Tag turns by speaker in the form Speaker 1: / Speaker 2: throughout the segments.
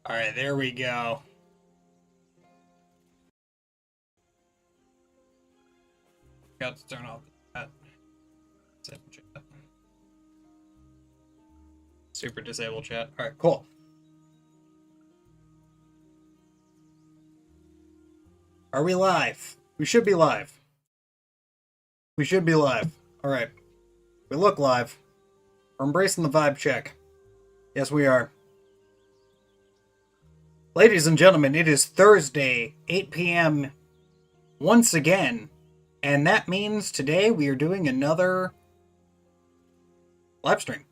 Speaker 1: Alright, there we go. Got to turn off the chat. Disable chat. Super disable chat. Alright, cool. Are we live? We should be live. We should be live. Alright. We look live. We're embracing the vibe check. Yes, we are. Ladies and gentlemen, it is Thursday, 8 p.m. once again. And that means today we are doing another live stream.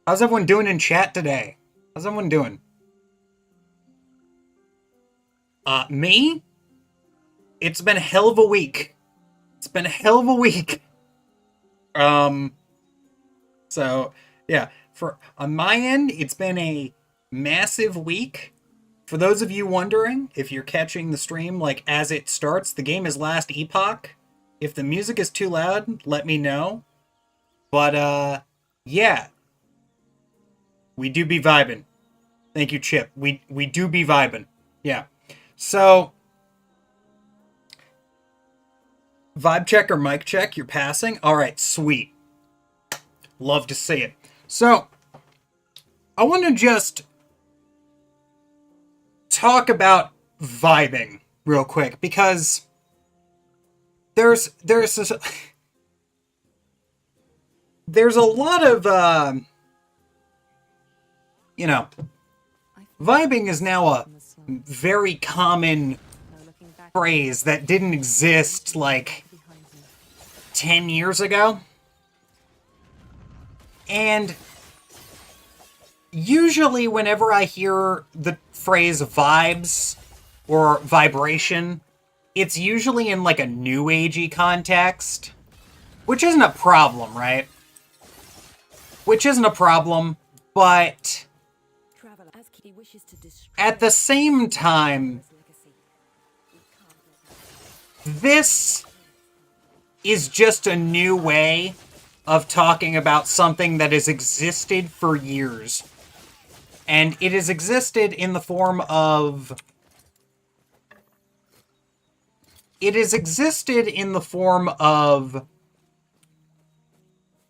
Speaker 1: How's everyone doing in chat today? How's everyone doing? Me? It's been a hell of a week. It's been a hell of a week. So, yeah. On my end, it's been a massive week. For those of you wondering, if you're catching the stream, like, as it starts, the game is Last Epoch. If the music is too loud, let me know. But, yeah. We do be vibing. Thank you, Chip. We do be vibing. Yeah. So, vibe check or mic check, you're passing? Alright, sweet. Love to see it. So, I want to just talk about vibing real quick, because there's a lot of, vibing is now a very common phrase that didn't exist, like, 10 years ago. And usually whenever I hear the phrase vibes or vibration, it's usually in, like, a new agey context. Which isn't a problem, right? Which isn't a problem, but at the same time, this is just a new way of talking about something that has existed for years. And it has existed in the form of...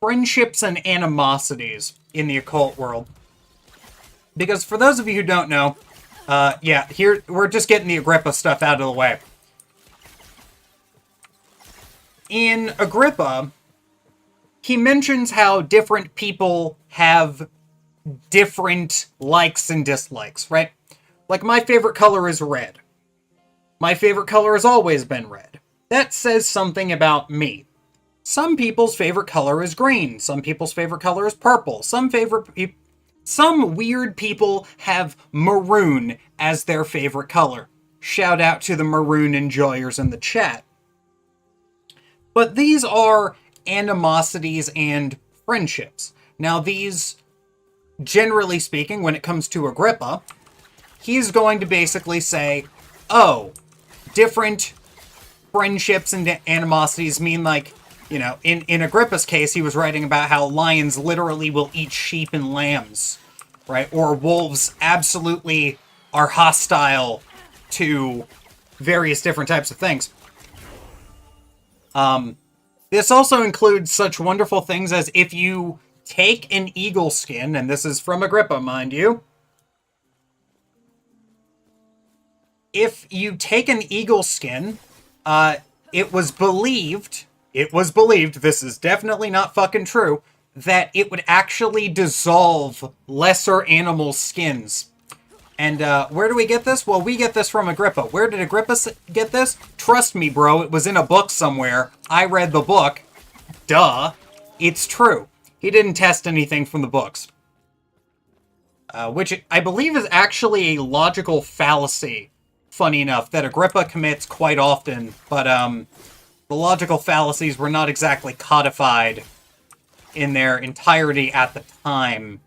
Speaker 1: friendships and animosities in the occult world. Because for those of you who don't know, here, we're just getting the Agrippa stuff out of the way. In Agrippa, he mentions how different people have different likes and dislikes, right? Like, my favorite color is red. My favorite color has always been red. That says something about me. Some people's favorite color is green. Some people's favorite color is purple. Some weird people have maroon as their favorite color. Shout out to the maroon enjoyers in the chat. But these are animosities and friendships. Now, these, generally speaking, when it comes to Agrippa, he's going to basically say, oh, different friendships and animosities mean, like, you know, in Agrippa's case, he was writing about how lions literally will eat sheep and lambs, right? Or wolves absolutely are hostile to various different types of things. This also includes such wonderful things as if you take an eagle skin, and this is from Agrippa, mind you. If you take an eagle skin, it was believed, this is definitely not fucking true, that it would actually dissolve lesser animal skins. And where do we get this? Well, we get this from Agrippa. Where did Agrippa get this? Trust me, bro, it was in a book somewhere. I read the book. Duh. It's true. He didn't test anything from the books. Which I believe is actually a logical fallacy, funny enough, that Agrippa commits quite often. But the logical fallacies were not exactly codified in their entirety at the time.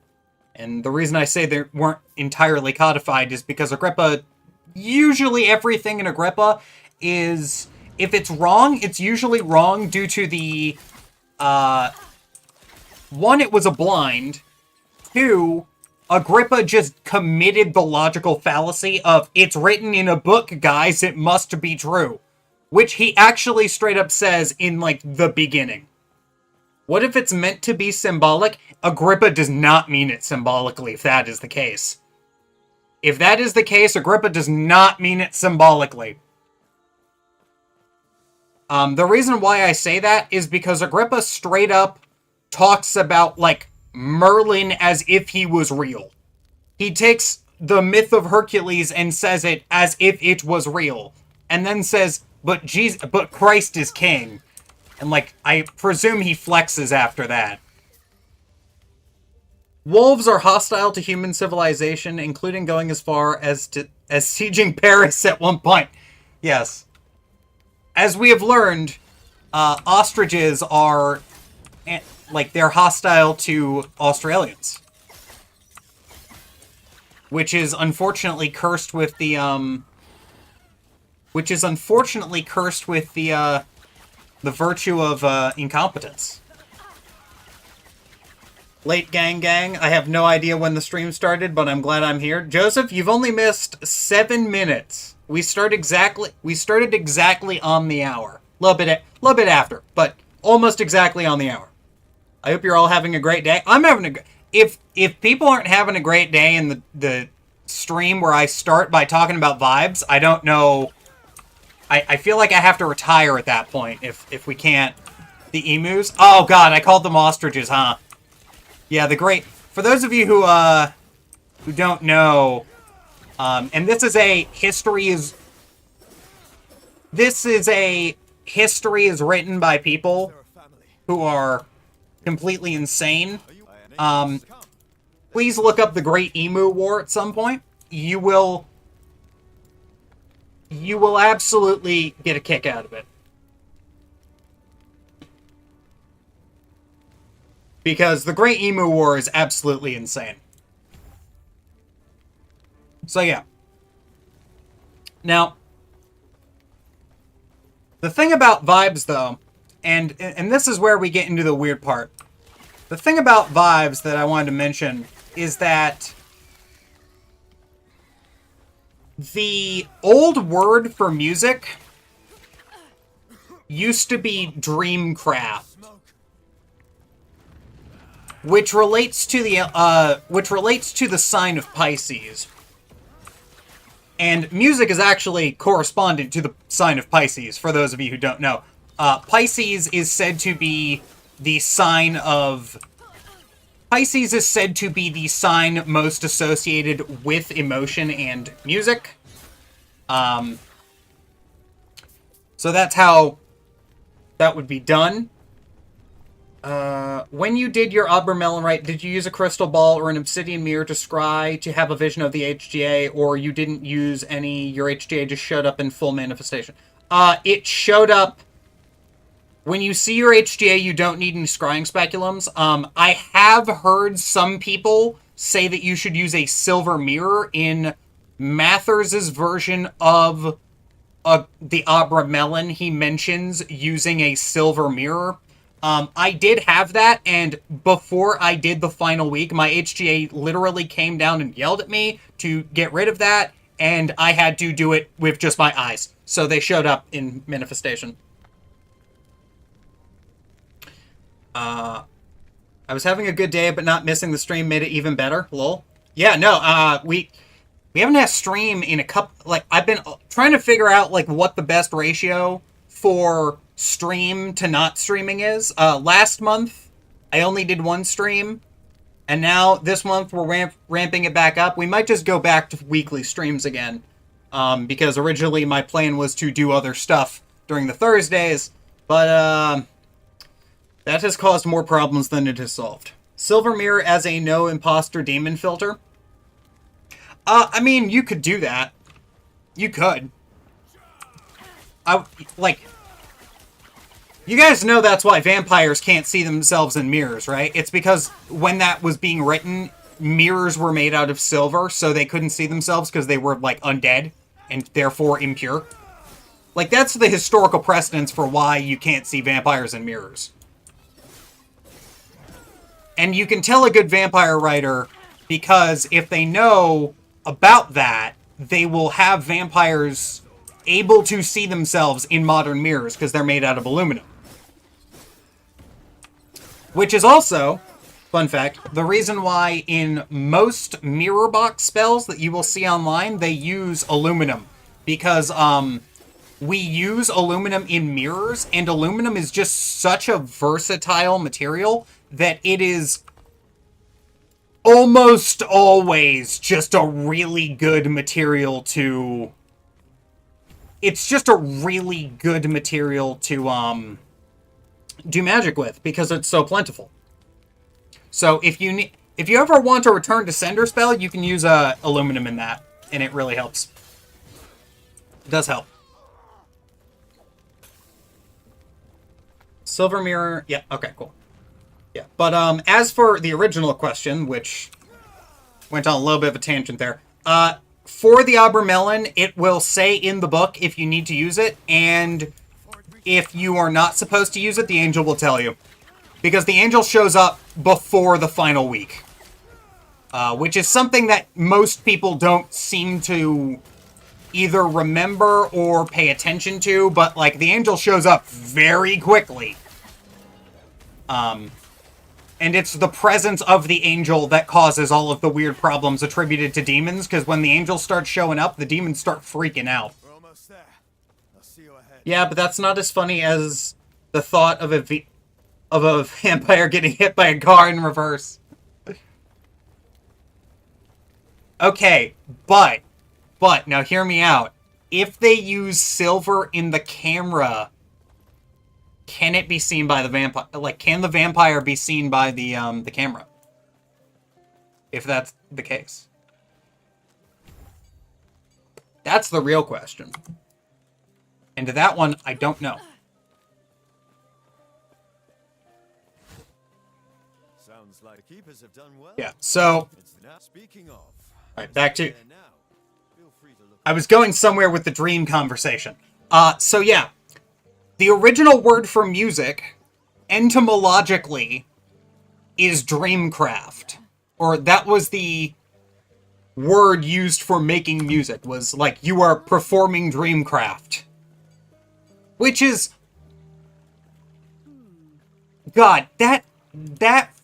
Speaker 1: And the reason I say they weren't entirely codified is because Agrippa, usually everything in Agrippa is, if it's wrong, it's usually wrong due to the, one, it was a blind, two, Agrippa just committed the logical fallacy of, it's written in a book, guys, it must be true. Which he actually straight up says in, like, the beginning. What if it's meant to be symbolic? Agrippa does not mean it symbolically, if that is the case. If that is the case, Agrippa does not mean it symbolically. The reason why I say that is because Agrippa straight up talks about, like, Merlin as if he was real. He takes the myth of Hercules and says it as if it was real. And then says, but Christ is king. And, like, I presume he flexes after that. Wolves are hostile to human civilization, including going as far as sieging Paris at one point. Yes. As we have learned, ostriches are, like, they're hostile to Australians. Which is unfortunately cursed with the, the virtue of, incompetence. Late gang. I have no idea when the stream started, but I'm glad I'm here. Joseph, you've only missed 7 minutes. We started exactly on the hour. A little bit after, but almost exactly on the hour. I hope you're all having a great day. I'm having if people aren't having a great day in the stream where I start by talking about vibes, I don't know. I feel like I have to retire at that point if we can't. The emus? Oh god, I called them ostriches, huh? Yeah, for those of you who don't know, and this is a history is written by people who are completely insane. Please look up the Great Emu War at some point. You will absolutely get a kick out of it. Because the Great Emu War is absolutely insane. So yeah. Now, the thing about vibes, though, and this is where we get into the weird part. The thing about vibes that I wanted to mention is that the old word for music used to be dreamcraft, which relates to the sign of Pisces. And music is actually correspondent to the sign of Pisces, for those of you who don't know. Pisces is said to be the sign most associated with emotion and music. So that's how that would be done. When you did your Obermelon, did you use a crystal ball or an obsidian mirror to scry to have a vision of the HGA, or you didn't use any, your HGA just showed up in full manifestation? It showed up. When you see your HGA, you don't need any scrying speculums. I have heard some people say that you should use a silver mirror in Mathers' version of the Obermelon. He mentions using a silver mirror. I did have that, and before I did the final week, my HGA literally came down and yelled at me to get rid of that, and I had to do it with just my eyes. So they showed up in manifestation. I was having a good day, but not missing the stream made it even better. Lol. Yeah, no, we haven't had a stream in a couple, like, I've been trying to figure out, like, what the best ratio for stream to not streaming is. Last month, I only did one stream, and now this month we're ramping it back up. We might just go back to weekly streams again, because originally my plan was to do other stuff during the Thursdays, but, that has caused more problems than it has solved. Silver Mirror as a no imposter demon filter. I mean, you could do that. You could. You guys know that's why vampires can't see themselves in mirrors, right? It's because when that was being written, mirrors were made out of silver, so they couldn't see themselves because they were, like, undead and therefore impure. Like, that's the historical precedence for why you can't see vampires in mirrors. And you can tell a good vampire writer Because if they know about that, they will have vampires able to see themselves in modern mirrors because they're made out of aluminum. Which is also, fun fact, the reason why in most mirror box spells that you will see online, they use aluminum. Because we use aluminum in mirrors, and aluminum is just such a versatile material that it is almost always just a really good material to... It's just a really good material to do magic with, because it's so plentiful. So if you ever want to return to sender spell, you can use aluminum in that, and it really helps. It does help. Silver mirror, yeah, okay, cool. Yeah, but as for the original question, which went on a little bit of a tangent there, for the Abramelin, it will say in the book if you need to use it, and if you are not supposed to use it, the angel will tell you. Because the angel shows up before the final week. Which is something that most people don't seem to either remember or pay attention to, but, like, the angel shows up very quickly. And it's the presence of the angel that causes all of the weird problems attributed to demons, because when the angel starts showing up, the demons start freaking out.
Speaker 2: We're almost there. I'll see you ahead.
Speaker 1: Yeah, but that's not as funny as the thought of a vampire getting hit by a car in reverse. Okay, but, now hear me out. If they use silver in the camera, can it be seen by the vampire? Like, can the vampire be seen by the camera? If that's the case. That's the real question. And to that one, I don't know.
Speaker 2: Sounds like the keepers have done well.
Speaker 1: Yeah, so...
Speaker 2: Speaking of...
Speaker 1: Alright, back to... I was going somewhere with the dream conversation. So yeah. The original word for music, etymologically, is dreamcraft. Or that was the word used for making music, was like, you are performing dreamcraft. Which is... God, that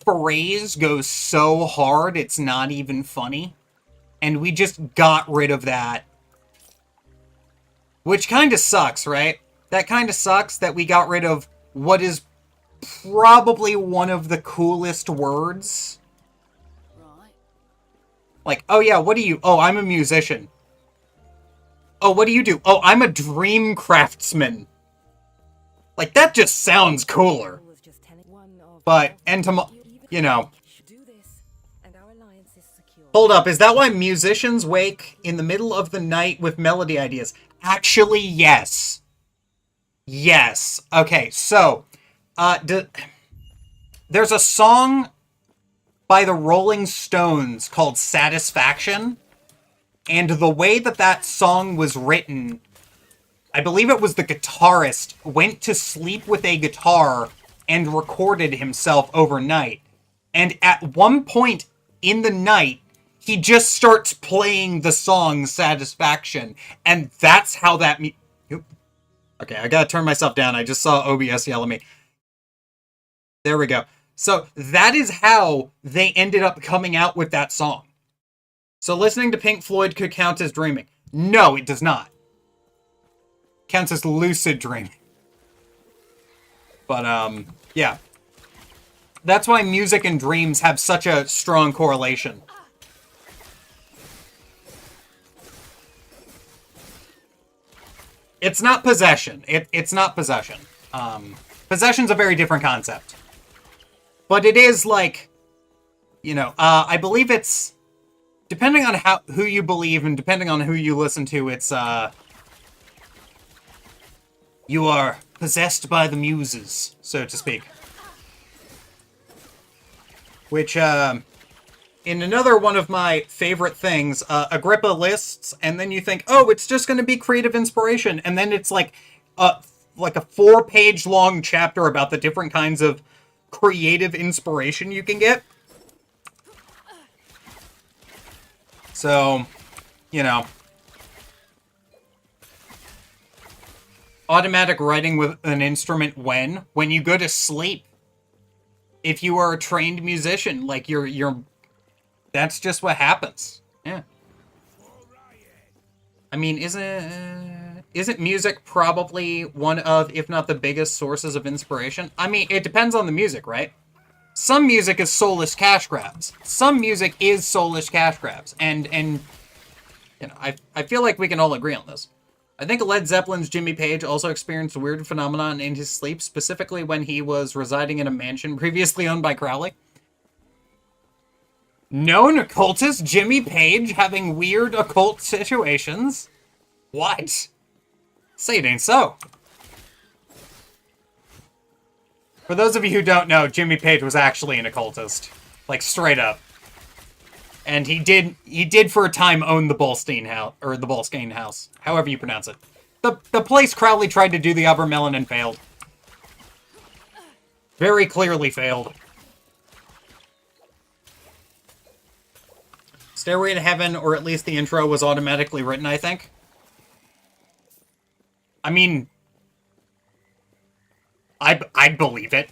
Speaker 1: phrase goes so hard, it's not even funny. And we just got rid of that. Which kind of sucks, right? That kind of sucks that we got rid of what is probably one of the coolest words.
Speaker 3: Right.
Speaker 1: Like, oh yeah, what do you... Oh, I'm a musician. Oh, what do you do? Oh, I'm a dream craftsman. Like, that just sounds cooler. But, you know... Hold up, is that why musicians wake in the middle of the night with melody ideas? Actually, yes. Yes. Okay, so, there's a song by the Rolling Stones called Satisfaction, and the way that that song was written, I believe it was the guitarist went to sleep with a guitar and recorded himself overnight. And at one point in the night, he just starts playing the song Satisfaction, and that's how that... Okay, I gotta turn myself down. I just saw OBS yell at me. There we go. So that is how they ended up coming out with that song. So listening to Pink Floyd could count as dreaming. No, it does not. Counts as lucid dreaming. But, yeah. That's why music and dreams have such a strong correlation. It's not possession. It's not possession. Possession's a very different concept. But it is like, you know, I believe it's, depending on who you believe and depending on who you listen to, it's, you are possessed by the muses, so to speak. Which, in another one of my favorite things, Agrippa lists, and then you think, oh, it's just going to be creative inspiration, and then it's like a 4-page long chapter about the different kinds of creative inspiration you can get. So, you know. Automatic writing with an instrument when you go to sleep. If you are a trained musician, like you're that's just what happens. Yeah. I mean, isn't music probably one of, if not the biggest sources of inspiration? I mean, it depends on the music, right? Some music is soulless cash grabs. Some music is soulless cash grabs. And you know, I feel like we can all agree on this. I think Led Zeppelin's Jimmy Page also experienced a weird phenomenon in his sleep, specifically when he was residing in a mansion previously owned by Crowley. Known occultist Jimmy Page having weird occult situations? What? Say it ain't so. For those of you who don't know, Jimmy Page was actually an occultist. Like, straight up. And he did for a time own the Bolstein house, or the Bolskane house, however you pronounce it. The place Crowley tried to do the Abermelon and failed. Very clearly failed. Stairway to Heaven, or at least the intro, was automatically written, I think. I mean, I'd believe it.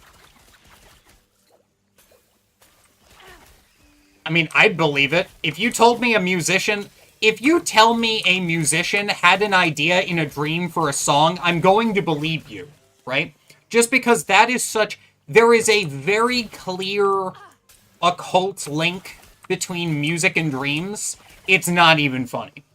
Speaker 1: I mean, I'd believe it. If you tell me a musician had an idea in a dream for a song, I'm going to believe you, right? Just because that is there is a very clear occult link between music and dreams. It's not even funny.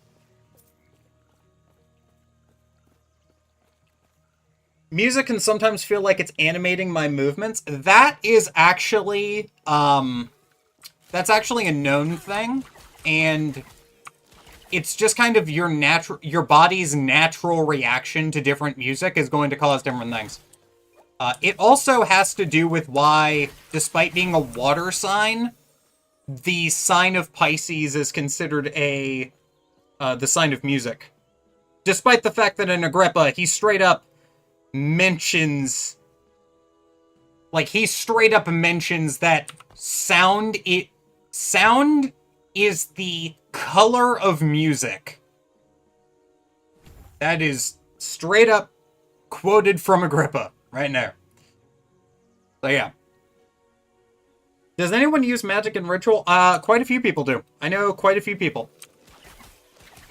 Speaker 1: Music can sometimes feel like it's animating my movements. That is actually, that's actually a known thing, and it's just kind of your body's natural reaction to different music is going to cause different things. It also has to do with why, despite being a water sign, the sign of Pisces is considered the sign of music. Despite the fact that in Agrippa, he straight up mentions that sound is the color of music. That is straight up quoted from Agrippa right there. So yeah. Does anyone use magic in ritual? Quite a few people do. I know quite a few people.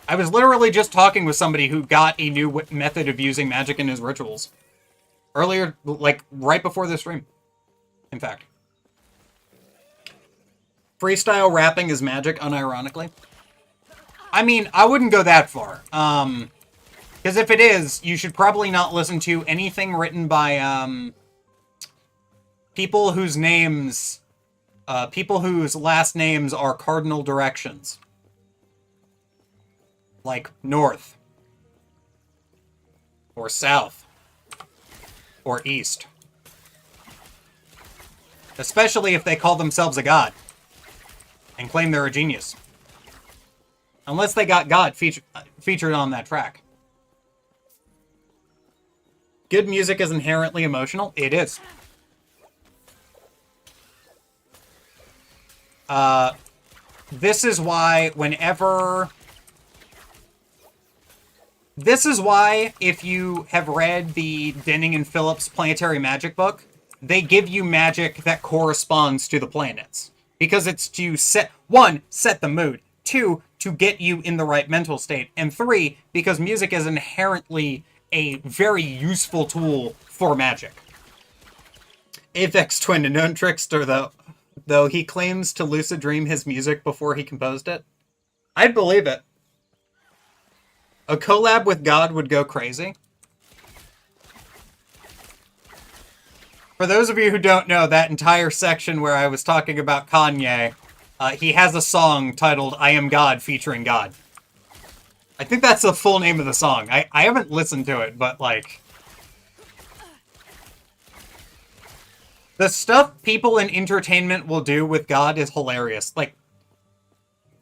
Speaker 1: I was literally just talking with somebody who got a new method of using magic in his rituals. Earlier, like, right before this stream. In fact. Freestyle rapping is magic, unironically. I mean, I wouldn't go that far. Because if it is, you should probably not listen to anything written by, people whose last names are cardinal directions. Like north. Or south. Or east. Especially if they call themselves a god. And claim they're a genius. Unless they got God featured on that track. Good music is inherently emotional. It is. This is why if you have read the Denning and Phillips Planetary Magic book, they give you magic that corresponds to the planets. Because it's to set the mood. 2, to get you in the right mental state. And 3, because music is inherently a very useful tool for magic. Aphex Twin, a known trickster, though he claims to lucid dream his music before he composed it. I'd believe it. A collab with God would go crazy. For those of you who don't know, that entire section where I was talking about Kanye, he has a song titled I Am God featuring God. I think that's the full name of the song. I haven't listened to it, but like... the stuff people in entertainment will do with God is hilarious. Like,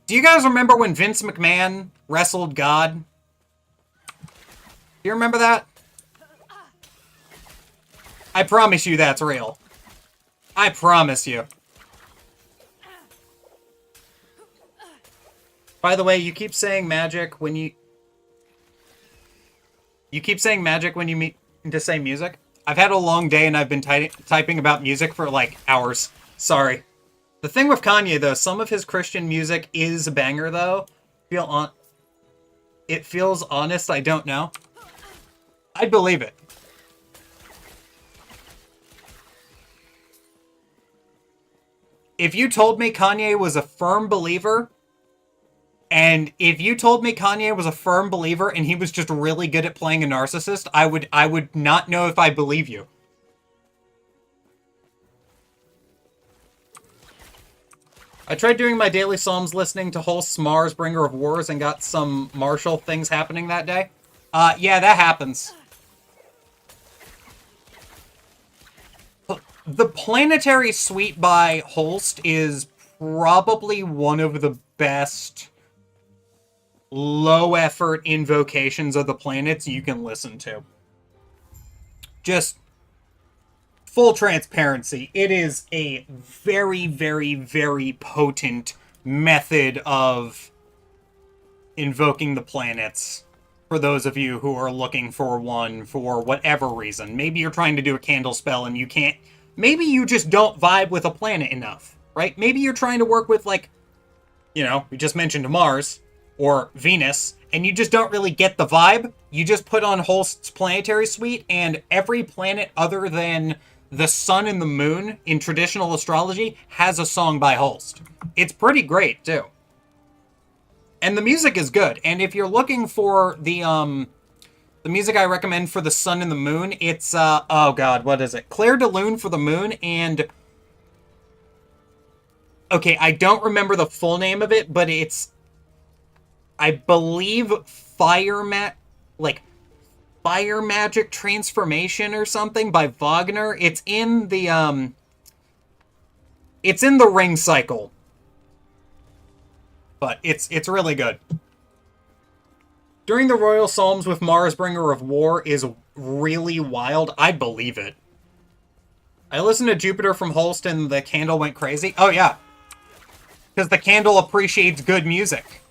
Speaker 1: do you guys remember when Vince McMahon wrestled God? Do you remember that? I promise you that's real. I promise you. By the way, you keep saying magic when you... You keep saying magic when you mean to say music? I've had a long day and I've been typing about music for, like, hours. Sorry. The thing with Kanye, though, some of his Christian music is a banger, though. It feels honest, I don't know. I'd believe it. If you told me Kanye was a firm believer, and if you told me Kanye was a firm believer and he was just really good at playing a narcissist, I would not know if I believe you. I tried doing my daily psalms listening to Holst's Mars, Bringer of Wars, and got some martial things happening that day. Yeah, that happens. The Planetary Suite by Holst is probably one of the best low-effort invocations of the planets you can listen to. Just full transparency. It is a very, very, very potent method of invoking the planets. For those of you who are looking for one for whatever reason. Maybe you're trying to do a candle spell and you can't... Maybe you just don't vibe with a planet enough, right? Maybe you're trying to work with, like, you know, we just mentioned Mars or Venus, and you just don't really get the vibe. You just put on Holst's Planetary Suite, and every planet other than the sun and the moon in traditional astrology has a song by Holst. It's pretty great, too. And the music is good. And if you're looking for the music I recommend for the sun and the moon, it's, oh god, what is it? Clair de Lune for the moon, and... Okay, I don't remember the full name of it, but it's... I believe Fire Magic Transformation or something by Wagner. It's in the, It's in the Ring Cycle. But it's really good. During the Royal Psalms with Mars, Bringer of War is really wild. I believe it. I listened to Jupiter from Holst and the candle went crazy. Oh, yeah. Because the candle appreciates good music.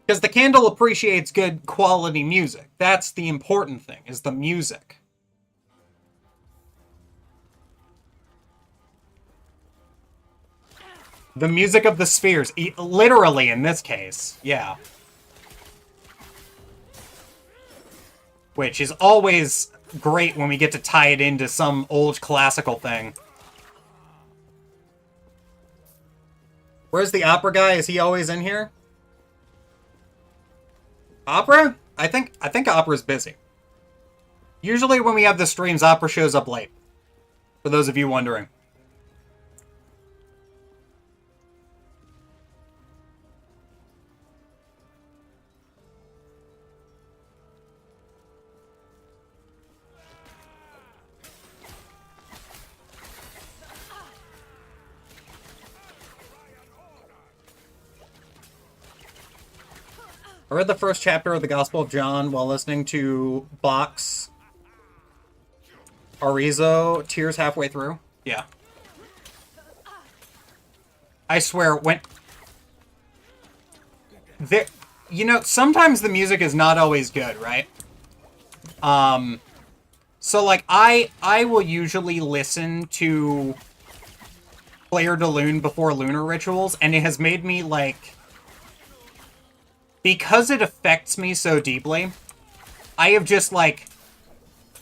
Speaker 1: Because the candle appreciates good quality music. That's the important thing, is the music. The music of the spheres. Literally, in this case. Yeah. Which is always great when we get to tie it into some old classical thing. Where's the opera guy? Is he always in here? Opera? I think Opera's busy. Usually when we have the streams, Opera shows up late. For those of you wondering. I read the first chapter of the Gospel of John while listening to Bach's Arizo, tears halfway through. Yeah. I swear, when... There, you know, sometimes the music is not always good, right? So, like, I will usually listen to Clair de Lune before lunar rituals, and it has made me, like... Because it affects me so deeply, I have just, like,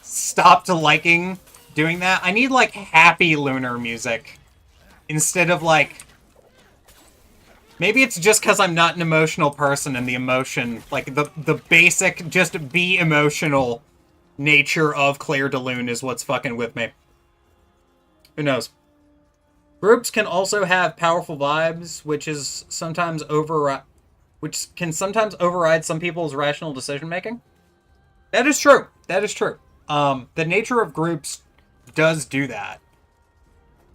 Speaker 1: stopped liking doing that. I need, like, happy lunar music. Instead of, like... Maybe it's just because I'm not an emotional person and the emotion, like, the basic, just be emotional nature of Clair de Lune is what's fucking with me. Who knows? Groups can also have powerful vibes, which can sometimes override some people's rational decision-making. That is true. That is true. The nature of groups does do that.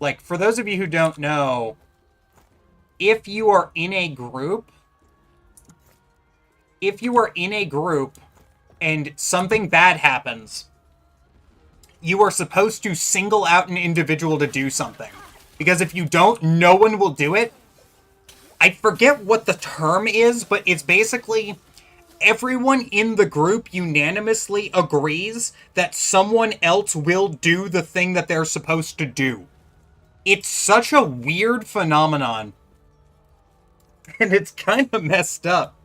Speaker 1: Like, for those of you who don't know, if you are in a group and something bad happens, you are supposed to single out an individual to do something. Because if you don't, no one will do it. I forget what the term is, but it's basically everyone in the group unanimously agrees that someone else will do the thing that they're supposed to do. It's such a weird phenomenon. And it's kind of messed up.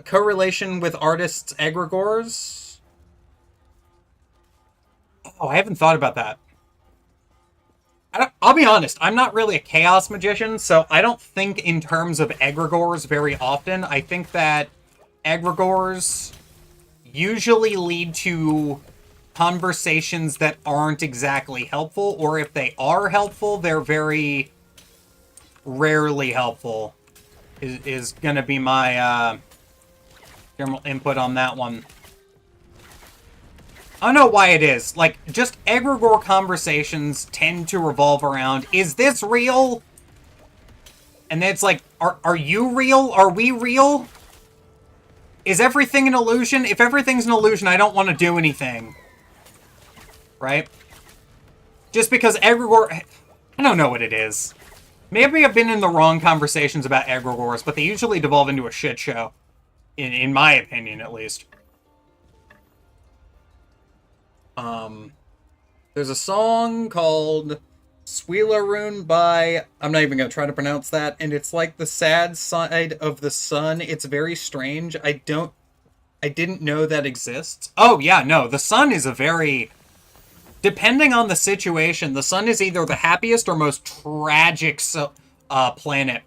Speaker 1: Correlation with artists' egregores? Oh, I haven't thought about that. I'll be honest, I'm not really a chaos magician, so I don't think in terms of egregores very often. I think that egregores usually lead to conversations that aren't exactly helpful, or if they are helpful, they're very rarely helpful, is going to be my general input on that one. I don't know why it is. Like, just egregore conversations tend to revolve around, is this real? And then it's like, are you real? Are we real? Is everything an illusion? If everything's an illusion, I don't want to do anything. Right? Just because egregore... I don't know what it is. Maybe I've been in the wrong conversations about egregores, but they usually devolve into a shit show. In my opinion, at least. There's a song called Sweelarune by... I'm not even going to try to pronounce that. And it's like the sad side of the sun. It's very strange. I didn't know that exists. Oh, yeah, no. The sun is a very... Depending on the situation, the sun is either the happiest or most tragic planet.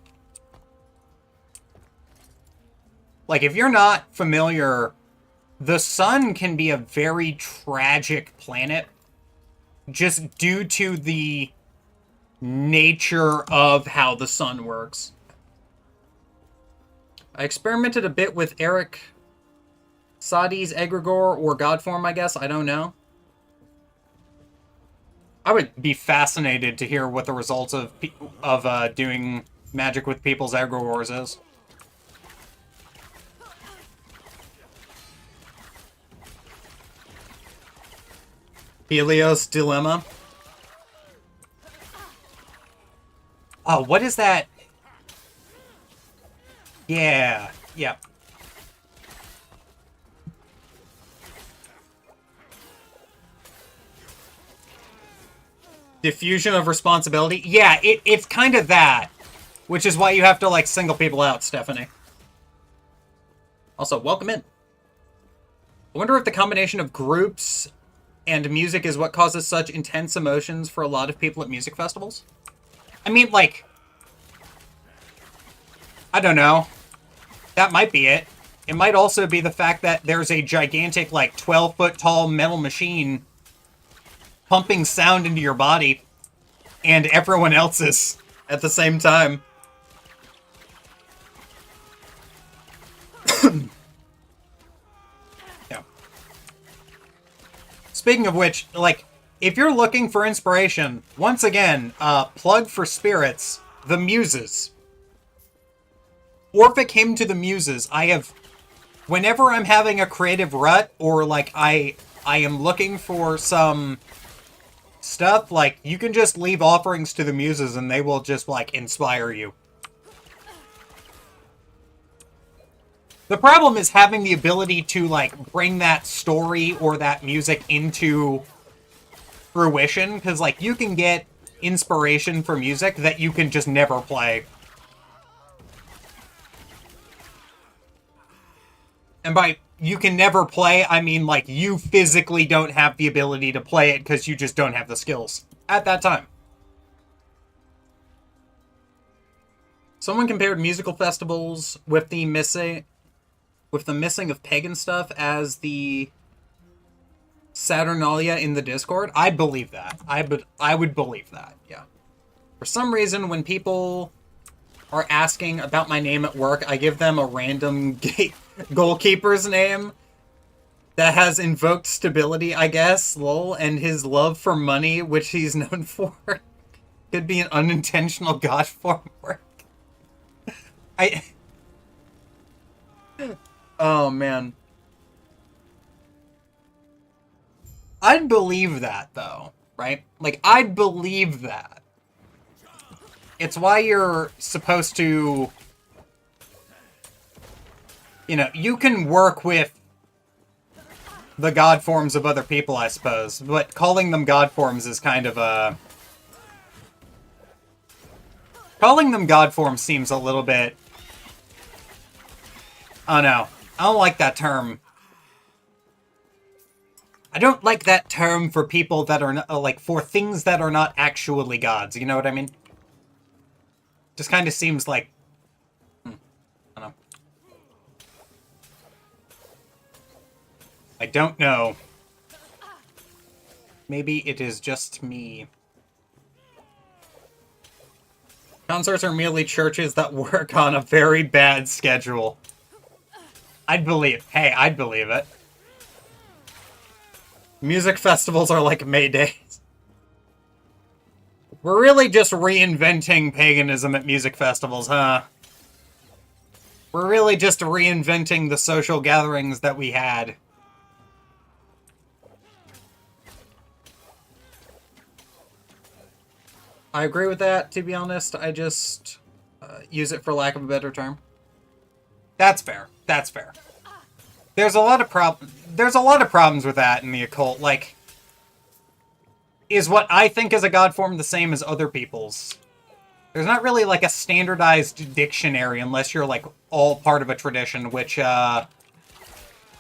Speaker 1: Like, if you're not familiar, the sun can be a very tragic planet just due to the nature of how the sun works. I experimented a bit with Eric Sadi's egregore, or Godform, I guess. I don't know. I would be fascinated to hear what the results of doing magic with people's egregores is. Helios Dilemma. Oh, what is that? Yeah, yeah. Diffusion of responsibility? Yeah, it's kind of that. Which is why you have to, like, single people out, Stephanie. Also, welcome in. I wonder if the combination of groups and music is what causes such intense emotions for a lot of people at music festivals. I mean, like... I don't know. That might be it. It might also be the fact that there's a gigantic, like, 12-foot-tall metal machine pumping sound into your body, and everyone else's at the same time. Yeah. Speaking of which, like, if you're looking for inspiration, once again, plug for spirits, the Muses. Orphic Hymn to the Muses. Whenever I'm having a creative rut, or, like, I am looking for some stuff, like, you can just leave offerings to the Muses and they will just, like, inspire you. The problem is having the ability to, like, bring that story or that music into fruition, because, like, you can get inspiration for music that you can just never play. And by you can never play, I mean, like, you physically don't have the ability to play it because you just don't have the skills at that time. Someone compared musical festivals with the missing of pagan stuff as the Saturnalia in the Discord. I believe that. I would believe that, yeah. For some reason, when people are asking about my name at work, I give them a random goalkeeper's name that has invoked stability, I guess, lol, and his love for money, which he's known for. Could be an unintentional god form work. Oh, man. I'd believe that, though. right? Like, I'd believe that. It's why you're supposed to... You know, you can work with the god forms of other people, I suppose, but calling them god forms is kind of a... Calling them god forms seems a little bit... I don't know. I don't like that term. I don't like that term for people that are not, like, for things that are not actually gods, you know what I mean? Just kind of seems like... I don't know. I don't know. Maybe it is just me. Concerts are merely churches that work on a very bad schedule. I'd believe. Hey, I'd believe it. Music festivals are like May Days. We're really just reinventing paganism at music festivals, huh? We're really just reinventing the social gatherings that we had. I agree with that, to be honest. I just use it for lack of a better term. That's fair. That's fair. There's a lot of problems with that in the occult. Like, is what I think is a god form the same as other people's? There's not really like a standardized dictionary unless you're like all part of a tradition, which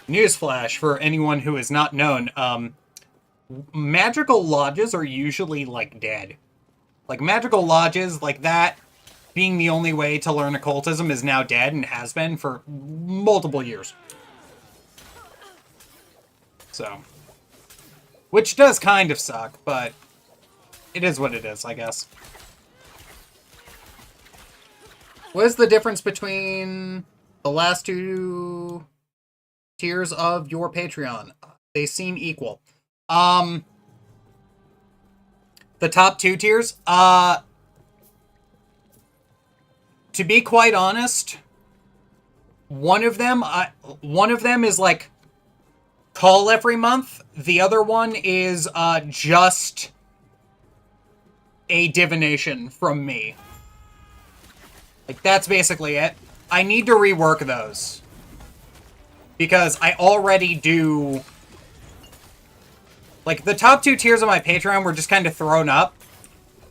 Speaker 1: newsflash for anyone who is not known, magical lodges are usually like dead. Like magical lodges like that being the only way to learn occultism is now dead and has been for multiple years. So, which does kind of suck, but it is what it is, I guess. What is the difference between the last two tiers of your Patreon? They seem equal. The top two tiers? To be quite honest, one of them is like call every month. The other one is just a divination from me. Like, that's basically it. I need to rework those. Because I already do... Like, the top two tiers of my Patreon were just kind of thrown up.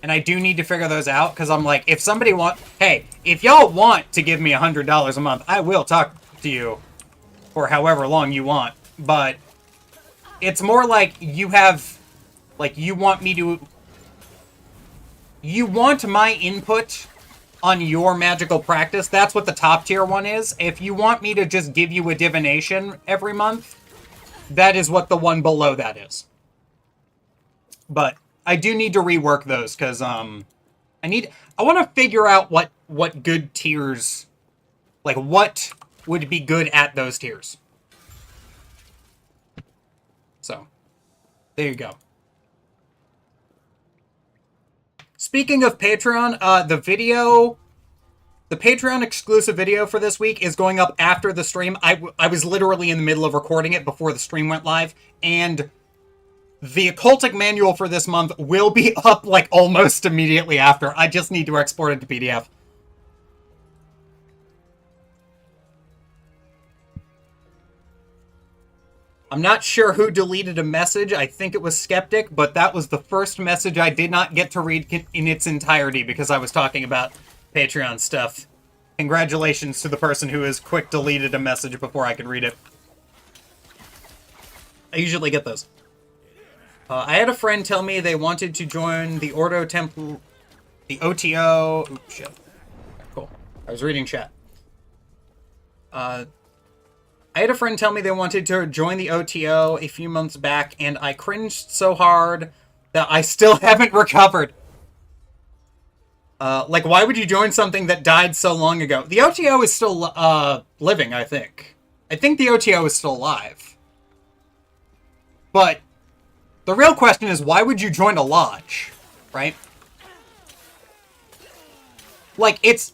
Speaker 1: And I do need to figure those out. Because I'm like, if somebody want... Hey, if y'all want to give me $100 a month, I will talk to you for however long you want. But it's more like you have... Like, you want me to... You want my input on your magical practice. That's what the top tier one is. If you want me to just give you a divination every month, that is what the one below that is. But I do need to rework those because I want to figure out what good tiers, like what would be good at those tiers. So there you go. Speaking of Patreon, the Patreon exclusive video for this week is going up after the stream. I was literally in the middle of recording it before the stream went live, and the occultic manual for this month will be up like almost immediately after. I just need to export it to PDF. I'm not sure who deleted a message. I think it was Skeptic, but that was the first message I did not get to read in its entirety because I was talking about Patreon stuff. Congratulations to the person who has quick deleted a message before I could read it. I usually get those. I had a friend tell me they wanted to join the Ordo Temple... The OTO... Ooh, shit. Cool. I was reading chat. I had a friend tell me they wanted to join the OTO a few months back, and I cringed so hard that I still haven't recovered. Like, why would you join something that died so long ago? The OTO is still, living, I think. I think the OTO is still alive. But the real question is, why would you join a lodge? Right? Like, it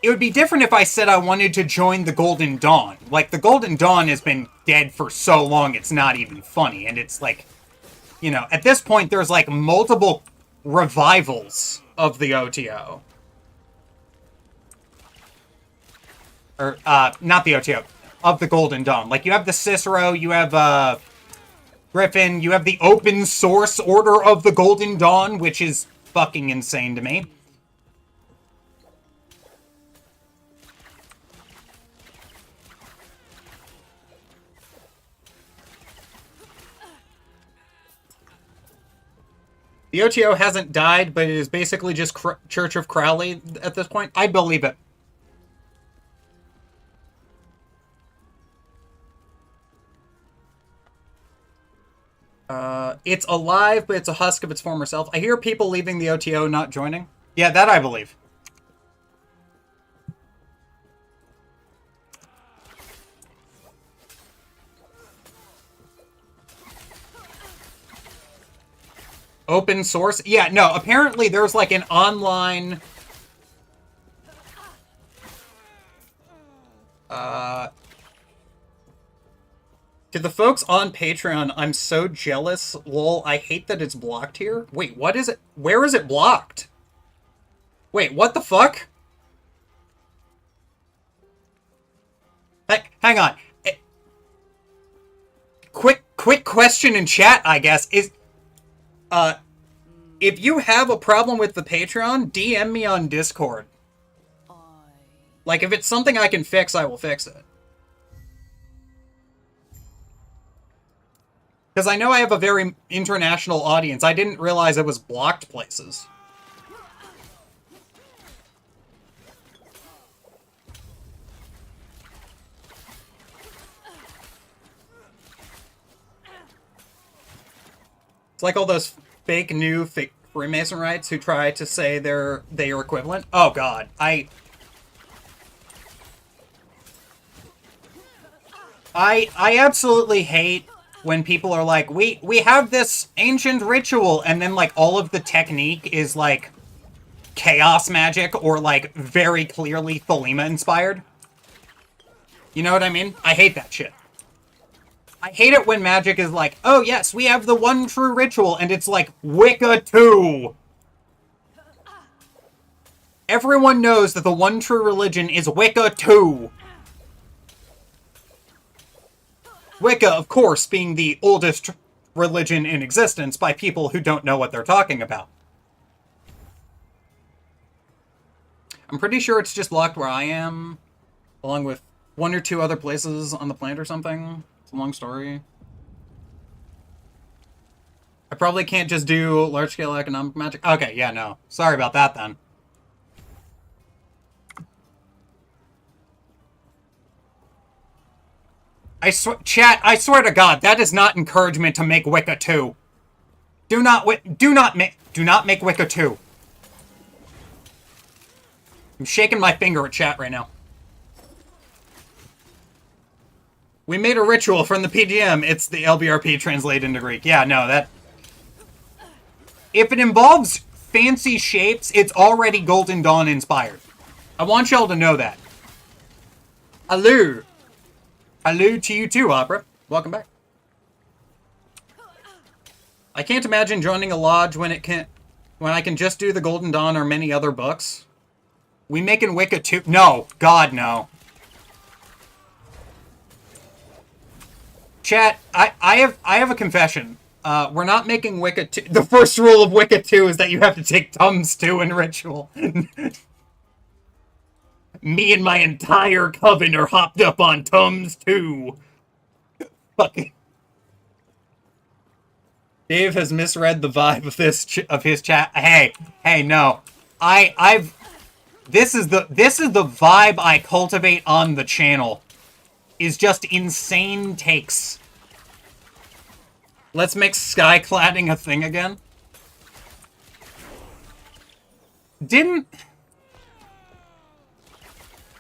Speaker 1: would be different if I said I wanted to join the Golden Dawn. Like, the Golden Dawn has been dead for so long, it's not even funny. And it's like, you know, at this point, there's like multiple revivals of the OTO. Or, not the OTO, of the Golden Dawn. Like, you have the Cicero, you have, Griffin, you have the open source Order of the Golden Dawn, which is fucking insane to me. The OTO hasn't died, but it is basically just Church of Crowley at this point. I believe it. It's alive, but it's a husk of its former self. I hear people leaving the OTO, not joining. Yeah, that I believe. Open source? Yeah, no, apparently there's like an online... To the folks on Patreon, I'm so jealous. Lol, I hate that it's blocked here. Wait, what is it? Where is it blocked? Wait, what the fuck? Hang on. Quick question in chat, I guess, is... if you have a problem with the Patreon, DM me on Discord. Like, if it's something I can fix, I will fix it. Because I know I have a very international audience. I didn't realize it was blocked places. It's like all those fake Freemasonites who try to say they are equivalent. Oh god, I absolutely hate when people are like, we have this ancient ritual, and then like all of the technique is like chaos magic or like very clearly Thelema inspired. You know what I mean? I hate that shit. I hate it when magic is like, oh yes, we have the one true ritual, and it's like Wicca 2. Everyone knows that the one true religion is Wicca 2. Wicca, of course, being the oldest religion in existence by people who don't know what they're talking about. I'm pretty sure it's just blocked where I am, along with one or two other places on the planet or something. It's a long story. I probably can't just do large-scale economic magic. Okay, yeah, no. Sorry about that, then. Chat, I swear to God, that is not encouragement to make Wicca 2. Do not make Wicca 2. I'm shaking my finger at chat right now. We made a ritual from the PGM. It's the LBRP translated into Greek. Yeah, no, that... If it involves fancy shapes, it's already Golden Dawn inspired. I want y'all to know that. Hello. Hello to you too, Opera. Welcome back. I can't imagine joining a lodge when I can just do the Golden Dawn or many other books. We making Wicca 2? No. God, no. Chat, I have a confession. We're not making Wicca 2. The first rule of Wicca 2 is that you have to take Tums 2 in ritual. Me and my entire coven are hopped up on Tums 2. Fucking. Dave has misread the vibe of his chat. Hey, no. This is the vibe I cultivate on the channel. Is just insane takes. Let's make skycladding a thing again.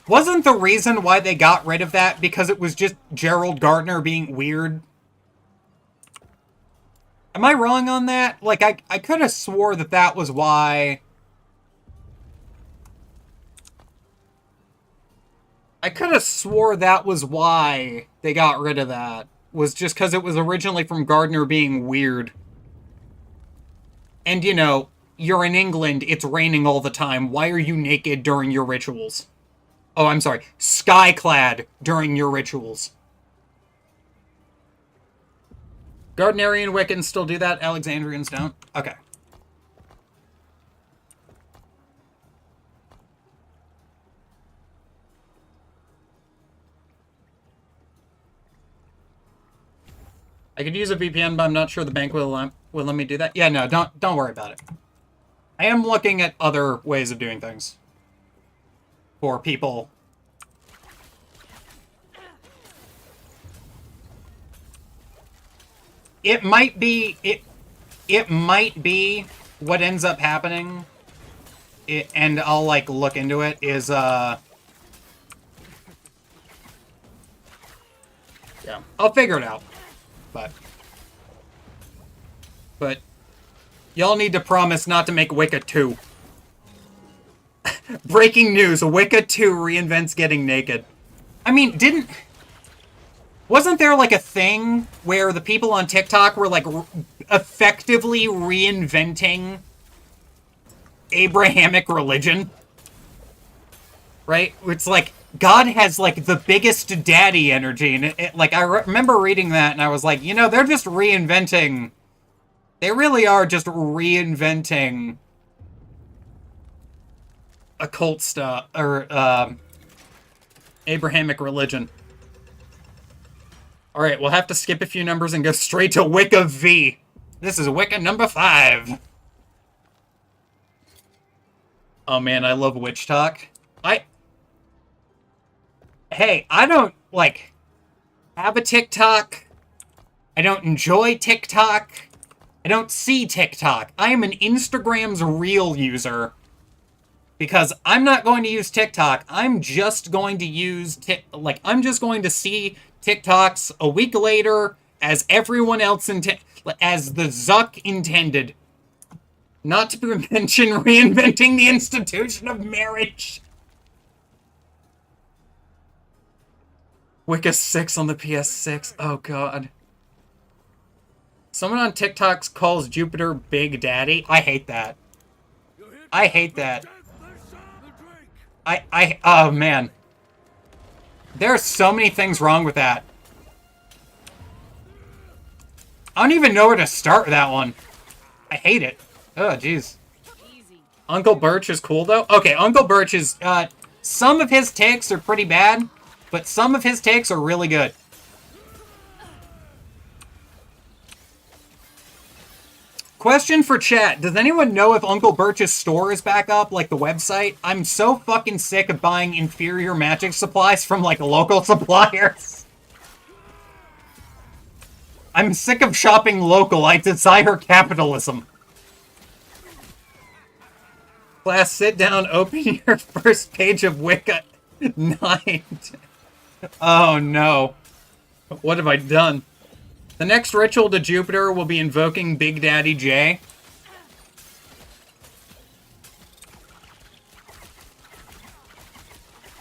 Speaker 1: Wasn't the reason why they got rid of that because it was just Gerald Gardner being weird? Am I wrong on that? Like, I could have swore that was why... I could have swore that was why they got rid of that. Was just because it was originally from Gardner being weird. And, you know, you're in England, it's raining all the time. Why are you naked during your rituals? Oh, I'm sorry. Sky-clad during your rituals. Gardnerian Wiccans still do that. Alexandrians don't. Okay. I could use a VPN, but I'm not sure the bank will let me do that. Yeah, no, don't worry about it. I am looking at other ways of doing things for people. It might be what ends up happening. And I'll like look into it is yeah, I'll figure it out. But y'all need to promise not to make Wicca 2. Breaking news, Wicca 2 reinvents getting naked. I mean, wasn't there like a thing where the people on TikTok were like effectively reinventing Abrahamic religion? Right? It's like God has like the biggest daddy energy, and like I remember reading that and I was like, you know, they're just reinventing. They really are just reinventing occult stuff, or Abrahamic religion. Alright, we'll have to skip a few numbers and go straight to Wicca V. This is Wicca number 5. Oh man, I love witch talk. Hey, I don't, like, have a TikTok. I don't enjoy TikTok. I don't see TikTok. I am an Instagram's Reel user. Because I'm not going to use TikTok. I'm just going to use, I'm just going to see TikToks a week later as everyone else, as the Zuck intended. Not to mention reinventing the institution of marriage. Wicca 6 on the PS6. Oh, God. Someone on TikTok calls Jupiter Big Daddy. I hate that. I hate that. Oh, man. There are so many things wrong with that. I don't even know where to start with that one. I hate it. Oh, jeez. Uncle Birch is cool, though? Okay, Uncle Birch is, some of his takes are pretty bad, but some of his takes are really good. Question for chat. Does anyone know if Uncle Birch's store is back up, like the website? I'm so fucking sick of buying inferior magic supplies from, like, local suppliers. I'm sick of shopping local. I desire capitalism. Class, sit down, open your first page of Wicca 9. Oh no. What have I done? The next ritual to Jupiter will be invoking Big Daddy J.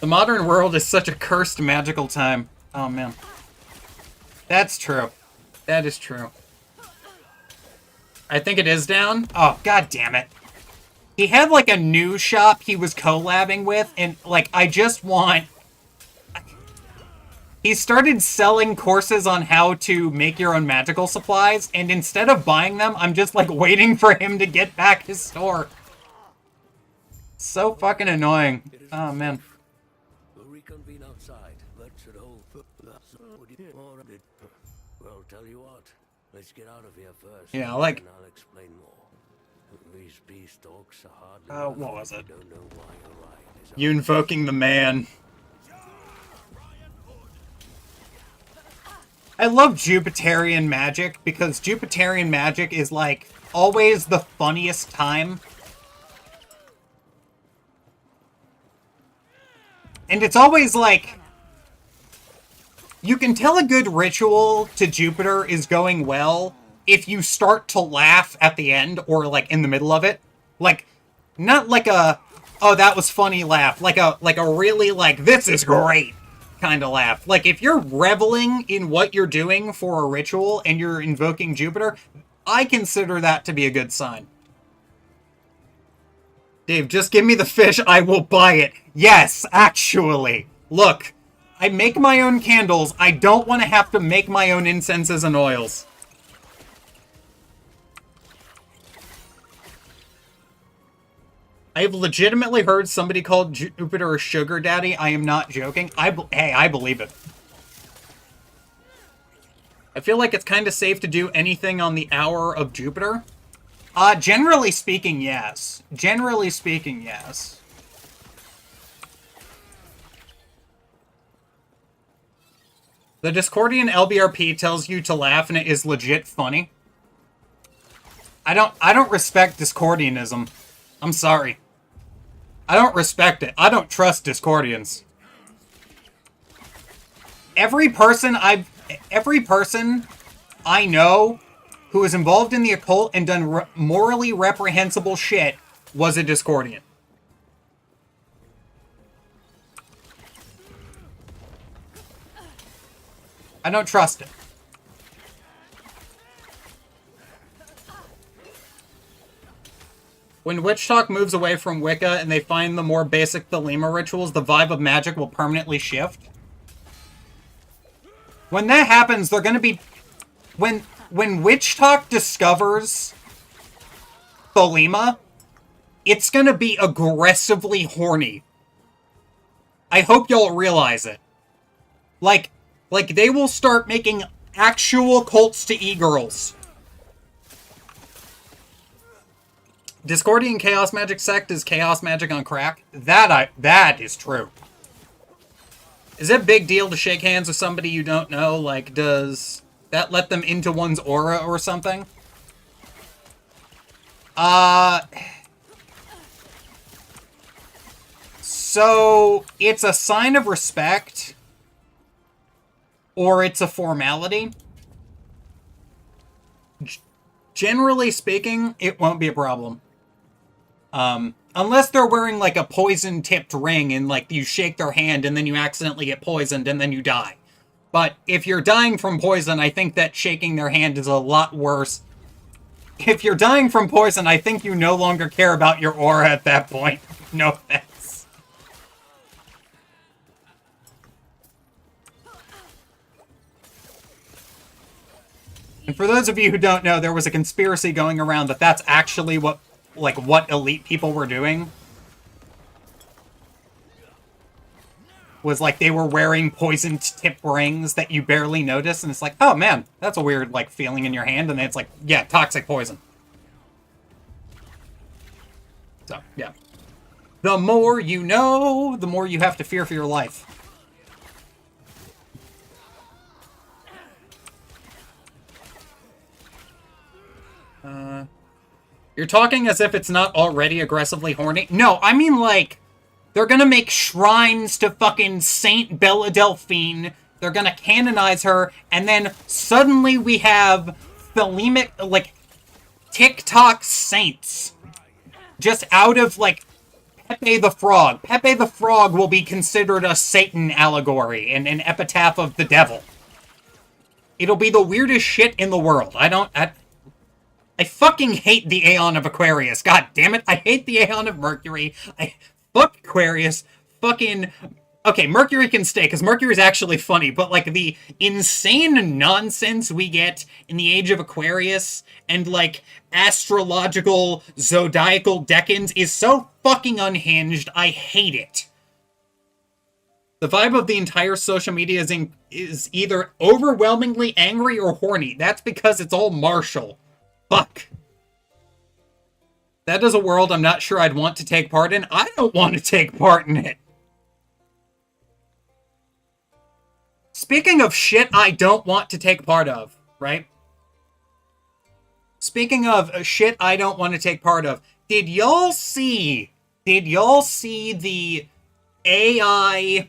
Speaker 1: The modern world is such a cursed magical time. Oh man. That's true. That is true. I think it is down. Oh, god damn it. He had like a new shop he was collabing with, and like I just want... He started selling courses on how to make your own magical supplies, and instead of buying them, I'm just like waiting for him to get back his store. So fucking annoying. Oh man.
Speaker 3: We'll reconvene outside. That should hold. Well, tell you what. Let's get out of here first.
Speaker 1: Yeah, like...
Speaker 3: And I'll explain more. These beast talks are hardly...
Speaker 1: what was it?
Speaker 3: Don't know why you're right.
Speaker 1: You invoking the man. I love Jupiterian magic, because Jupiterian magic is, like, always the funniest time. And it's always, like... You can tell a good ritual to Jupiter is going well if you start to laugh at the end, or, like, in the middle of it. Like, not like a, oh, that was funny laugh. Like a really, like, this is great kind of laugh. Like, if you're reveling in what you're doing for a ritual and you're invoking Jupiter, I consider that to be a good sign. Dave, just give me the fish, I will buy it. Yes, actually. Look, I make my own candles. I don't want to have to make my own incenses and oils. I have legitimately heard somebody called Jupiter a sugar daddy. I am not joking. Hey, I believe it. I feel like it's kind of safe to do anything on the hour of Jupiter. Generally speaking, yes. Generally speaking, yes. The Discordian LBRP tells you to laugh and it is legit funny. I don't respect Discordianism. I'm sorry. I don't respect it. I don't trust Discordians. Every person I know who is involved in the occult and done morally reprehensible shit was a Discordian. I don't trust it. When Witch Talk moves away from Wicca and they find the more basic Thelema rituals, the vibe of magic will permanently shift. When that happens, they're gonna be... When Witch Talk discovers Thelema, it's gonna be aggressively horny. I hope y'all realize it. Like, they will start making actual cults to e-girls. Discordian Chaos Magic sect is Chaos Magic on crack. That is true. Is it a big deal to shake hands with somebody you don't know? Like, does that let them into one's aura or something? So, it's a sign of respect, or it's a formality. Generally speaking, it won't be a problem. Unless they're wearing, like, a poison-tipped ring and, like, you shake their hand and then you accidentally get poisoned and then you die. But if you're dying from poison, I think that shaking their hand is a lot worse. If you're dying from poison, I think you no longer care about your aura at that point. No offense. And for those of you who don't know, there was a conspiracy going around that that's actually what elite people were doing. Was like they were wearing poisoned tip rings that you barely notice, and it's like, oh man, that's a weird like feeling in your hand, and then it's like, yeah, toxic poison. So, yeah. The more you know, the more you have to fear for your life. You're talking as if it's not already aggressively horny? No, I mean, like, they're gonna make shrines to fucking Saint Bella Delphine, they're gonna canonize her, and then suddenly we have Thelemic, like, TikTok saints. Just out of, like, Pepe the Frog. Pepe the Frog will be considered a Satan allegory and an epitaph of the devil. It'll be the weirdest shit in the world. I fucking hate the Aeon of Aquarius. God damn it. I hate the Aeon of Mercury. Fuck Aquarius. Fucking... Okay, Mercury can stay, because Mercury's actually funny, but, like, the insane nonsense we get in the Age of Aquarius and, like, astrological, zodiacal decans is so fucking unhinged, I hate it. The vibe of the entire social media is either overwhelmingly angry or horny. That's because it's all martial. Fuck. That is a world I'm not sure I'd want to take part in. I don't want to take part in it. Speaking of shit I don't want to take part of, right? Speaking of shit I don't want to take part of, did y'all see the AI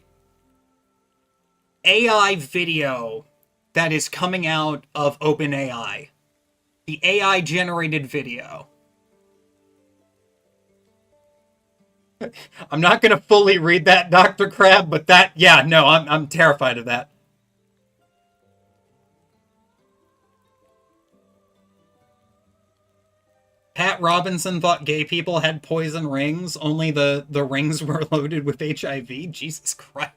Speaker 1: video that is coming out of OpenAI? The AI-generated video. I'm not gonna fully read that, Dr. Crab, but that, yeah, no, I'm terrified of that. Pat Matt Robinson thought gay people had poison rings, only the rings were loaded with HIV? Jesus Christ.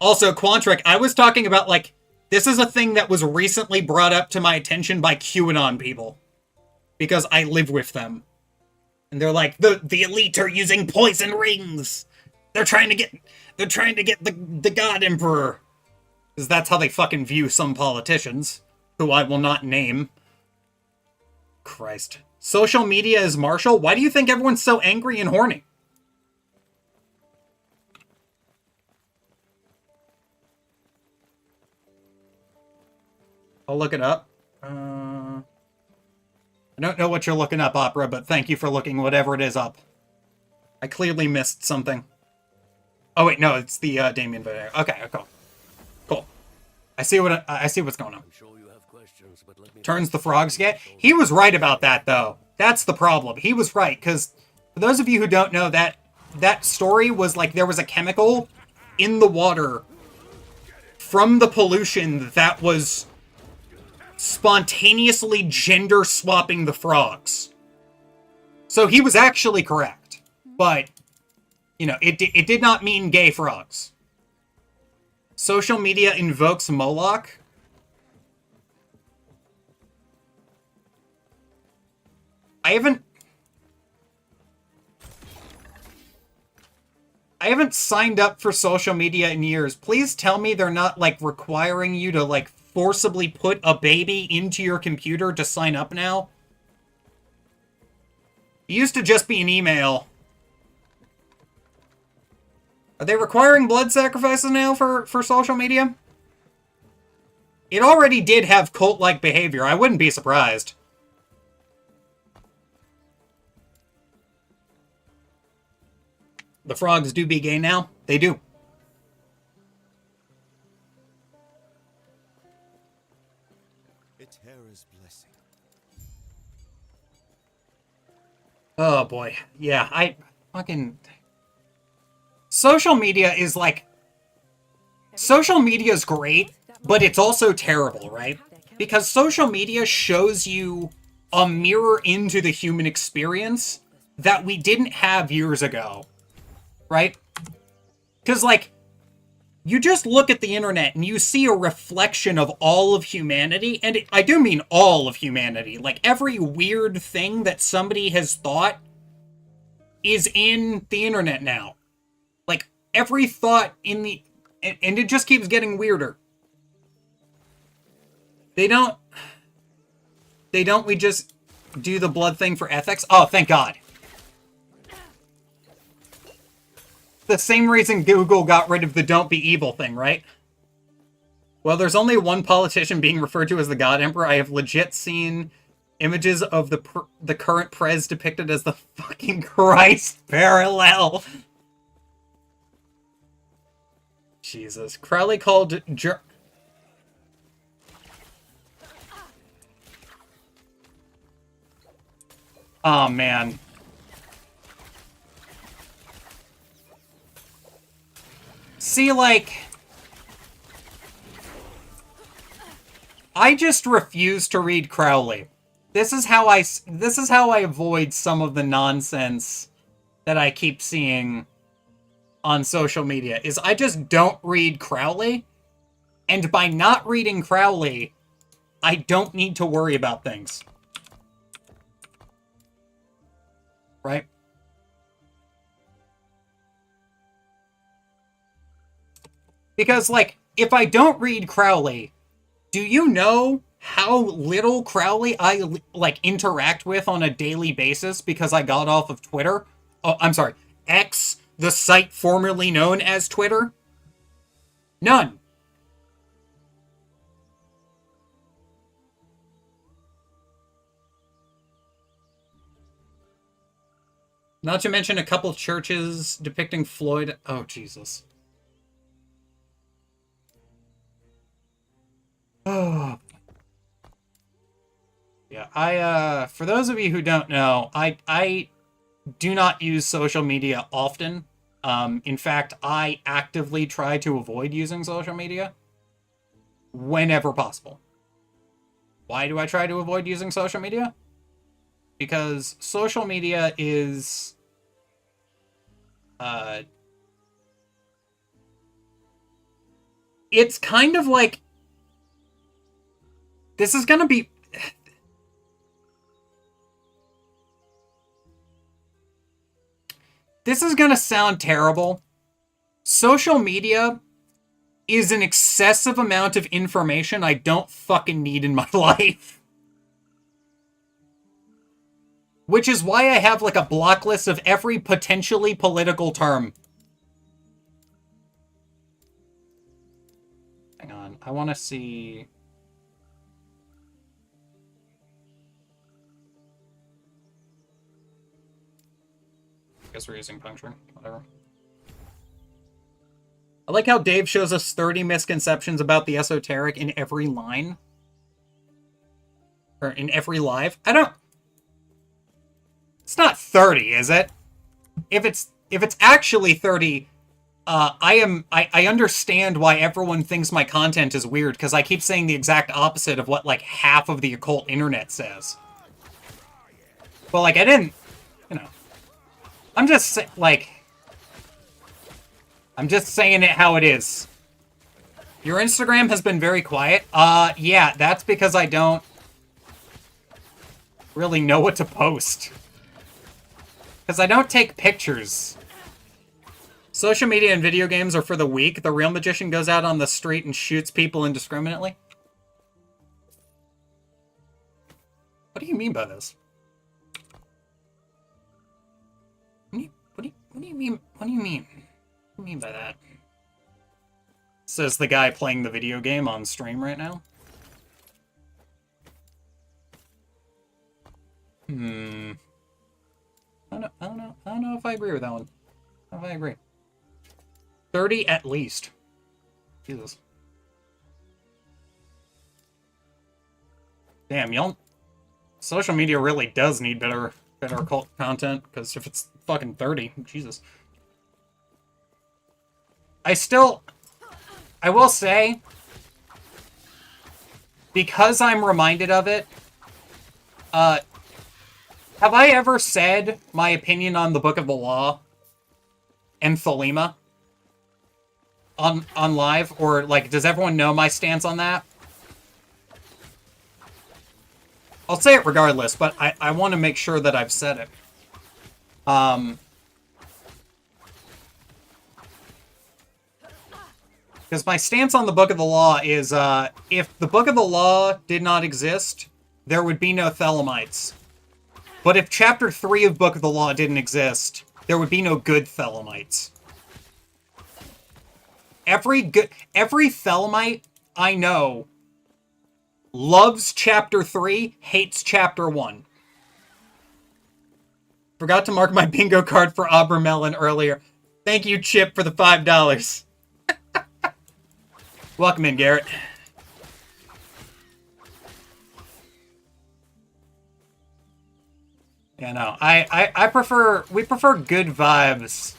Speaker 1: Also, Quantric, I was talking about, like, this is a thing that was recently brought up to my attention by QAnon people. Because I live with them. And they're like, the elite are using poison rings! They're trying to get the God Emperor! Because that's how they fucking view some politicians, who I will not name. Christ. Social media is Marshall? Why do you think everyone's so angry and horny? I'll look it up. I don't know what you're looking up, Opera, but thank you for looking whatever it is up. I clearly missed something. Oh wait, no, it's the Damien video. Okay, cool. Cool. I see what's going on.
Speaker 3: I'm sure you have questions, but let me
Speaker 1: Turns the frogs gay. He was right about that, though. That's the problem. He was right, because for those of you who don't know, that story was like there was a chemical in the water from the pollution that was spontaneously gender swapping the frogs. So he was actually correct. But, you know, it did not mean gay frogs. Social media invokes Moloch. I haven't signed up for social media in years. Please tell me they're not, like, requiring you to, like, forcibly put a baby into your computer to sign up now. It used to just be an email. Are they requiring blood sacrifices now for social media? It already did have cult-like behavior. I wouldn't be surprised. The frogs do be gay now. They do.
Speaker 2: It's Hera's blessing.
Speaker 1: Oh boy. Yeah, I fucking... Social media is like... Social media is great, but it's also terrible, right? Because social media shows you a mirror into the human experience that we didn't have years ago. Right? Because, like, you just look at the internet and you see a reflection of all of humanity, and I do mean all of humanity. Like, every weird thing that somebody has thought is in the internet now. Like, every thought in the... And it just keeps getting weirder. We just do the blood thing for ethics? Oh, thank God. The same reason Google got rid of the don't be evil thing, right? Well, there's only one politician being referred to as the God Emperor. I have legit seen images of the current prez depicted as the fucking Christ parallel. Jesus. Crowley called... Oh, man. See, like... I just refuse to read Crowley. This is how I avoid some of the nonsense that I keep seeing on social media, is I just don't read Crowley, and by not reading Crowley, I don't need to worry about things. Right? Because, like, if I don't read Crowley, do you know how little Crowley I, like, interact with on a daily basis because I got off of Twitter? Oh, I'm sorry, X, the site formerly known as Twitter? None. Not to mention a couple churches depicting Floyd. Oh, Jesus. Oh. Yeah, for those of you who don't know, I do not use social media often. In fact, I actively try to avoid using social media whenever possible. Why do I try to avoid using social media? because social media is it's kind of like, this is gonna be, this is gonna sound terrible. Social media is an excessive amount of information I don't fucking need in my life. Which is why I have like a block list of every potentially political term. Hang on, I want to see... I guess we're using puncturing, whatever. I like how Dave shows us 30 misconceptions about the esoteric in every line. Or in every live. I don't... It's not 30, is it? If it's actually 30, I understand why everyone thinks my content is weird, because I keep saying the exact opposite of what, like, half of the occult internet says. But, like, I didn't, you know... I'm just, like... I'm just saying it how it is. Your Instagram has been very quiet. Yeah, that's because I don't really know what to post. Because I don't take pictures. Social media and video games are for the weak. The real magician goes out on the street and shoots people indiscriminately. What do you mean by this? What do you mean? What do you mean? What do you mean by that? Says the guy playing the video game on stream right now. I don't know if I agree with that one. I don't know if I agree. 30 at least. Jesus. Damn, y'all... Social media really does need better occult content, because if it's fucking 30, Jesus. I will say, because I'm reminded of it, have I ever said my opinion on the Book of the Law and Thelema on live? Or, like, does everyone know my stance on that? I'll say it regardless, but I want to make sure that I've said it. Because my stance on the Book of the Law is, if the Book of the Law did not exist, there would be no Thelemites. But if Chapter 3 of Book of the Law didn't exist, there would be no good Thelemites. Every Thelemite I know loves Chapter 3, hates Chapter 1. Forgot to mark my bingo card for Abramelin earlier. Thank you, Chip, for the $5. Welcome in, Garrett. Yeah, no, we prefer good vibes.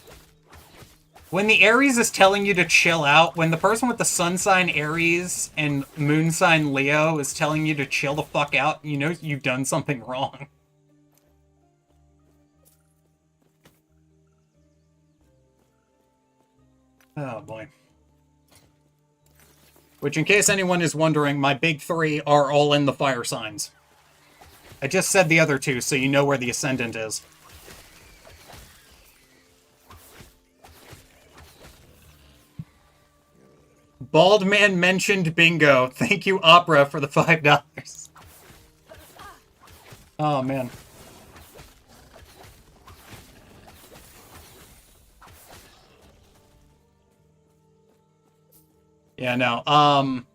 Speaker 1: When the Aries is telling you to chill out, when the person with the sun sign Aries and moon sign Leo is telling you to chill the fuck out, you know you've done something wrong. Oh, boy. Which, in case anyone is wondering, my big three are all in the fire signs. I just said the other two, so you know where the ascendant is. Bald man mentioned bingo. Thank you, Opera, for the $5. Oh, man. Yeah, no,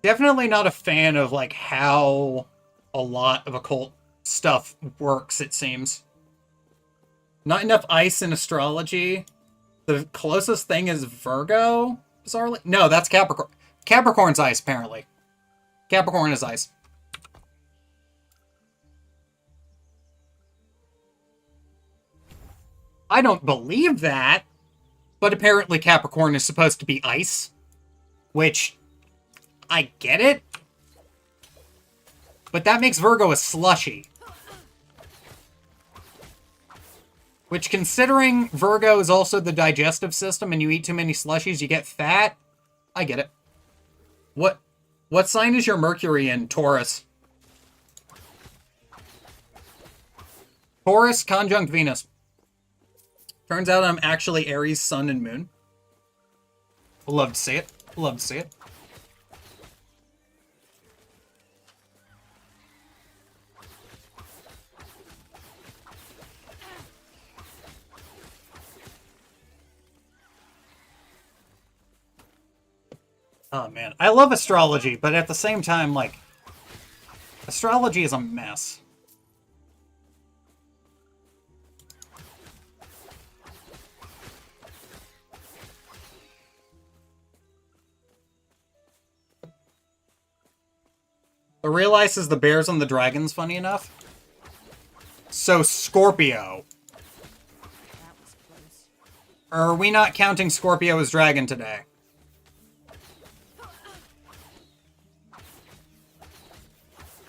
Speaker 1: definitely not a fan of, like, how a lot of occult stuff works, it seems. Not enough ice in astrology. The closest thing is Virgo, bizarrely. No, that's Capricorn. Capricorn's ice, apparently. Capricorn is ice. I don't believe that. But apparently Capricorn is supposed to be ice. Which, I get it. But that makes Virgo a slushy. Which, considering Virgo is also the digestive system and you eat too many slushies, you get fat. I get it. What sign is your Mercury in? Taurus. Taurus conjunct Venus. Turns out I'm actually Aries, Sun, and Moon. Love to see it. Love to see it. Oh, man. I love astrology, but at the same time, like, astrology is a mess. I realizes the bears and the dragons, funny enough. So, Scorpio.
Speaker 4: That was close.
Speaker 1: Are we not counting Scorpio as dragon today?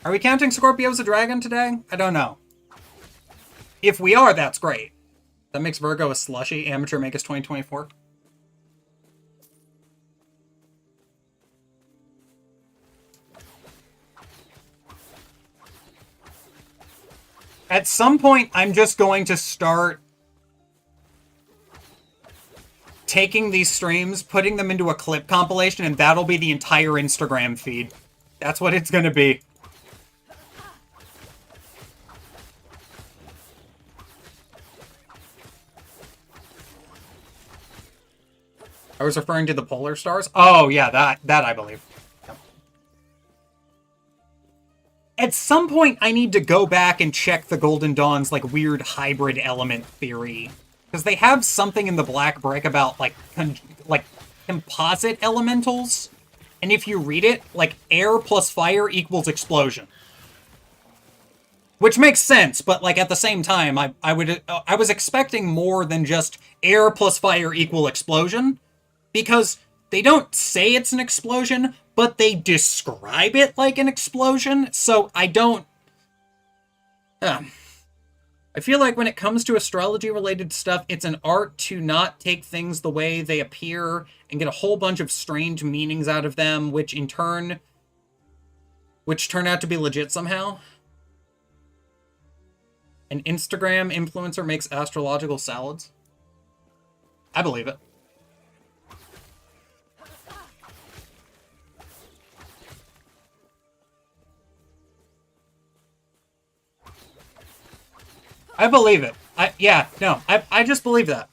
Speaker 1: Are we counting Scorpio as a dragon today? I don't know. If we are, that's great. That makes Virgo a slushy. Amateur make us 2024. At some point, I'm just going to start taking these streams, putting them into a clip compilation, and that'll be the entire Instagram feed. That's what it's going to be. I was referring to the polar stars. Oh, yeah, that I believe. Yep. At some point, I need to go back and check the Golden Dawn's, like, weird hybrid element theory. Because they have something in the Black Brick about, like, composite elementals. And if you read it, like, air plus fire equals explosion. Which makes sense, but, like, at the same time, I was expecting more than just air plus fire equal explosion. Because they don't say it's an explosion, but they describe it like an explosion, so I don't... I feel like when it comes to astrology-related stuff, it's an art to not take things the way they appear and get a whole bunch of strange meanings out of them, which turn out to be legit somehow. An Instagram influencer makes astrological salads. I believe it. I believe it. I just believe that.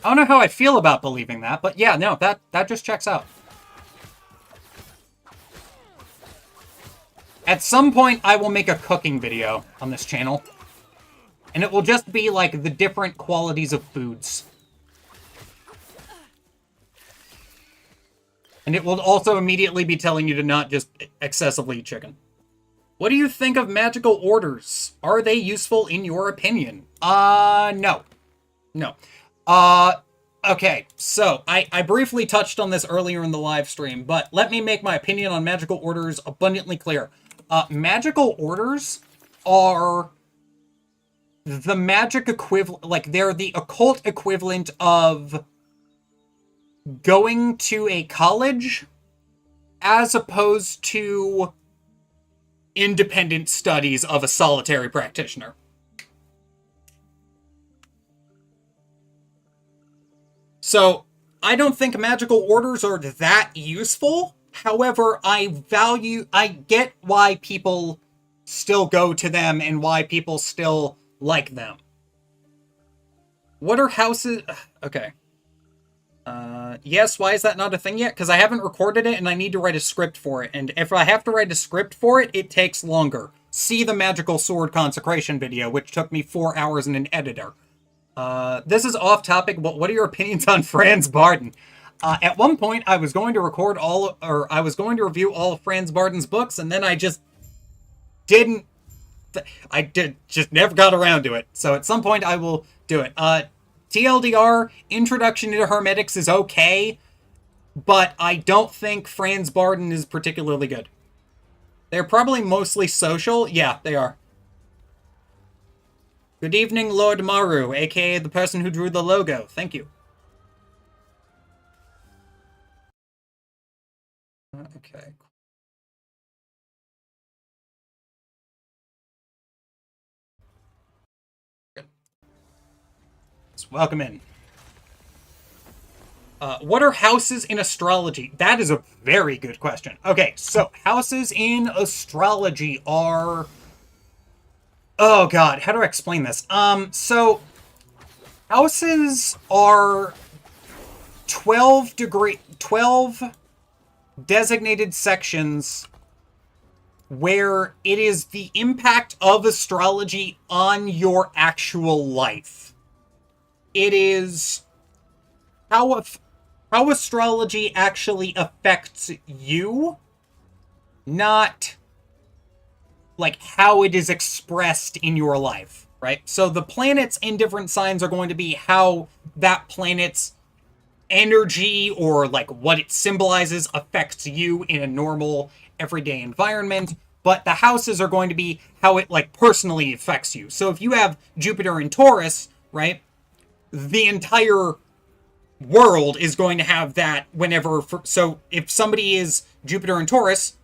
Speaker 1: I don't know how I feel about believing that, but yeah, no, that just checks out. At some point, I will make a cooking video on this channel. And it will just be like the different qualities of foods. And it will also immediately be telling you to not just excessively eat chicken. What do you think of magical orders? Are they useful in your opinion? No. No. Okay, so I briefly touched on this earlier in the live stream, but let me make my opinion on magical orders abundantly clear. Magical orders are the magic equivalent, like they're the occult equivalent of going to a college as opposed to independent studies of a solitary practitioner. So, I don't think magical orders are that useful. However, I get why people still go to them and why people still like them. What are houses... Okay. Yes, why is that not a thing yet? Because I haven't recorded it and I need to write a script for it. And if I have to write a script for it, it takes longer. See the Magical Sword Consecration video, which took me 4 hours and an editor. This is off topic, but what are your opinions on Franz Barden? At one point, I was going to review all of Franz Barden's books, and then I just didn't. Just never got around to it. So at some point, I will do it. TLDR, Introduction to Hermetics is okay, but I don't think Franz Barden is particularly good. They're probably mostly social. Yeah, they are. Good evening, Lord Maru, aka the person who drew the logo. Thank you. Okay. Good. Let's welcome in. What are houses in astrology? That is a very good question. Okay, so houses in astrology are... Oh god, how do I explain this? So houses are 12 designated sections where it is the impact of astrology on your actual life. It is how astrology actually affects you, not like how it is expressed in your life, right? So the planets in different signs are going to be how that planet's energy or like what it symbolizes affects you in a normal everyday environment, but the houses are going to be how it like personally affects you. So if you have Jupiter in Taurus, right, the entire world is going to have that whenever. So if somebody is Jupiter in Taurus,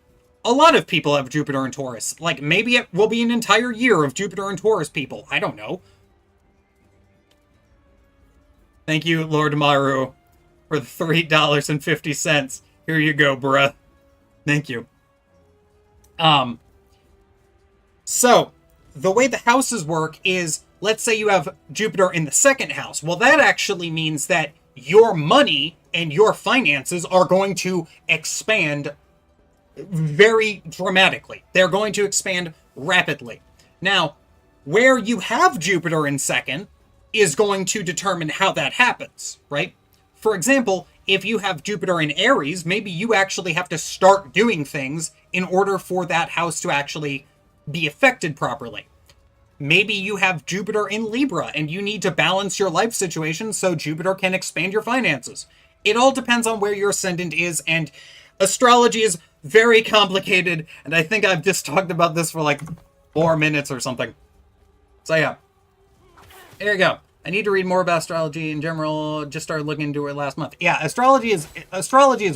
Speaker 1: a lot of people have Jupiter in Taurus. Like maybe it will be an entire year of Jupiter in Taurus people. I don't know. Thank you, Lord Maru, for the $3.50. Here you go, bruh. Thank you. So the way the houses work is, let's say you have Jupiter in the second house. Well, that actually means that your money and your finances are going to expand very dramatically. They're going to expand rapidly. Now, where you have Jupiter in second is going to determine how that happens, right? For example, if you have Jupiter in Aries, maybe you actually have to start doing things in order for that house to actually be affected properly. Maybe you have Jupiter in Libra and you need to balance your life situation so Jupiter can expand your finances. It all depends on where your ascendant is, and astrology is very complicated, and I think I've just talked about this for like 4 minutes or something. So yeah. There you go. I need to read more about astrology in general. Just started looking into it last month. Yeah, astrology is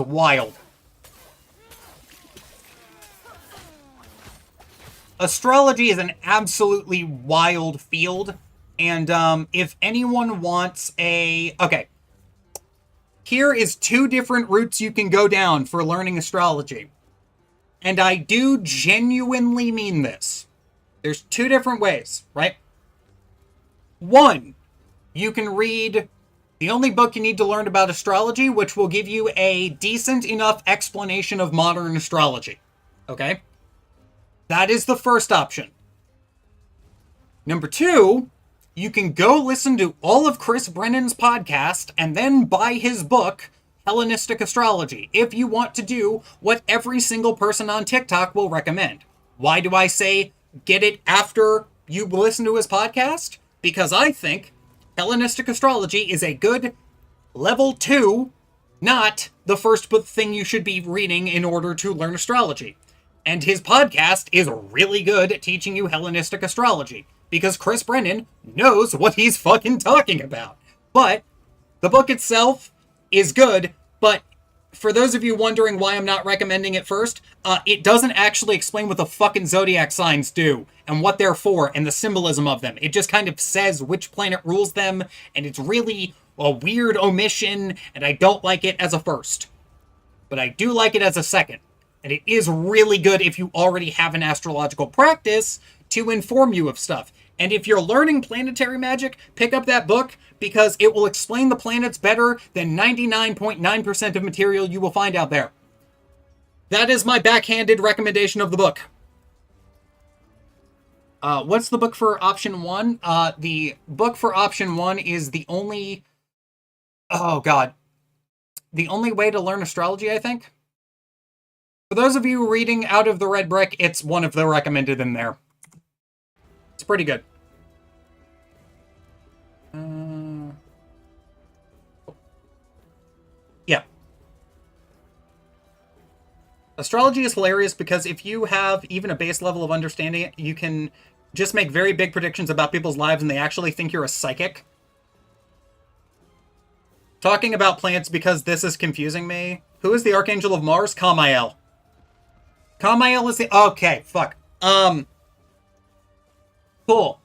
Speaker 1: wild. Astrology is an absolutely wild field, and if anyone wants a... Okay. Here is 2 different routes you can go down for learning astrology. And I do genuinely mean this. There's 2 different ways, right? 1, you can read the only book you need to learn about astrology, which will give you a decent enough explanation of modern astrology. Okay? That is the first option. Number 2, you can go listen to all of Chris Brennan's podcast and then buy his book, Hellenistic Astrology, if you want to do what every single person on TikTok will recommend. Why do I say get it after you listen to his podcast? Because I think Hellenistic Astrology is a good level 2, not the first thing you should be reading in order to learn astrology. And his podcast is really good at teaching you Hellenistic astrology, because Chris Brennan knows what he's fucking talking about. But the book itself is good, but for those of you wondering why I'm not recommending it first, it doesn't actually explain what the fucking zodiac signs do, and what they're for, and the symbolism of them. It just kind of says which planet rules them, and it's really a weird omission, and I don't like it as a first. But I do like it as a second. And it is really good if you already have an astrological practice to inform you of stuff. And if you're learning planetary magic, pick up that book, because it will explain the planets better than 99.9% of material you will find out there. That is my backhanded recommendation of the book. What's the book for option 1? The book for option 1 is the only... Oh, God. The only way to learn astrology, I think. For those of you reading Out of the Red Brick, it's one of the recommended in there. It's pretty good. Yeah. Astrology is hilarious because if you have even a base level of understanding it, you can just make very big predictions about people's lives and they actually think you're a psychic. Talking about plants because this is confusing me. Who is the Archangel of Mars? Kamael. Kamael is the... Okay, fuck. Cool.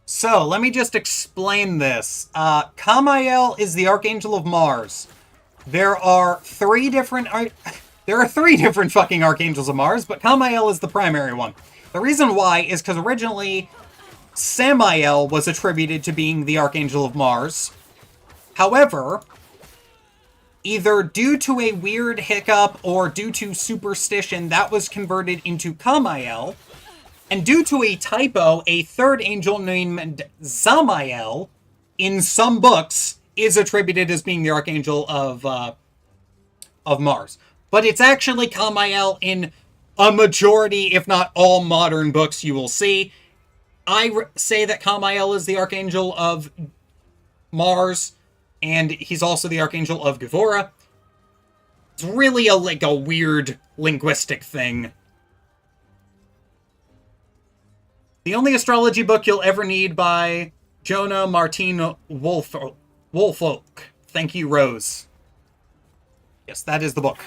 Speaker 1: So, let me just explain this. Kamael is the Archangel of Mars. There are three different fucking Archangels of Mars, but Kamael is the primary one. The reason why is because originally Samael was attributed to being the Archangel of Mars. However, either due to a weird hiccup or due to superstition, that was converted into Kamael. And due to a typo, a third angel named Zamael, in some books, is attributed as being the Archangel of Mars. But it's actually Kamael in a majority, if not all, modern books you will see. I say that Kamael is the Archangel of Mars, and he's also the Archangel of Gevora. It's really a weird linguistic thing. The only astrology book you'll ever need by Jonah Martin Wolfolk. Thank you, Rose. Yes, that is the book.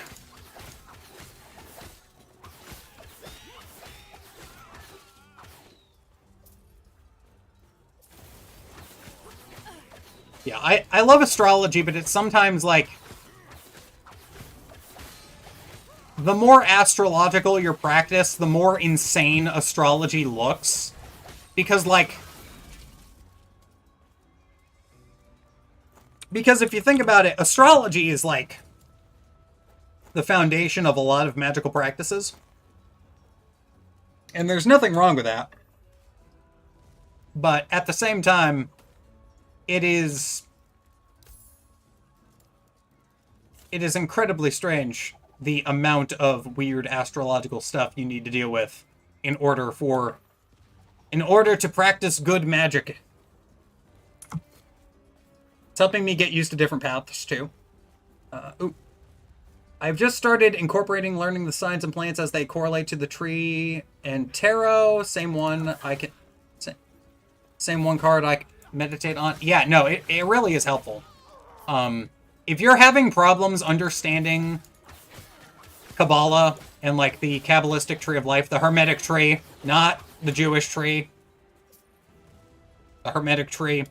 Speaker 1: Yeah, I love astrology, but it's sometimes like... The more astrological your practice, the more insane astrology looks. Because, like... Because if you think about it, astrology is, like, the foundation of a lot of magical practices. And there's nothing wrong with that. But at the same time, it is incredibly strange the amount of weird astrological stuff you need to deal with in order to practice good magic. It's helping me get used to different paths too. I've just started incorporating learning the signs and plants as they correlate to the tree and tarot. Same one card I meditate on. Yeah, no, it really is helpful. If you're having problems understanding Kabbalah and like the Kabbalistic tree of life, the Hermetic tree, not the Jewish tree, the Hermetic tree,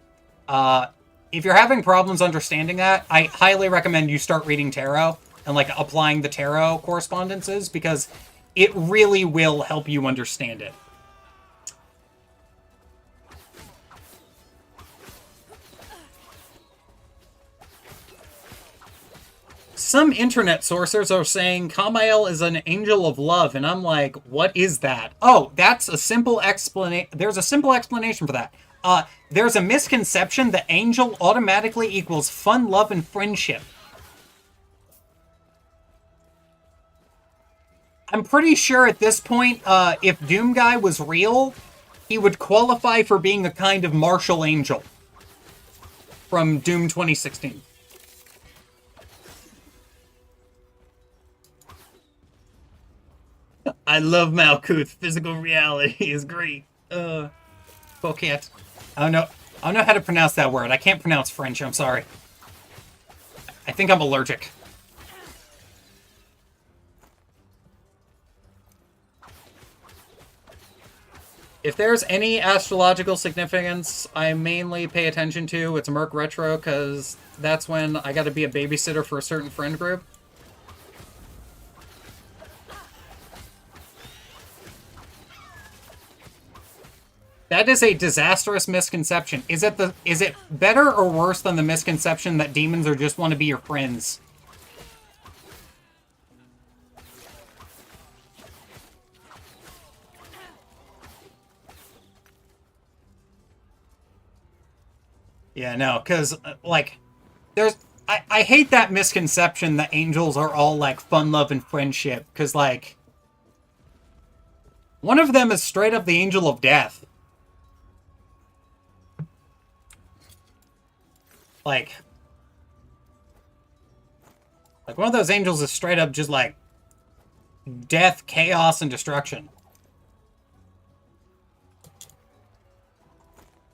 Speaker 1: if you're having problems understanding that, I highly recommend you start reading tarot and like applying the tarot correspondences, because it really will help you understand it. Some internet sources are saying Kamael is an angel of love, and I'm like, what is that? Oh, that's a simple explanation. There's a simple explanation for that. There's a misconception that angel automatically equals fun, love, and friendship. I'm pretty sure at this point, if Doom Guy was real, he would qualify for being a kind of martial angel from Doom 2016. I love Malkuth. Physical reality is great. Pocket. I don't know how to pronounce that word. I can't pronounce French, I'm sorry. I think I'm allergic. If there's any astrological significance I mainly pay attention to, it's Merc Retro, because that's when I gotta be a babysitter for a certain friend group. That is a disastrous misconception. Is it better or worse than the misconception that demons are just want to be your friends? Yeah, no, because, like, I hate that misconception that angels are all, like, fun, love, and friendship, because, like, one of them is straight up the angel of death. Like, one of those angels is straight up just, like, death, chaos, and destruction.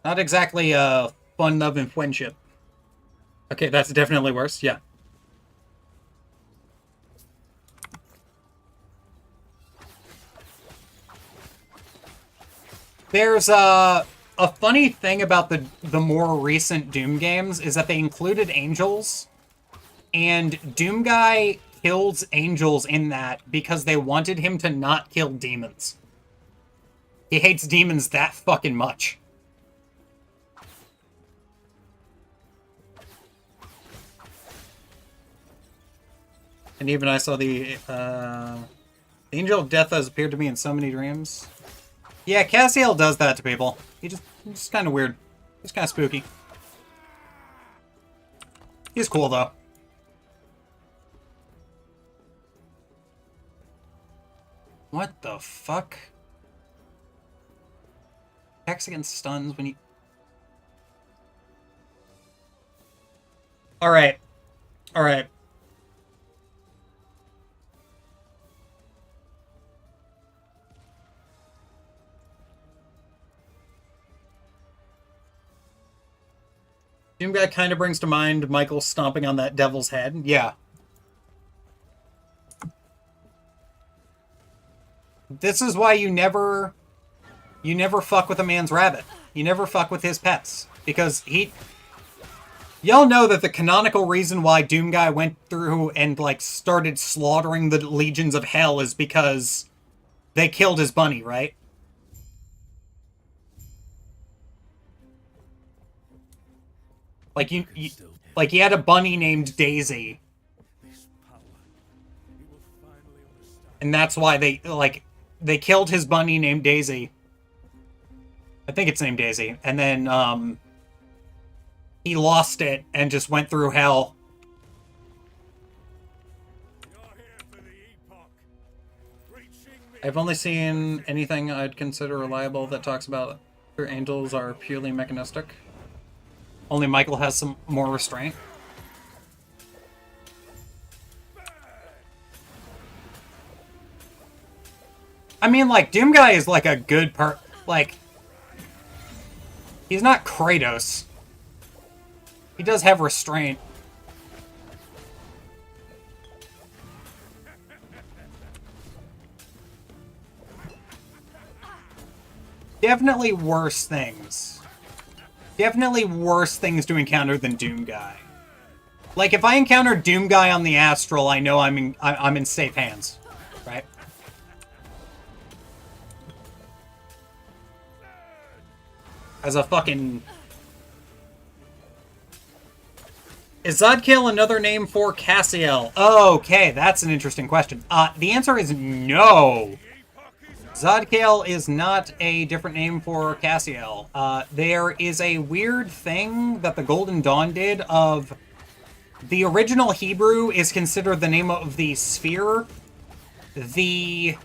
Speaker 1: Not exactly fun, love, and friendship. Okay, that's definitely worse. Yeah. There's a funny thing about the more recent Doom games is that they included angels, and Doom Guy kills angels in that because they wanted him to not kill demons. He hates demons that fucking much. And even I saw the Angel of Death has appeared to me in so many dreams. Yeah, Cassiel does that to people. He's just kind of weird. He's kind of spooky. He's cool, though. What the fuck? Attacks against stuns when you... Alright. Alright. Doom Guy kind of brings to mind Michael stomping on that devil's head. Yeah. This is why you never fuck with a man's rabbit. You never fuck with his pets. Because y'all know that the canonical reason why Doom Guy went through and, like, started slaughtering the legions of hell is because they killed his bunny, right? Like, like, he had a bunny named Daisy. And that's why they killed his bunny named Daisy. I think it's named Daisy. And then, he lost it and just went through hell. I've only seen anything I'd consider reliable that talks about their angels are purely mechanistic. Only Michael has some more restraint. I mean, like, Doom Guy is, like, a good like, he's not Kratos. He does have restraint. Definitely worse things. Definitely worse things to encounter than Doom Guy. Like, if I encounter Doom Guy on the Astral, I know I'm in safe hands, right? As a fucking... Is Zodkiel another name for Cassiel? Okay, that's an interesting question. The answer is no. Zodkiel is not a different name for Cassiel. There is a weird thing that the Golden Dawn did of... The original Hebrew is considered the name of the sphere. The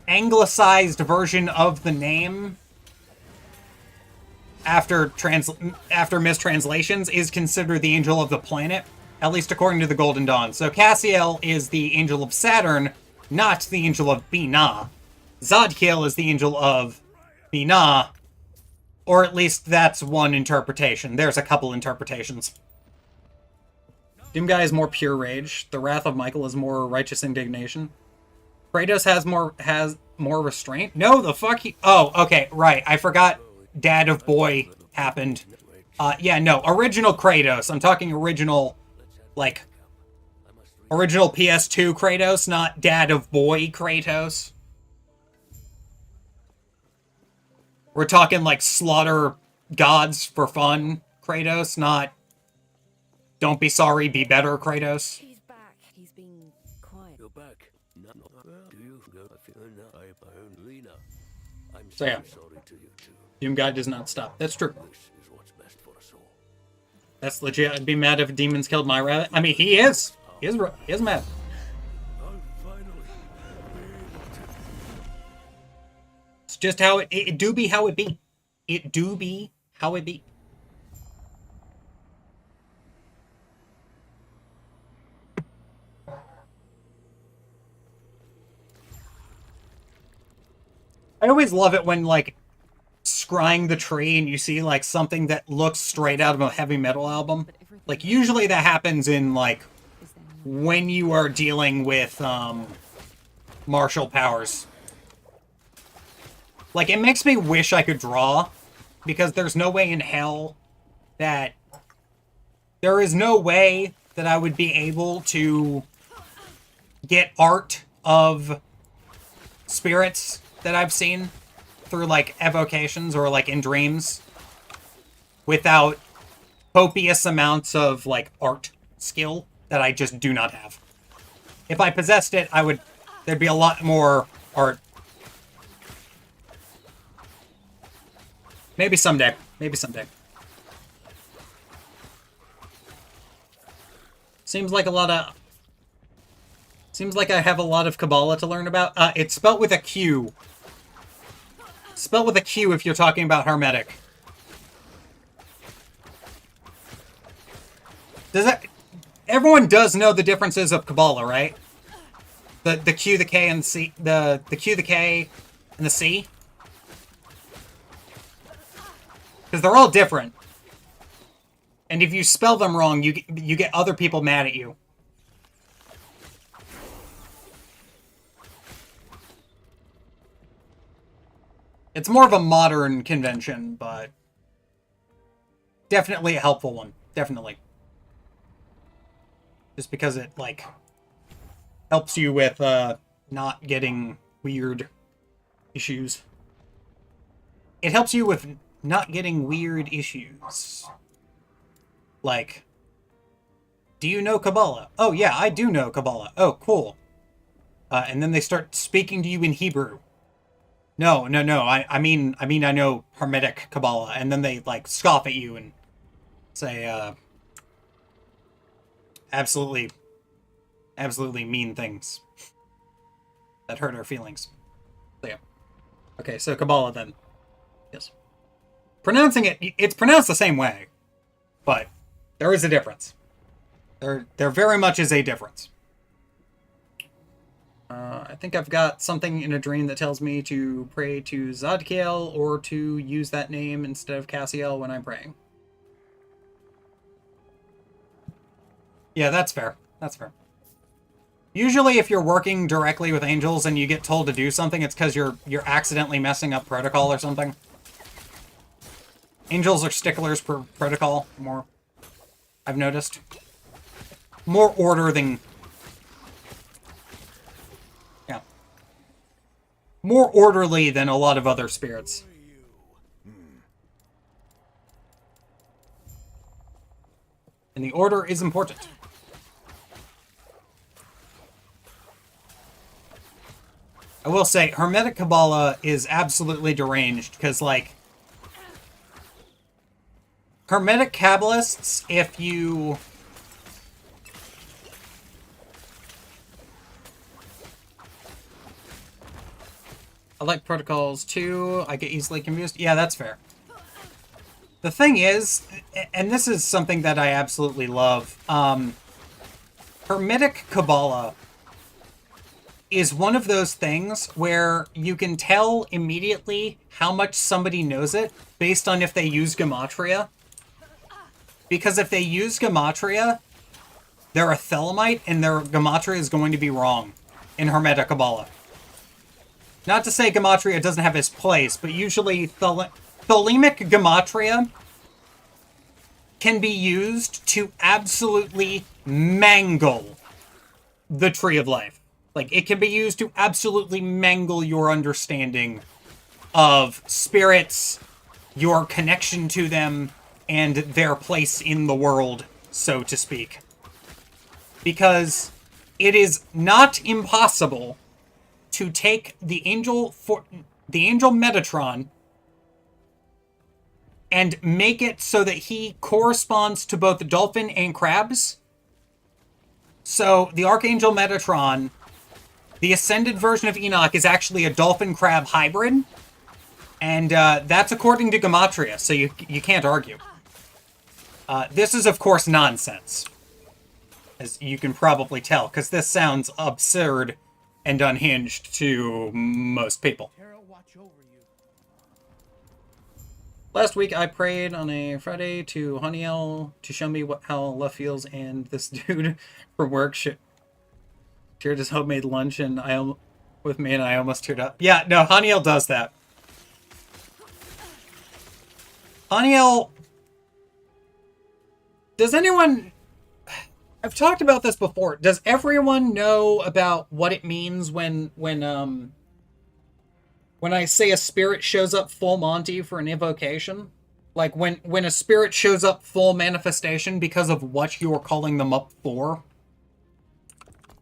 Speaker 1: anglicized version of the name, after mistranslations, is considered the angel of the planet, at least according to the Golden Dawn. So Cassiel is the angel of Saturn, not the angel of Binah. Zodkiel is the angel of Binah, or at least that's one interpretation. There's a couple interpretations. Doom Guy is more pure rage. The Wrath of Michael is more righteous indignation. Kratos has more restraint. No, the fuck he... Oh, okay, right. I forgot Dad of Boy happened. Yeah, no, original Kratos. I'm talking original, like, original PS2 Kratos, not Dad of Boy Kratos. We're talking, like, slaughter gods for fun Kratos, not don't be sorry, be better Kratos.
Speaker 4: He's back. He's been quiet.
Speaker 3: You're back. No, do you go? I'm
Speaker 1: So, yeah.
Speaker 3: sorry to you too.
Speaker 1: Doom Guy does not stop. That's true.
Speaker 3: This is what's best for us all.
Speaker 1: That's legit. I'd be mad if demons killed my rabbit. I mean, he is. He is mad.
Speaker 3: I'm finally
Speaker 1: It's just how it do be how it be. It do be how it be. I always love it when, like, scrying the tree and you see, like, something that looks straight out of a heavy metal album. Like, usually that happens in, like, when you are dealing with, martial powers. Like, it makes me wish I could draw, because there's no way in hell that... There is no way that I would be able to get art of spirits that I've seen through, like, evocations or, like, in dreams without copious amounts of, like, art skill that I just do not have. If I possessed it, there'd be a lot more art. Maybe someday. Maybe someday. Seems like I have a lot of Kabbalah to learn about. It's spelled with a Q. Spelled with a Q if you're talking about Hermetic. Everyone does know the differences of Kabbalah, right? The Q, the K, and the C. The Q, the K, and the C. Because they're all different. And if you spell them wrong, you get other people mad at you. It's more of a modern convention, but definitely a helpful one. Definitely. Just because it, like, helps you with not getting weird issues. It helps you with not getting weird issues. Like, do you know Kabbalah? Oh, yeah, I do know Kabbalah. Oh, cool. And then they start speaking to you in Hebrew. No. I mean, I know Hermetic Kabbalah. And then they, like, scoff at you and say, absolutely mean things that hurt our feelings. So, yeah. Okay, so Kabbalah then. Yes. Pronouncing it's pronounced the same way, but there is a difference. There very much is a difference. I think I've got something in a dream that tells me to pray to Zadkiel or to use that name instead of Cassiel when I'm praying. Yeah, that's fair. That's fair. Usually if you're working directly with angels and you get told to do something, it's because you're accidentally messing up protocol or something. Angels are sticklers per protocol, more, I've noticed. More order than... Yeah. More orderly than a lot of other spirits. And the order is important. I will say, Hermetic Kabbalah is absolutely deranged, because, like, Hermetic Kabbalists, if you... I like protocols too. I get easily confused. Yeah, that's fair. The thing is, and this is something that I absolutely love, Hermetic Kabbalah is one of those things where you can tell immediately how much somebody knows it based on if they use Gematria. Because if they use Gematria, they're a Thelemite, and their Gematria is going to be wrong in Hermetic Kabbalah. Not to say Gematria doesn't have its place, but usually Thelemic Gematria can be used to absolutely mangle the Tree of Life. Like, it can be used to absolutely mangle your understanding of spirits, your connection to them, and their place in the world, so to speak. Because it is not impossible to take the angel Metatron and make it so that he corresponds to both the dolphin and crabs. So the Archangel Metatron, the ascended version of Enoch, is actually a dolphin-crab hybrid. And that's according to Gematria, so you can't argue. This is, of course, nonsense. As you can probably tell, because this sounds absurd and unhinged to most people.
Speaker 5: Terra, watch over you.
Speaker 1: Last week I prayed on a Friday to Haniel to show me how love feels, and this dude from work shared his homemade lunch and with me, and I almost teared up. Yeah, no, Haniel does that. Haniel, does anyone... I've talked about this before. Does everyone know about what it means when I say a spirit shows up full Monty for an evocation? Like when a spirit shows up full manifestation because of what you're calling them up for?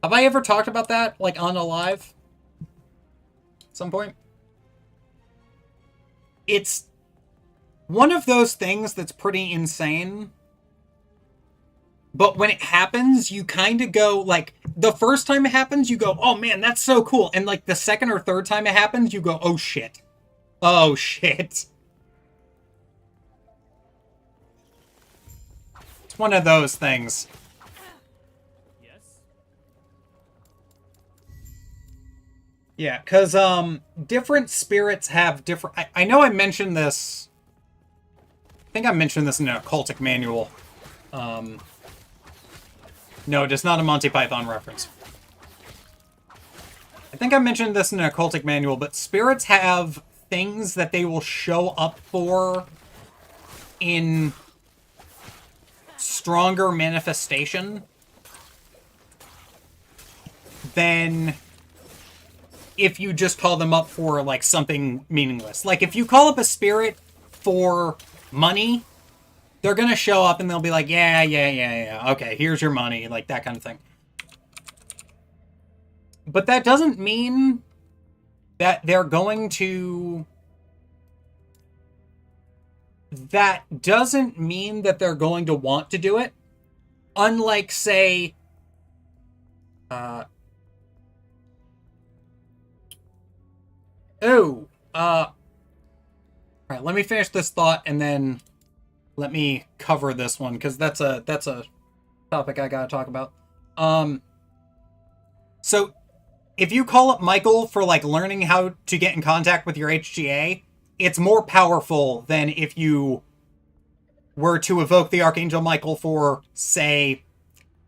Speaker 1: Have I ever talked about that, like, on a live? At some point? It's one of those things that's pretty insane. But when it happens, you kind of go, like, the first time it happens, you go, oh man, that's so cool. And, like, the second or third time it happens, you go, oh shit. Oh shit. It's one of those things. Yeah, because, different spirits have different... I know I mentioned this... I think I mentioned this in an occultic manual. No, it is not a Monty Python reference. I think I mentioned this in an occultic manual, but spirits have things that they will show up for in stronger manifestation than if you just call them up for, like, something meaningless. Like, if you call up a spirit for money, they're gonna show up and they'll be like, yeah, okay, here's your money, like, that kind of thing. But that doesn't mean that they're going to... That doesn't mean that they're going to want to do it. Unlike, say... Alright, let me finish this thought and then let me cover this one, because that's a topic I gotta talk about. So, if you call up Michael for, like, learning how to get in contact with your HGA, it's more powerful than if you were to evoke the Archangel Michael for, say,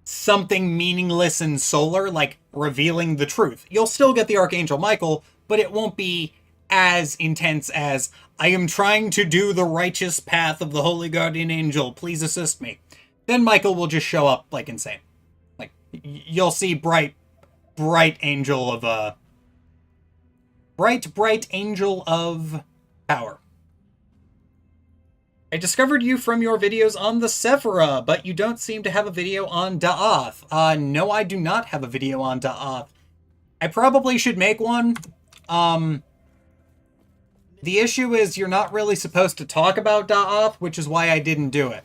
Speaker 1: something meaningless and solar, like revealing the truth. You'll still get the Archangel Michael, but it won't be as intense as, I am trying to do the righteous path of the Holy Guardian Angel, please assist me. Then Michael will just show up like insane. Like, you'll see bright angel of, bright angel of power. I discovered you from your videos on the Sephira, but you don't seem to have a video on Da'ath. No, I do not have a video on Da'ath. I probably should make one. The issue is you're not really supposed to talk about Da'ath, which is why I didn't do it.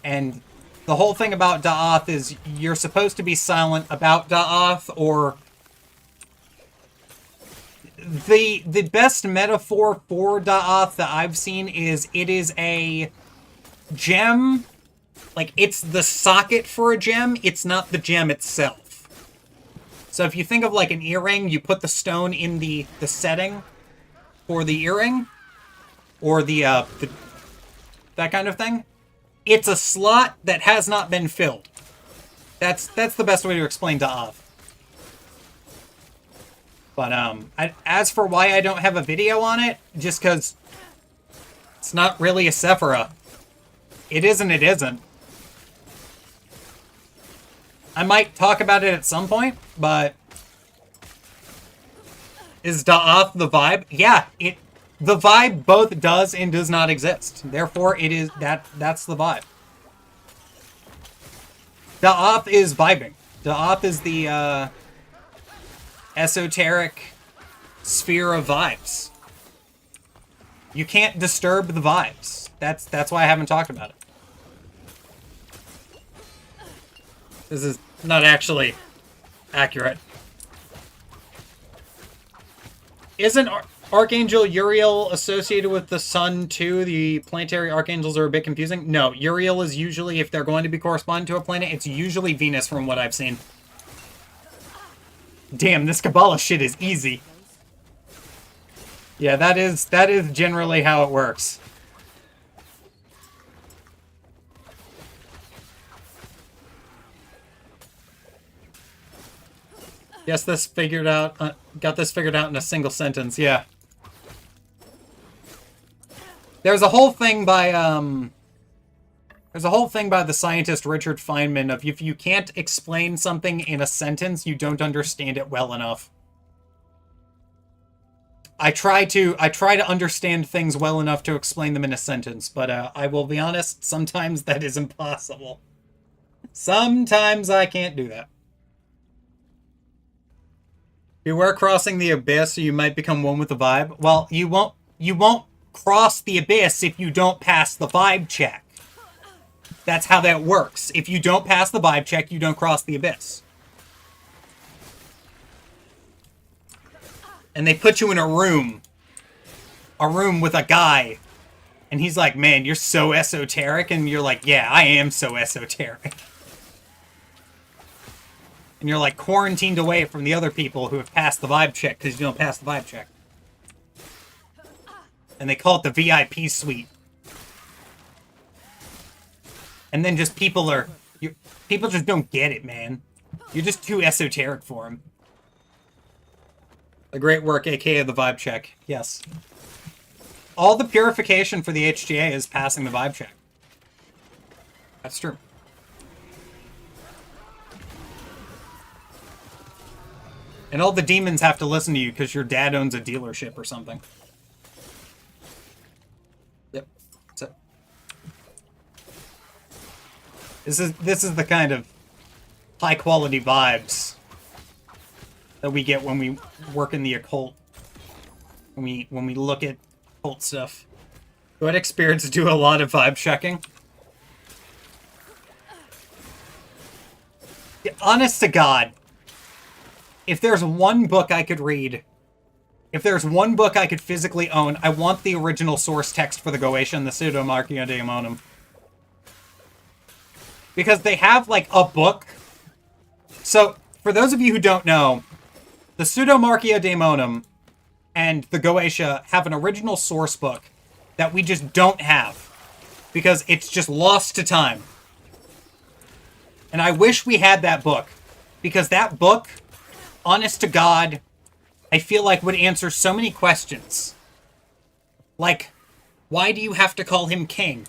Speaker 1: And the whole thing about Da'ath is you're supposed to be silent about Da'ath, or... The best metaphor for Da'ath that I've seen is it is a gem. Like, it's the socket for a gem, it's not the gem itself. So if you think of, like, an earring, you put the stone in the setting for the earring, or that kind of thing. It's a slot that has not been filled. That's the best way to explain Da'ath. But, as for why I don't have a video on it, just because it's not really a Sephira. It isn't. I might talk about it at some point, but... Is Da'ath the vibe? Yeah, the vibe both does and does not exist. Therefore, it is that's the vibe. Da'ath is vibing. Da'ath is the esoteric sphere of vibes. You can't disturb the vibes. That's why I haven't talked about it. This is not actually accurate. Isn't Archangel Uriel associated with the sun too? The planetary archangels are a bit confusing. No, Uriel is usually, if they're going to be corresponding to a planet, it's usually Venus from what I've seen. Damn, this Kabbalah shit is easy. Yeah, that is generally how it works. Got this figured out in a single sentence. Yeah. There's a whole thing by the scientist Richard Feynman of if you can't explain something in a sentence, you don't understand it well enough. I try to understand things well enough to explain them in a sentence, but I will be honest, sometimes that is impossible. Sometimes I can't do that. Beware crossing the abyss, or you might become one with the vibe. Well, you won't cross the abyss if you don't pass the vibe check. That's how that works. If you don't pass the vibe check, you don't cross the abyss. And they put you in a room with a guy, and he's like, man, you're so esoteric, and you're like, yeah, I am so esoteric. And you're like quarantined away from the other people who have passed the vibe check because you don't pass the vibe check. And they call it the VIP suite. And then just people just don't get it, man. You're just too esoteric for them. A great work, aka the vibe check. Yes. All the purification for the HGA is passing the vibe check. That's true. And all the demons have to listen to you because your dad owns a dealership or something. Yep. So this is the kind of high quality vibes that we get when we work in the occult. When we look at occult stuff. Poetic spirits do a lot of vibe checking. Yeah, honest to God. If there's one book I could read, if there's one book I could physically own, I want the original source text for the Goetia and the Pseudomachia Daemonum. Because they have, like, a book. So, for those of you who don't know, the Pseudomachia Daemonum and the Goetia have an original source book that we just don't have. Because it's just lost to time. And I wish we had that book. Because that book, honest to God, I feel like would answer so many questions. Like, why do you have to call him king?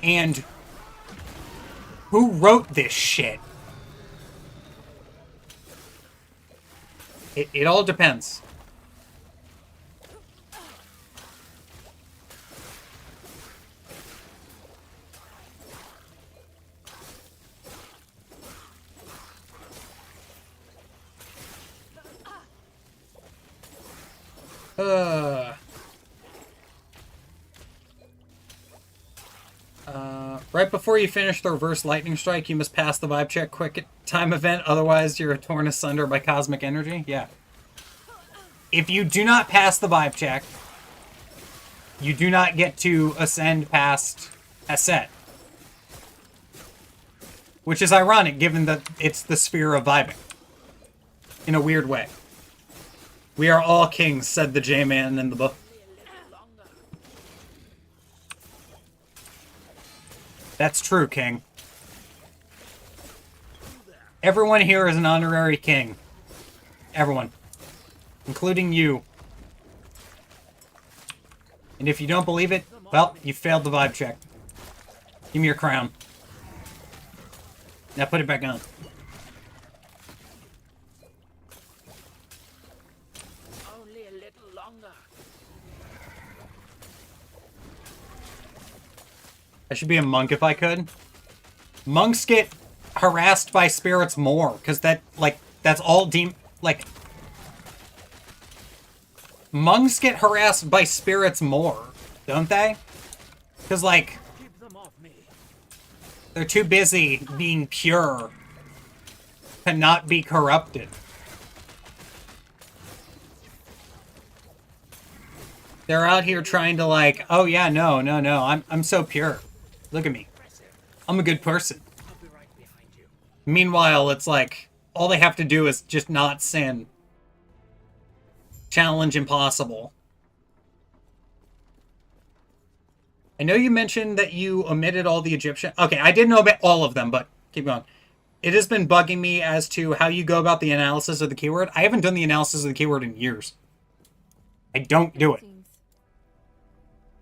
Speaker 1: And who wrote this shit? It all depends. Right before you finish the reverse lightning strike, you must pass the vibe check quick time event, otherwise you're torn asunder by cosmic energy. Yeah. If you do not pass the vibe check, you do not get to ascend past Aset. Which is ironic, given that it's the sphere of vibing. In a weird way. We are all kings, said the J-Man in the book. That's true, King. Everyone here is an honorary king. Everyone. Including you. And if you don't believe it, well, you failed the vibe check. Give me your crown. Now put it back on.
Speaker 3: Only a little longer.
Speaker 1: I should be a monk if I could. Monks get harassed by spirits more, because that's all monks get harassed by spirits more, don't they? Because, like,
Speaker 3: Keep them off me.
Speaker 1: they're too busy being pure to not be corrupted. They're out here trying to, like, oh yeah, no, I'm so pure. Look at me. I'm a good person.
Speaker 3: I'll be right behind you.
Speaker 1: Meanwhile, it's like, all they have to do is just not sin. challenge impossible. I know you mentioned that you omitted all the Egyptian... Okay, I didn't omit all of them, but keep going. It has been bugging me as to how you go about the analysis of the keyword. I haven't done the analysis of the keyword in years. I don't do it.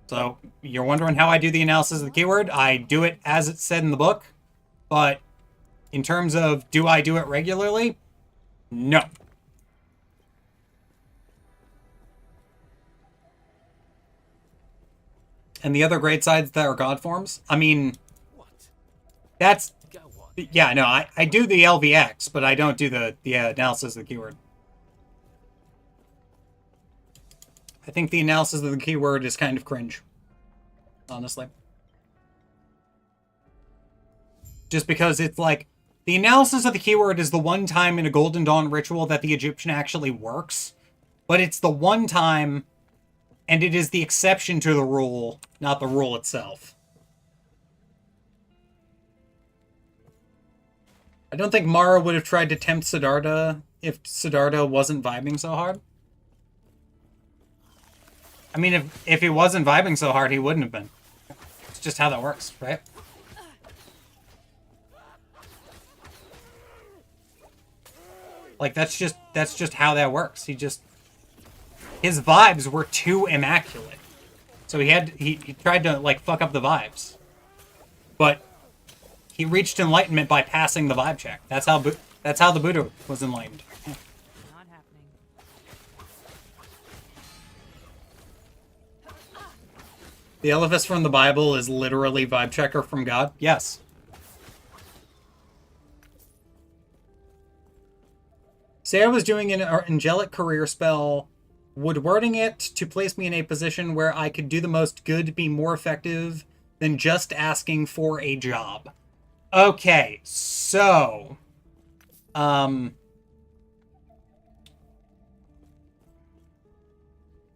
Speaker 1: So, you're wondering how I do the analysis of the keyword? I do it as it's said in the book, but in terms of do I do it regularly? No. And the other grade sides that are god forms? I mean, that's... Yeah, no, I do the LVX, but I don't do the analysis of the keyword. I think the analysis of the keyword is kind of cringe. Honestly. Just because it's like, the analysis of the keyword is the one time in a Golden Dawn ritual that the Egyptian actually works. But it's the one time, and it is the exception to the rule, not the rule itself. I don't think Mara would have tried to tempt Siddhartha if Siddhartha wasn't vibing so hard. I mean, if he wasn't vibing so hard, he wouldn't have been. It's just how that works, right? Like, that's just how that works. His vibes were too immaculate. So he tried to, like, fuck up the vibes. But he reached enlightenment by passing the vibe check. That's how the Buddha was enlightened.
Speaker 5: Not happening.
Speaker 1: The Eliphas from the Bible is literally vibe checker from God? Yes. Say I was doing an angelic career spell, would wording it to place me in a position where I could do the most good be more effective than just asking for a job? Okay, so...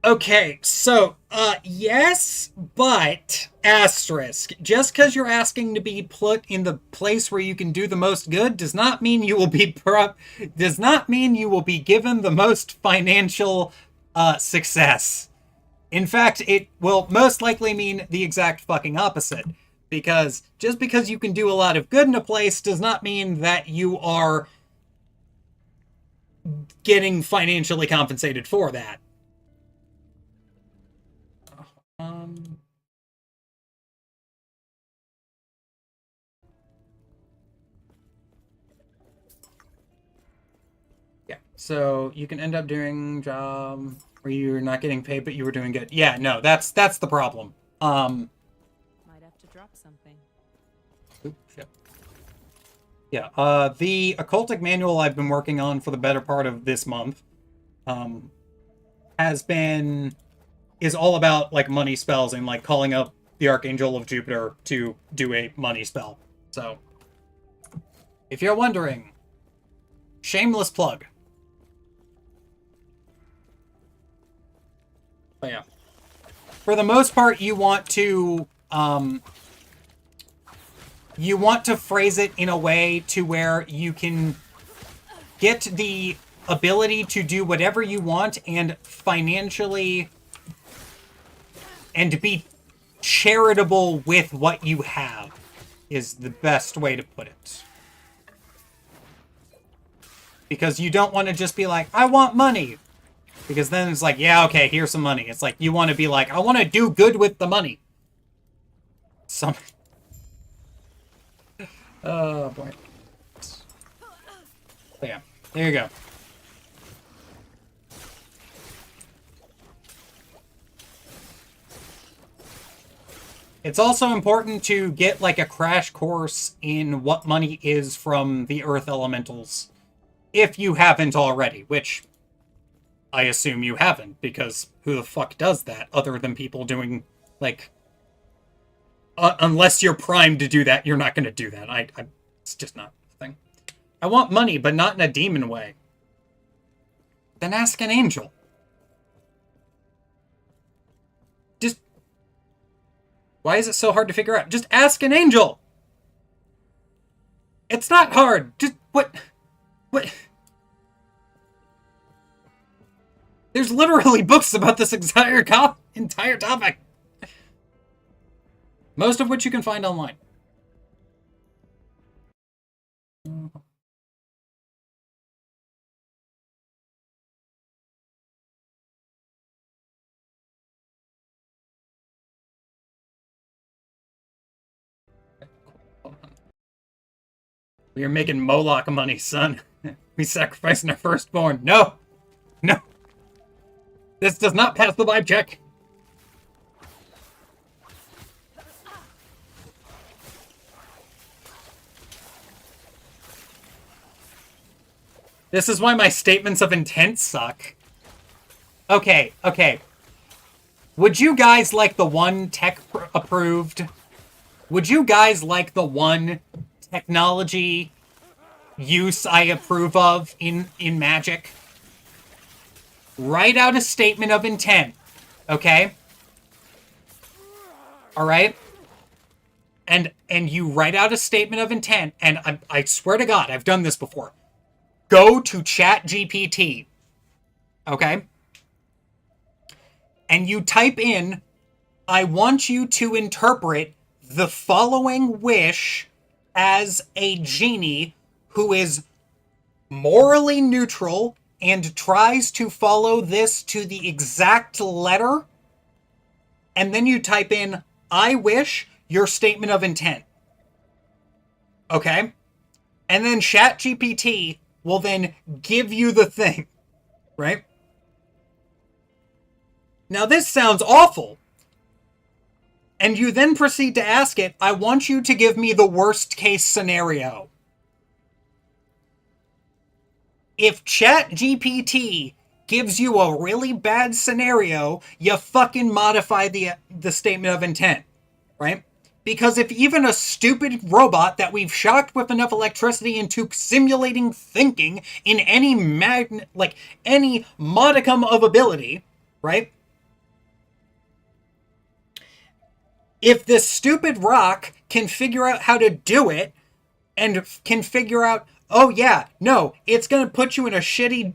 Speaker 1: Okay, so, yes, but, asterisk. Just because you're asking to be put in the place where you can do the most good does not mean you will be given the most financial, success. In fact, it will most likely mean the exact fucking opposite. Because just because you can do a lot of good in a place does not mean that you are getting financially compensated for that. Yeah, so you can end up doing job where you're not getting paid, but you were doing good. Yeah, no, that's the problem.
Speaker 5: Might have to drop something.
Speaker 1: Oops, shit. Yeah, the occultic manual I've been working on for the better part of this month, is all about, like, money spells and, like, calling up the Archangel of Jupiter to do a money spell. So, if you're wondering, shameless plug. But yeah. For the most part, you want to phrase it in a way to where you can get the ability to do whatever you want and financially and be charitable with what you have is the best way to put it. Because you don't want to just be like, I want money. Because then it's like, yeah, okay, here's some money. It's like, you want to be like, I want to do good with the money. Oh, boy. But yeah, there you go. It's also important to get, like, a crash course in what money is from the Earth Elementals. If you haven't already, which I assume you haven't, because who the fuck does that other than people doing, like... unless you're primed to do that, you're not going to do that. It's just not a thing. I want money, but not in a demon way. Then ask an angel. Just... Why is it so hard to figure out? Just ask an angel! It's not hard! Just... What? There's literally books about this entire topic. Most of which you can find online. We are making Moloch money, son. We sacrificing our firstborn. No! No! This does not pass the vibe check. This is why my statements of intent suck. Okay, okay. Would you guys like the one tech approved? Would you guys like the one technology use I approve of in Magic? Write out a statement of intent, okay? All right? And you write out a statement of intent, and I swear to God, I've done this before. Go to ChatGPT, okay? And you type in, I want you to interpret the following wish as a genie who is morally neutral and tries to follow this to the exact letter. And then you type in, I wish, your statement of intent. Okay? And then ChatGPT will then give you the thing. Right? Now this sounds awful. And you then proceed to ask it, I want you to give me the worst case scenario. If ChatGPT gives you a really bad scenario, you fucking modify the statement of intent, right? Because if even a stupid robot that we've shocked with enough electricity into simulating thinking in any any modicum of ability, right? If this stupid rock can figure out how to do it and can figure out, oh yeah, no, it's going to put you in a shitty,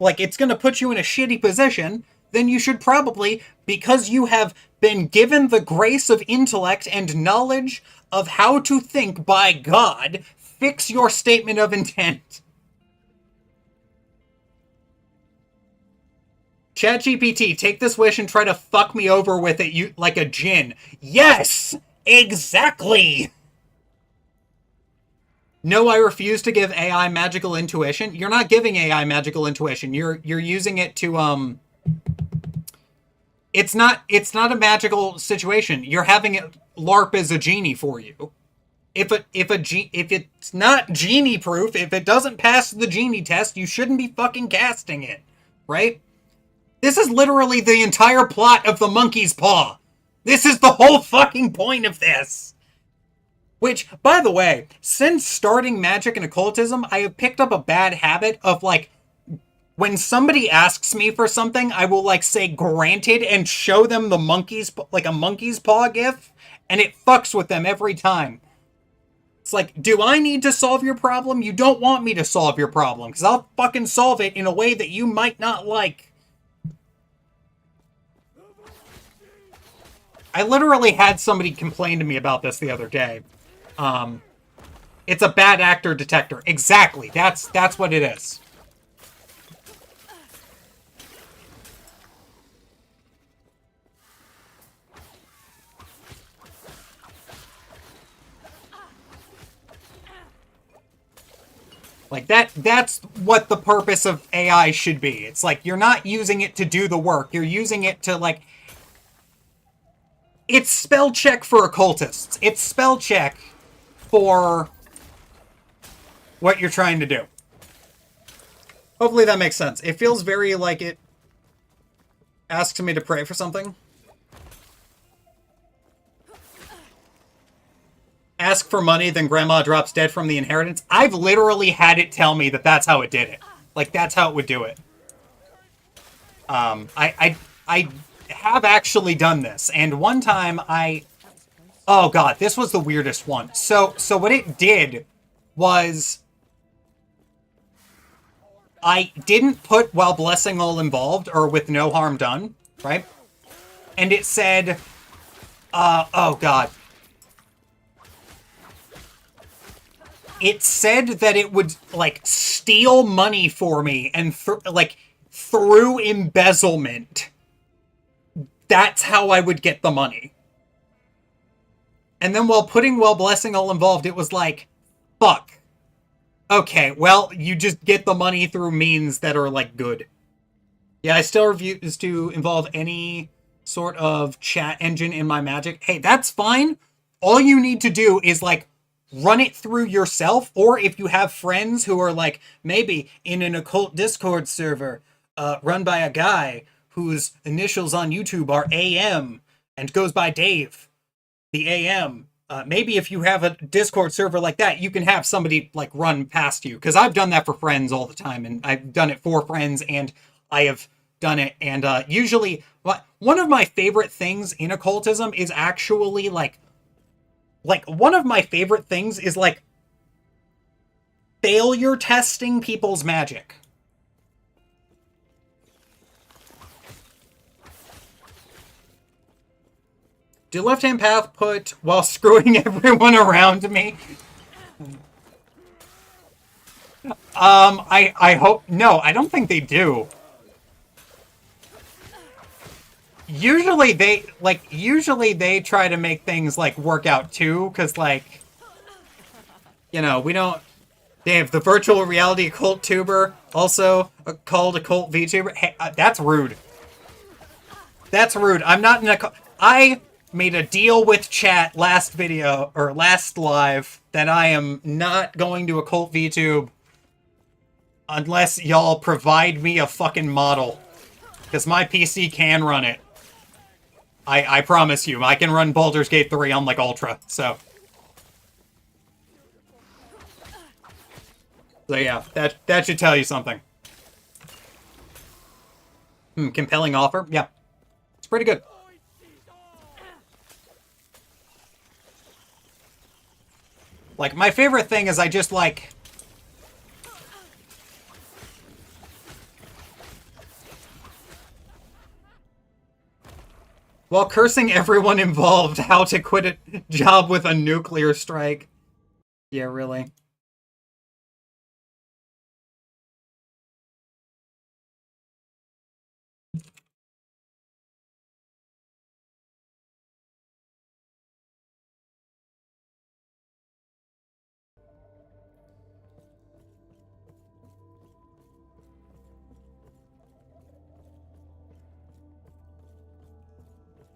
Speaker 1: it's going to put you in a shitty position, then you should probably, because you have been given the grace of intellect and knowledge of how to think by God, fix your statement of intent. ChatGPT, take this wish and try to fuck me over with it like a djinn. Yes! Exactly! No, I refuse to give AI magical intuition. You're not giving AI magical intuition. You're using it to It's not a magical situation. You're having it LARP as a genie for you. If it's not genie proof, if it doesn't pass the genie test, you shouldn't be fucking casting it, right? This is literally the entire plot of the Monkey's Paw. This is the whole fucking point of this. Which, by the way, since starting magic and occultism, I have picked up a bad habit of, when somebody asks me for something, I will, say, granted, and show them the a monkey's paw gif, and it fucks with them every time. It's like, do I need to solve your problem? You don't want me to solve your problem, because I'll fucking solve it in a way that you might not like. I literally had somebody complain to me about this the other day. It's a bad actor detector. Exactly. That's what it is. That's what the purpose of AI should be. It's you're not using it to do the work. You're using it to, it's spell check for occultists. It's spell check for what you're trying to do. Hopefully that makes sense. It feels very like it asks me to pray for something. Ask for money, then grandma drops dead from the inheritance. I've literally had it tell me that that's how it did it. That's how it would do it. I have actually done this, and one time oh god, this was the weirdest one. So what it did was, I didn't put while blessing all involved or with no harm done, right? And it said, oh god. It said that it would, like, steal money for me and, like, through embezzlement. That's how I would get the money. And then while putting while blessing all involved, it was like, fuck. Okay, well, you just get the money through means that are, like, good. Yeah, I still refuse to involve any sort of chat engine in my magic. Hey, that's fine. All you need to do is, like, run it through yourself, or if you have friends who are, like, maybe in an occult Discord server run by a guy whose initials on YouTube are AM and goes by Dave, the AM. Maybe if you have a Discord server like that, you can have somebody, like, run past you. Because I've done that for friends all the time, and I've done it for friends, and I have done it. And usually, one of my favorite things in occultism is actually, like, one of my favorite things is, like, failure testing people's magic. Do left-hand path put while screwing everyone around me? I hope... No, I don't think they do. Usually they try to make things, like, work out too, because, like, you know, we don't... They have the virtual reality occult tuber, also called occult VTuber. Hey, that's rude. That's rude. I'm not in a... I made a deal with chat last video, or last live, that I am not going to occult VTube unless y'all provide me a fucking model. Because my PC can run it. I promise you, I can run Baldur's Gate 3 on, like, Ultra, so... So yeah, that should tell you something. Compelling offer? Yeah. It's pretty good. Like, my favorite thing is I just, like... While cursing everyone involved, how to quit a job with a nuclear strike. Yeah, really.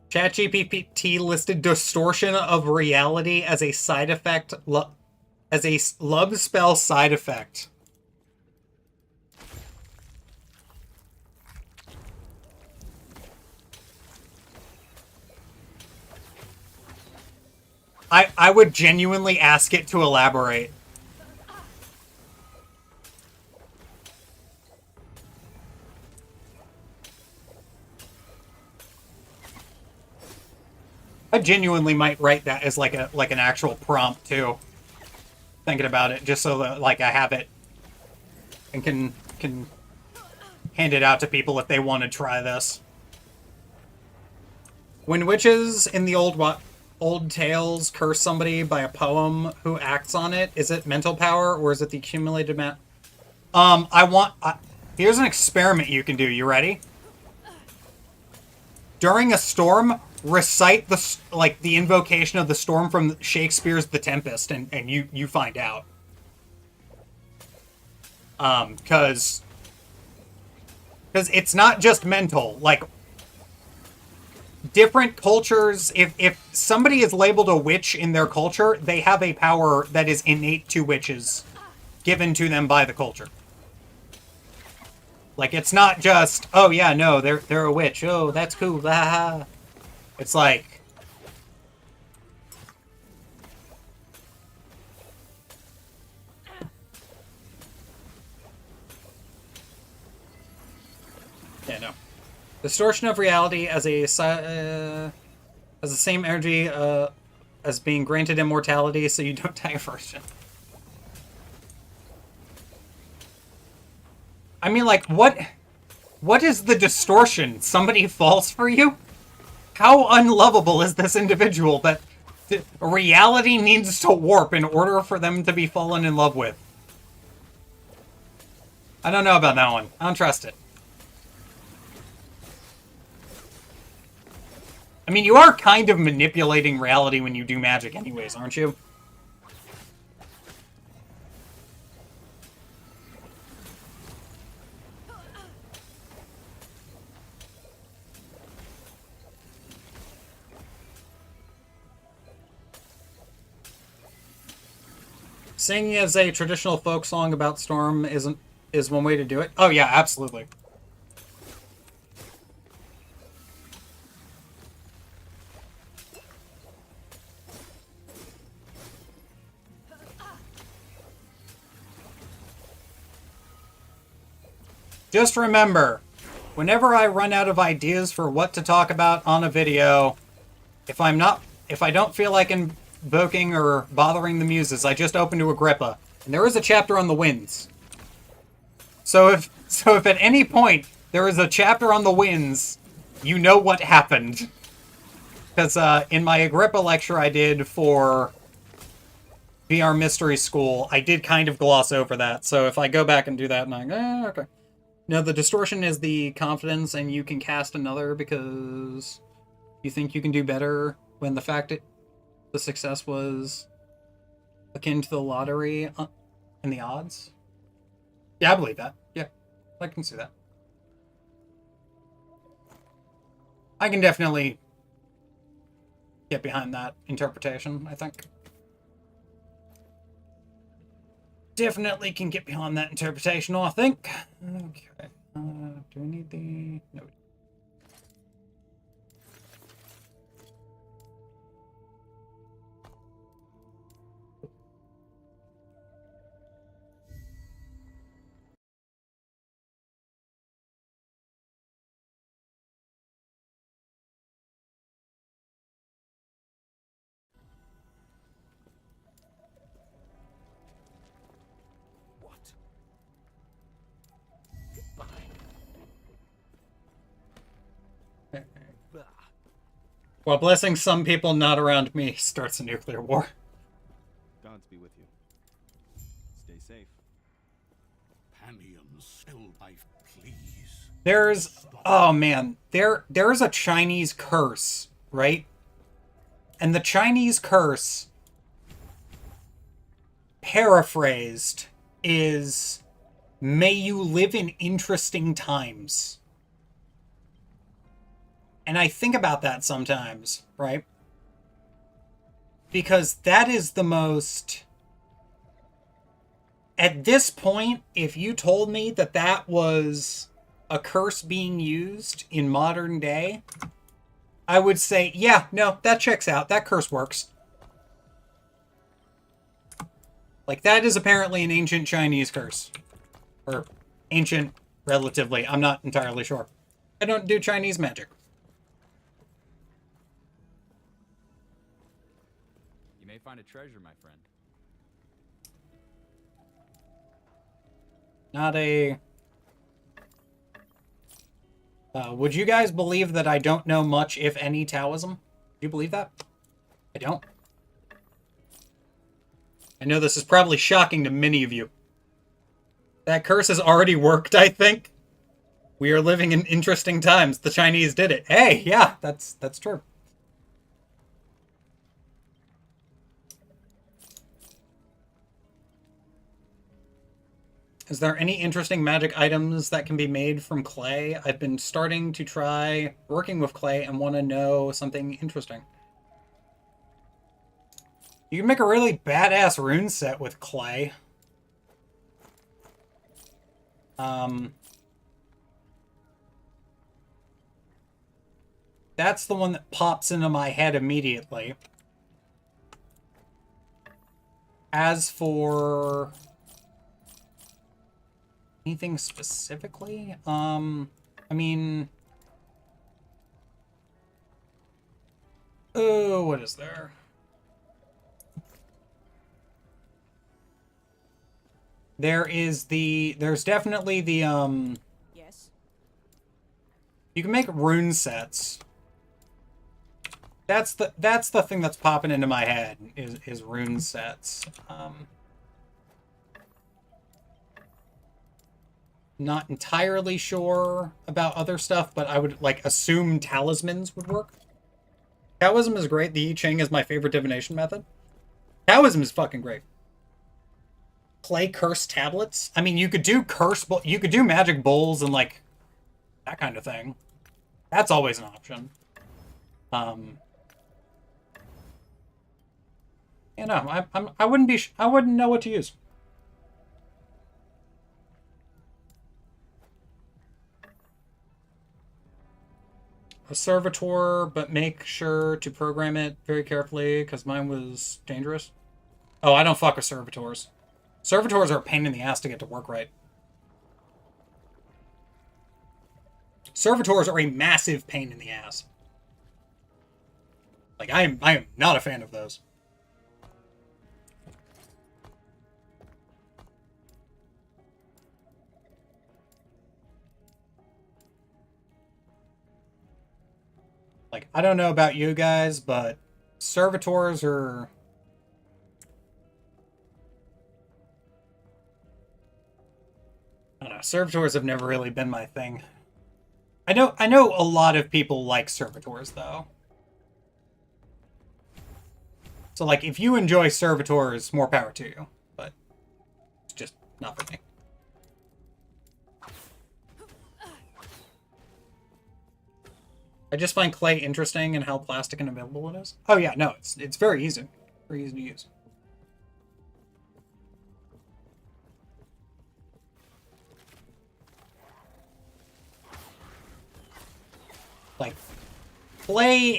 Speaker 1: ChatGPT listed distortion of reality as a side effect, as a love spell side effect. I would genuinely ask it to elaborate. I genuinely might write that as like an actual prompt too. Thinking about it, just so that, like, I have it and can hand it out to people if they want to try this. When witches in the old tales curse somebody by a poem, who acts on it? Is it mental power or is it the accumulated here's an experiment you can do. You ready? During a storm, recite the invocation of the storm from Shakespeare's The Tempest, and you find out. Because it's not just mental. Like, different cultures, if somebody is labeled a witch in their culture, they have a power that is innate to witches, given to them by the culture. Like, it's not just, oh yeah, no, they're a witch. Oh, that's cool. Ah. It's like... Yeah, no. Distortion of reality as a as the same energy as being granted immortality, so you don't die first. I mean, like, what is the distortion? Somebody falls for you? How unlovable is this individual that reality needs to warp in order for them to be fallen in love with? I don't know about that one. I don't trust it. I mean, you are kind of manipulating reality when you do magic anyways, aren't you? Singing as a traditional folk song about storm is one way to do it. Oh yeah, absolutely. Just remember, whenever I run out of ideas for what to talk about on a video, if I don't feel like invoking or bothering the muses, I just open to Agrippa, and there is a chapter on the winds. So if at any point there is a chapter on the winds, you know what happened. Because in my Agrippa lecture I did for VR Mystery School, I did kind of gloss over that. So if I go back and do that, and okay. No, the distortion is the confidence, and you can cast another because you think you can do better when the success was akin to the lottery in the odds. Yeah, I believe that. Yeah, I can see that. I can definitely get behind that interpretation, I think. Definitely can get behind that interpretation, I think. Okay. Do we need the... No. While blessing some people not around me starts a nuclear war.
Speaker 2: Gods be with you. Stay safe.
Speaker 3: Panions, still life, please.
Speaker 1: There's... Oh, man. There's a Chinese curse, right? And the Chinese curse, paraphrased, is... May you live in interesting times. And I think about that sometimes, right? Because that is the most... At this point, if you told me that that was a curse being used in modern day, I would say, yeah, no, that checks out. That curse works. Like, that is apparently an ancient Chinese curse. Or ancient, relatively. I'm not entirely sure. I don't do Chinese magic.
Speaker 6: You may find a treasure, my friend.
Speaker 1: Not a... would you guys believe that I don't know much, if any, Taoism? Do you believe that? I don't. I know this is probably shocking to many of you. That curse has already worked, I think. We are living in interesting times. The Chinese did it. Hey, yeah, that's true. Is there any interesting magic items that can be made from clay? I've been starting to try working with clay and want to know something interesting. You can make a really badass rune set with clay. That's the one that pops into my head immediately. As for... anything specifically? I mean... oh, what is there? There's definitely the,
Speaker 4: Yes.
Speaker 1: you can make rune sets. That's the thing that's popping into my head, is rune sets. Not entirely sure about other stuff, but I would, like, assume talismans would work. Taoism is great. The I Ching is my favorite divination method. Taoism is fucking great. Clay curse tablets. I mean, you could do you could do magic bowls and, like, that kind of thing. That's always an option. You know, I wouldn't know what to use. A servitor, but make sure to program it very carefully, because mine was dangerous. Oh, I don't fuck with servitors. Servitors are a pain in the ass to get to work right. Servitors are a massive pain in the ass. Like, I am not a fan of those. Like, I don't know about you guys, but servitors are... I don't know, servitors have never really been my thing. I know a lot of people like servitors, though. So, like, if you enjoy servitors, more power to you. But it's just not for me. I just find clay interesting and how plastic and available it is. Oh yeah, no, it's very easy. Very easy to use. Like, clay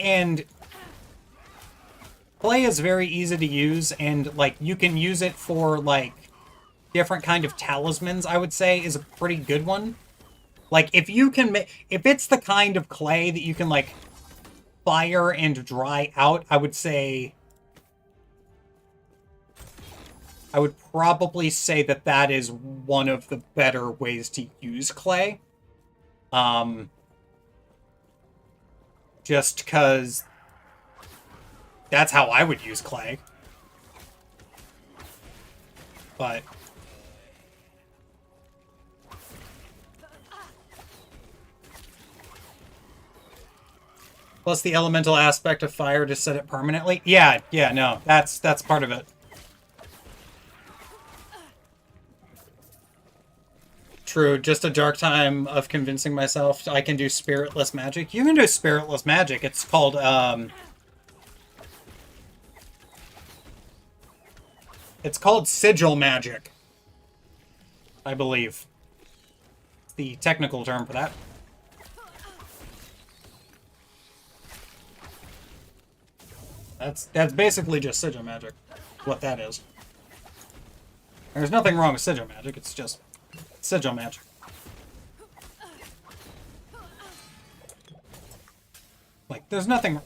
Speaker 1: is very easy to use, and, like, you can use it for, like, different kind of talismans, I would say, is a pretty good one. Like, if you can if it's the kind of clay that you can, like, fire and dry out, I would say... I would probably say that that is one of the better ways to use clay. Just because that's how I would use clay. But... plus the elemental aspect of fire to set it permanently. Yeah, no, that's part of it. True, just a dark time of convincing myself I can do spiritless magic. You can do spiritless magic. It's called, it's called sigil magic, I believe. It's the technical term for that. That's basically just sigil magic, what that is. There's nothing wrong with sigil magic, it's just sigil magic. Like, there's nothing...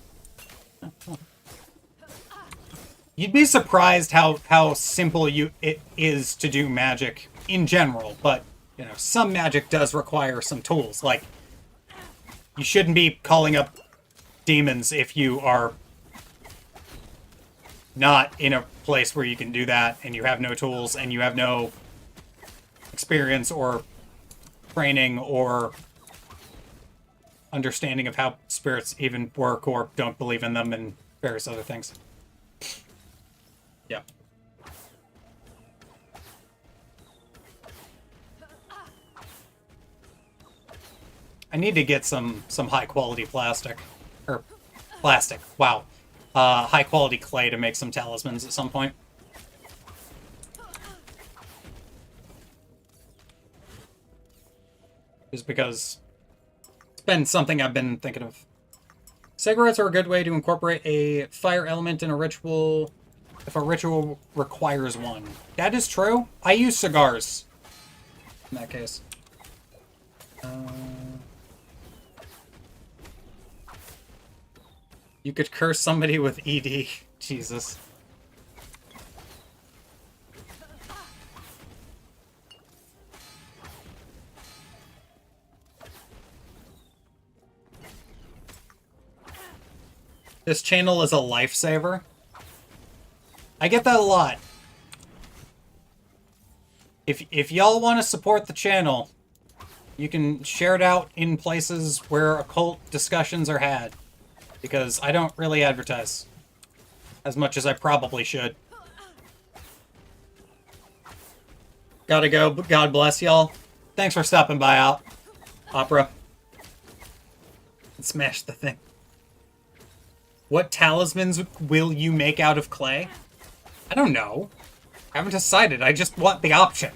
Speaker 1: You'd be surprised how simple it is to do magic in general, but, you know, some magic does require some tools. Like, you shouldn't be calling up demons if you are not in a place where you can do that, and you have no tools, and you have no experience or training or understanding of how spirits even work, or don't believe in them, and various other things. Yeah. I need to get some high quality plastic. Or plastic, wow. High quality clay to make some talismans at some point. Just because it's been something I've been thinking of. Cigarettes are a good way to incorporate a fire element in a ritual if a ritual requires one. That is true. I use cigars in that case. You could curse somebody with ED. Jesus. This channel is a lifesaver. I get that a lot. If y'all want to support the channel, you can share it out in places where occult discussions are had. Because I don't really advertise as much as I probably should. Gotta go, but God bless y'all. Thanks for stopping by, Opera. Smash the thing. What talismans will you make out of clay? I don't know. I haven't decided. I just want the option.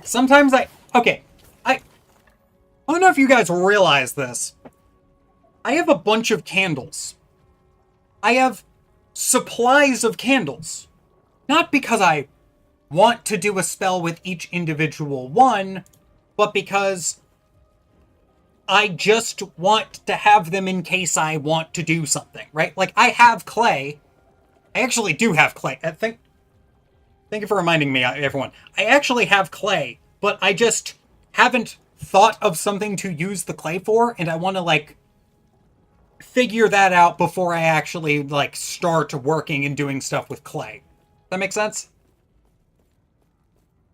Speaker 1: Sometimes okay. I don't know if you guys realize this. I have a bunch of candles. I have supplies of candles. Not because I want to do a spell with each individual one, but because I just want to have them in case I want to do something, right? Like, I have clay. I actually do have clay. Thank you for reminding me, everyone. I actually have clay, but I just haven't thought of something to use the clay for, and I want to, like, figure that out before I actually, like, start working and doing stuff with clay. That make sense?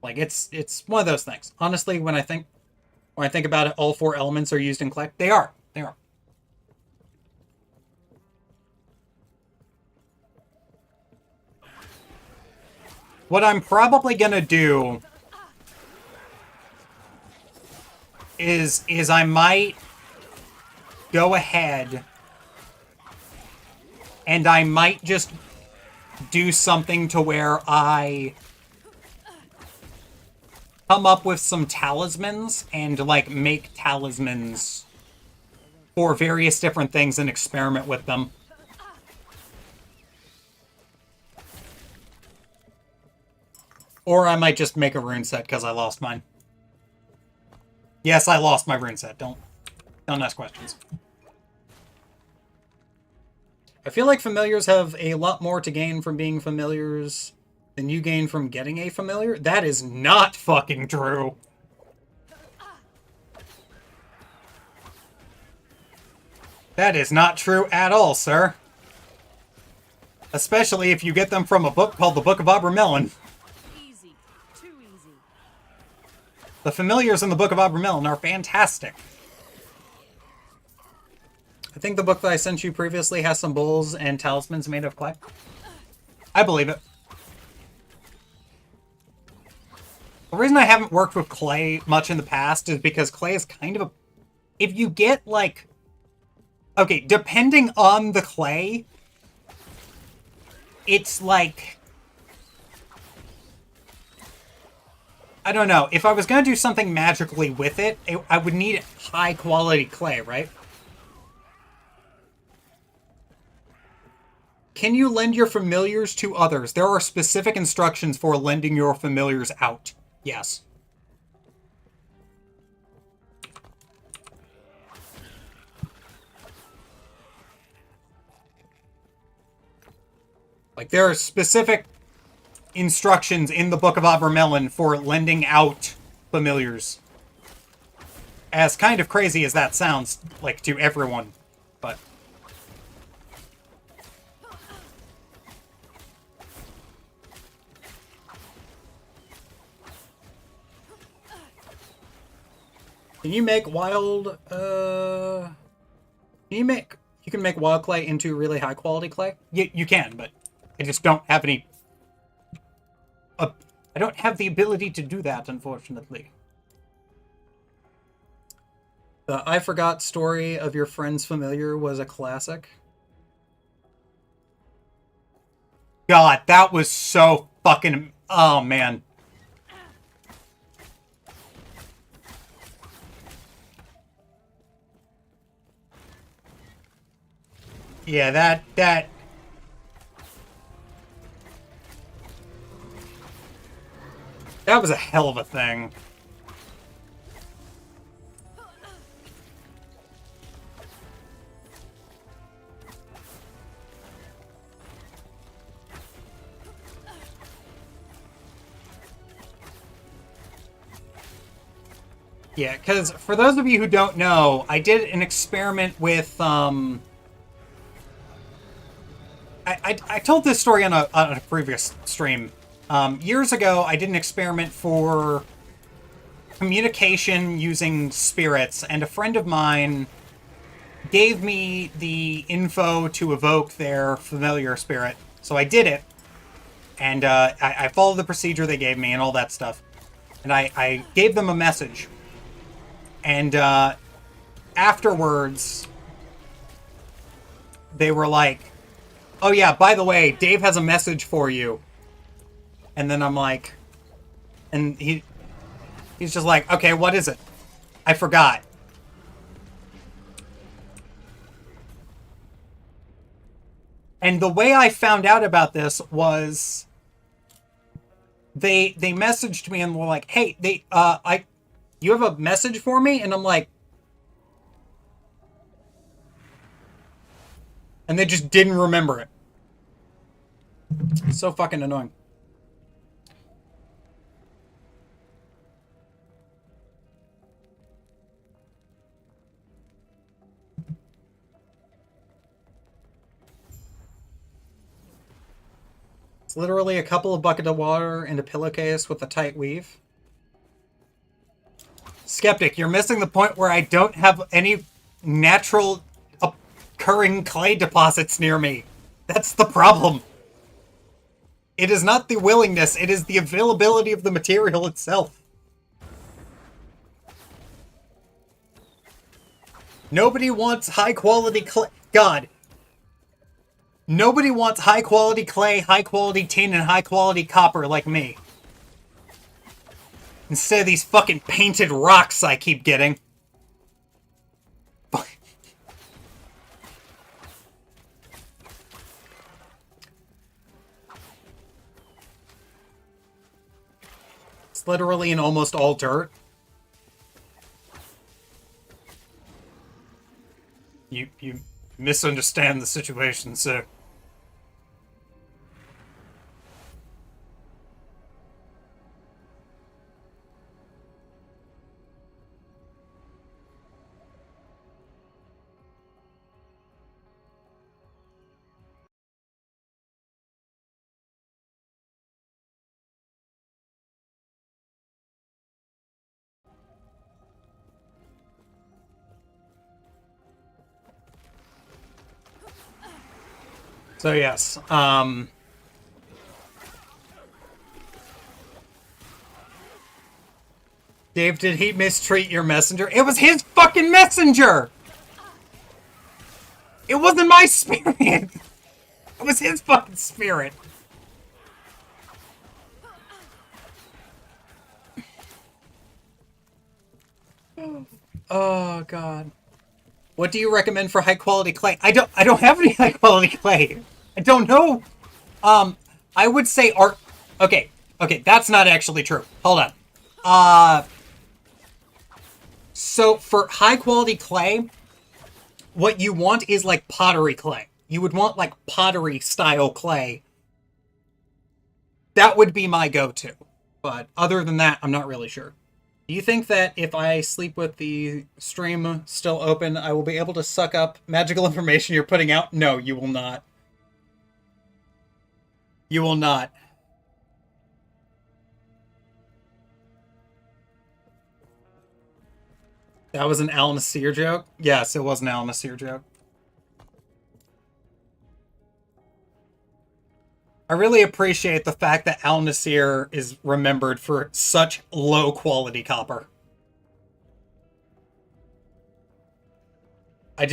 Speaker 1: Like, it's one of those things. Honestly, when I think about it, all 4 elements are used in clay. They are. They are. What I'm probably gonna do is I might go ahead and I might just do something to where I come up with some talismans and, like, make talismans for various different things and experiment with them. Or I might just make a rune set because I lost mine. Yes, I lost my rune set. Don't ask questions. I feel like familiars have a lot more to gain from being familiars than you gain from getting a familiar. That is not fucking true. That is not true at all, sir. Especially if you get them from a book called the Book of Abramelin.
Speaker 5: Easy. Too easy.
Speaker 1: The familiars in the Book of Abramelin are fantastic. I think the book that I sent you previously has some bowls and talismans made of clay. I believe it. The reason I haven't worked with clay much in the past is because clay is kind of a... If you get, like... Okay, depending on the clay, it's like... I don't know. If I was going to do something magically with it, I would need high-quality clay, right? Can you lend your familiars to others? There are specific instructions for lending your familiars out. Yes. Like, there are specific instructions in the Book of Abramelin for lending out familiars. As kind of crazy as that sounds, like, to everyone, but... Can you make wild, you can make wild clay into really high quality clay? You can, but I just don't have any, I don't have the ability to do that, unfortunately. The I Forgot story of your friend's familiar was a classic. God, that was so fucking, oh man. Yeah, that was a hell of a thing. Yeah, because for those of you who don't know, I did an experiment with, I told this story on a previous stream. Years ago, I did an experiment for communication using spirits, and a friend of mine gave me the info to evoke their familiar spirit. So I did it, and I followed the procedure they gave me and all that stuff. And I gave them a message. And afterwards, they were like, oh yeah, by the way, Dave has a message for you. And then I'm like, and he's just like, okay, what is it? I forgot. And the way I found out about this was they messaged me and were like, hey, you have a message for me? And I'm like, and they just didn't remember it. So fucking annoying. It's literally a couple of buckets of water and a pillowcase with a tight weave. Skeptic, you're missing the point where I don't have any natural occurring clay deposits near me. That's the problem. It is not the willingness, it is the availability of the material itself. Nobody wants high-quality clay. God. Nobody wants high-quality clay, high-quality tin, and high-quality copper like me. Instead of these fucking painted rocks I keep getting. It's literally an almost all dirt. You misunderstand the situation, sir. So yes, Dave, did he mistreat your messenger? It was his fucking messenger! It wasn't my spirit! It was his fucking spirit! Oh, God. What do you recommend for high quality clay? I don't have any high quality clay. I don't know. I would say art. Okay, that's not actually true. Hold on. So for high quality clay, what you want is like pottery clay. You would want like pottery style clay. That would be my go-to. But other than that, I'm not really sure. Do you think that if I sleep with the stream still open, I will be able to suck up magical information you're putting out? No, you will not. You will not. That was an Al Nasir joke? Yes, it was an Al Nasir joke. I really appreciate the fact that Al Nasir is remembered for such low quality copper. I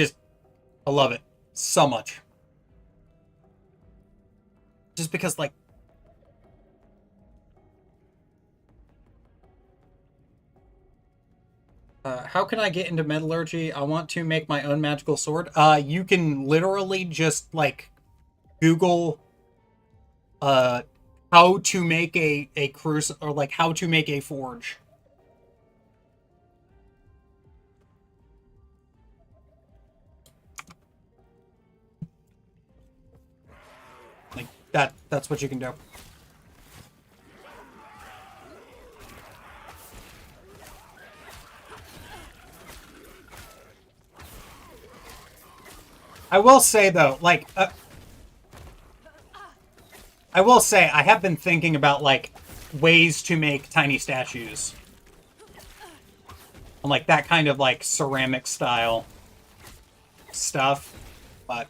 Speaker 1: love it so much. Just because, like, how can I get into metallurgy? I want to make my own magical sword. You can literally just, like, Google how to make a or like how to make a forge. Like that's what you can do. I will say though, like I will say, I have been thinking about, like, ways to make tiny statues. And, like, that kind of, like, ceramic style stuff. But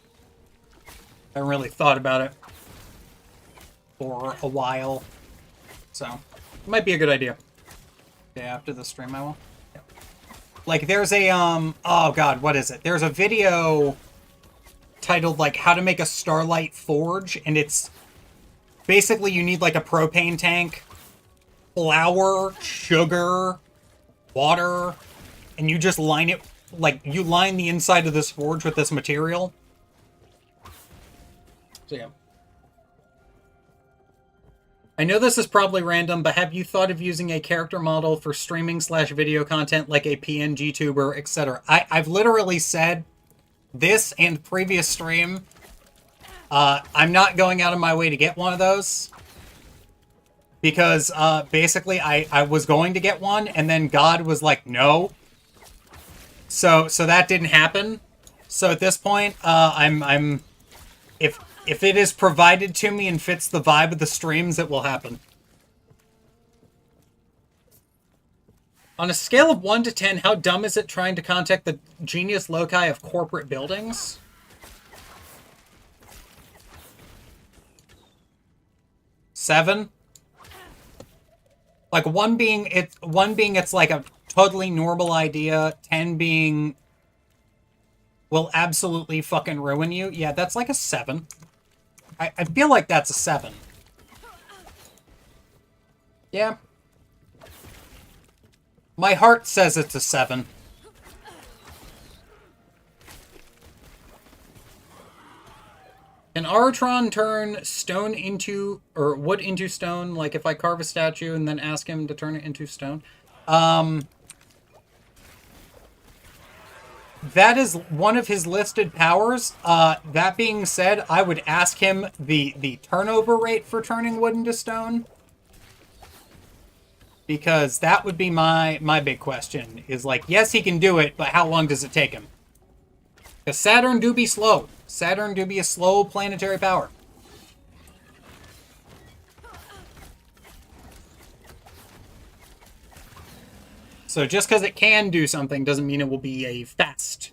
Speaker 1: I haven't really thought about it for a while. So, it might be a good idea. Okay, after the stream I will. Yeah. Like, there's a, oh god, what is it? There's a video titled, like, How to Make a Starlight Forge, and it's basically you need, like, a propane tank, flour, sugar, water, and you just line it, like, you line the inside of this forge with this material. So, yeah. I know this is probably random, but have you thought of using a character model for streaming/video content like a PNG tuber, etc.? I've literally said this and previous stream, I'm not going out of my way to get one of those. Because, basically, I was going to get one, and then God was like, no. So that didn't happen. So at this point, if it is provided to me and fits the vibe of the streams, it will happen. On a scale of 1 to 10, how dumb is it trying to contact the genius loci of corporate buildings? Seven? Like, one being it's like a totally normal idea, 10 being will absolutely fucking ruin you. Yeah, that's like a 7. I feel like that's a 7. Yeah. My heart says it's a 7. Can Aratron turn stone into, or wood into stone, like if I carve a statue and then ask him to turn it into stone? That is one of his listed powers. That being said, I would ask him the turnover rate for turning wood into stone. Because that would be my big question. Is like, yes, he can do it, but how long does it take him? Because Saturn do be slow. Saturn do be a slow planetary power. So just because it can do something doesn't mean it will be a fast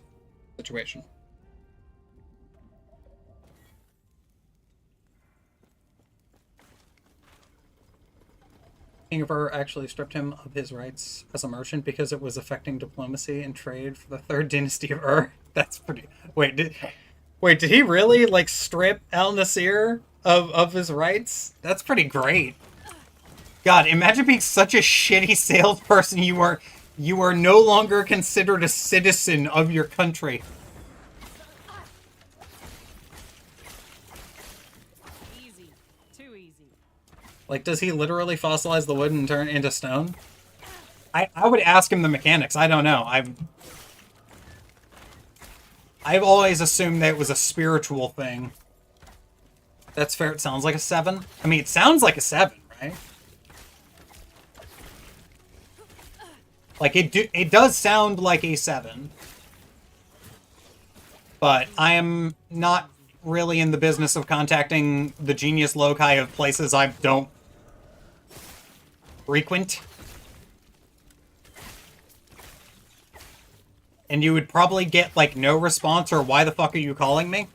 Speaker 1: situation. King of Ur actually stripped him of his rights as a merchant because it was affecting diplomacy and trade for the third dynasty of Ur. That's pretty... Wait, did he really, like, strip Al Nasir of his rights? That's pretty great. God, imagine being such a shitty salesperson you are no longer considered a citizen of your country.
Speaker 5: Easy. Too easy.
Speaker 1: Like, does he literally fossilize the wood and turn it into stone? I would ask him the mechanics. I don't know. I've always assumed that it was a spiritual thing. That's fair. It sounds like a 7. I mean, it sounds like a 7, right? Like, it does sound like a 7. But I am not really in the business of contacting the genius loci of places I don't frequent. And you would probably get, like, no response or why the fuck are you calling me?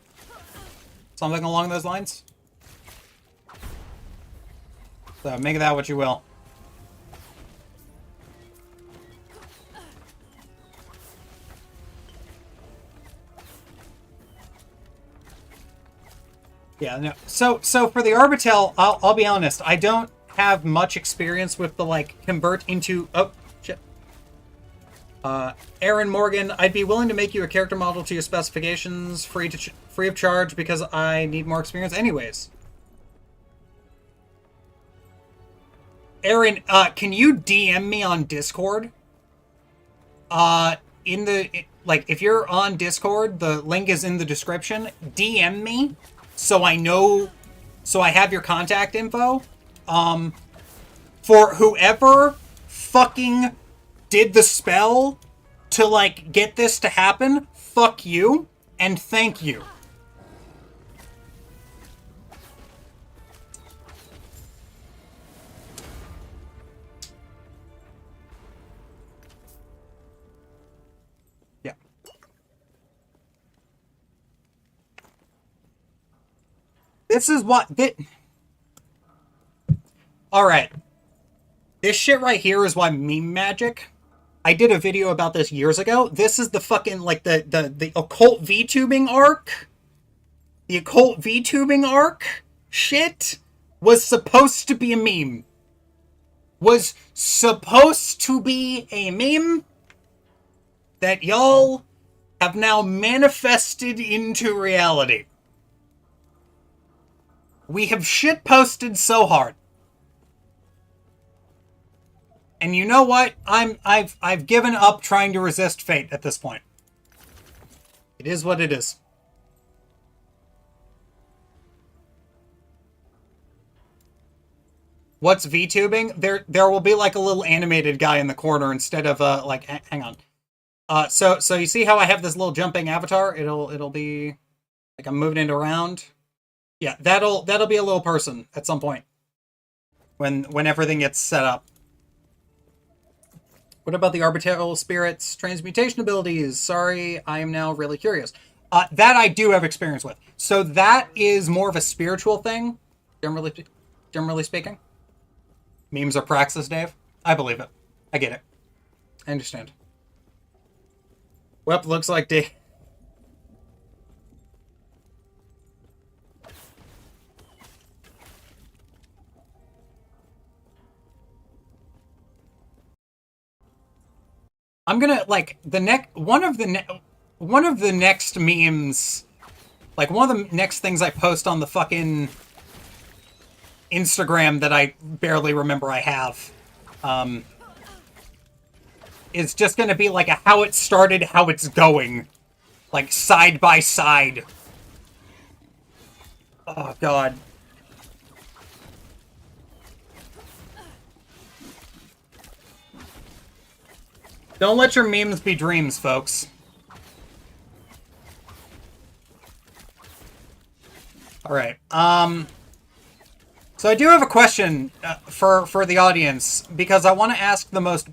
Speaker 1: Something along those lines. So, make of that what you will. Yeah, no. So for the Arbitel, I'll be honest, I don't have much experience with the, like, convert into... Oh, shit. Aaron Morgan, I'd be willing to make you a character model to your specifications, free of charge, because I need more experience anyways. Aaron, can you DM me on Discord? If you're on Discord, the link is in the description. DM me, so I know, so I have your contact info. For whoever fucking did the spell to, like, get this to happen, fuck you, and thank you. This is what... Alright. This shit right here is why meme magic... I did a video about this years ago. This is the fucking, like, the occult VTubing arc. The occult VTubing arc shit was supposed to be a meme. Was supposed to be a meme that y'all have now manifested into reality. We have shit posted so hard. And you know what? I've given up trying to resist fate at this point. It is what it is. What's VTubing? There will be like a little animated guy in the corner instead of like hang on. So you see how I have this little jumping avatar? It'll be like I'm moving it around. Yeah, that'll be a little person at some point when everything gets set up. What about the arbitral spirit's transmutation abilities? Sorry, I am now really curious. That I do have experience with. So that is more of a spiritual thing, generally speaking. Memes are praxis, Dave. I believe it. I get it. I understand. Well, looks like Dave... I'm gonna, like, one of the next memes, like, one of the next things I post on the fucking Instagram that I barely remember I have, is just gonna be, like, a how it started, how it's going. Like, side by side. Oh, God. Don't let your memes be dreams, folks. Alright, so I do have a question for the audience, because I want to ask the most...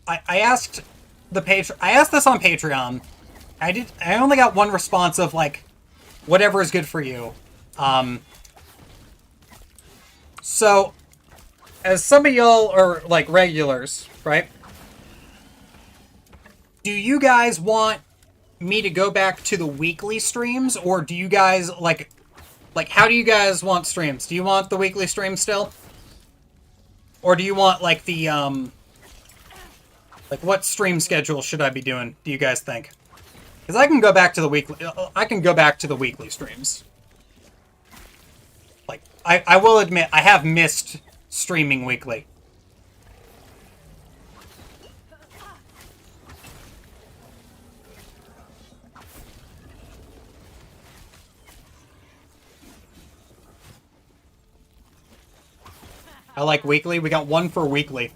Speaker 1: I asked this on Patreon. I only got one response of, like, whatever is good for you. So, as some of y'all are, like, regulars, right? Do you guys want me to go back to the weekly streams, or do you guys, like, how do you guys want streams? Do you want the weekly stream still? Or do you want, like, the, like, what stream schedule should I be doing, do you guys think? Because I can go back to the weekly streams. Like, I will admit, I have missed streaming weekly. I like weekly. We got one for weekly.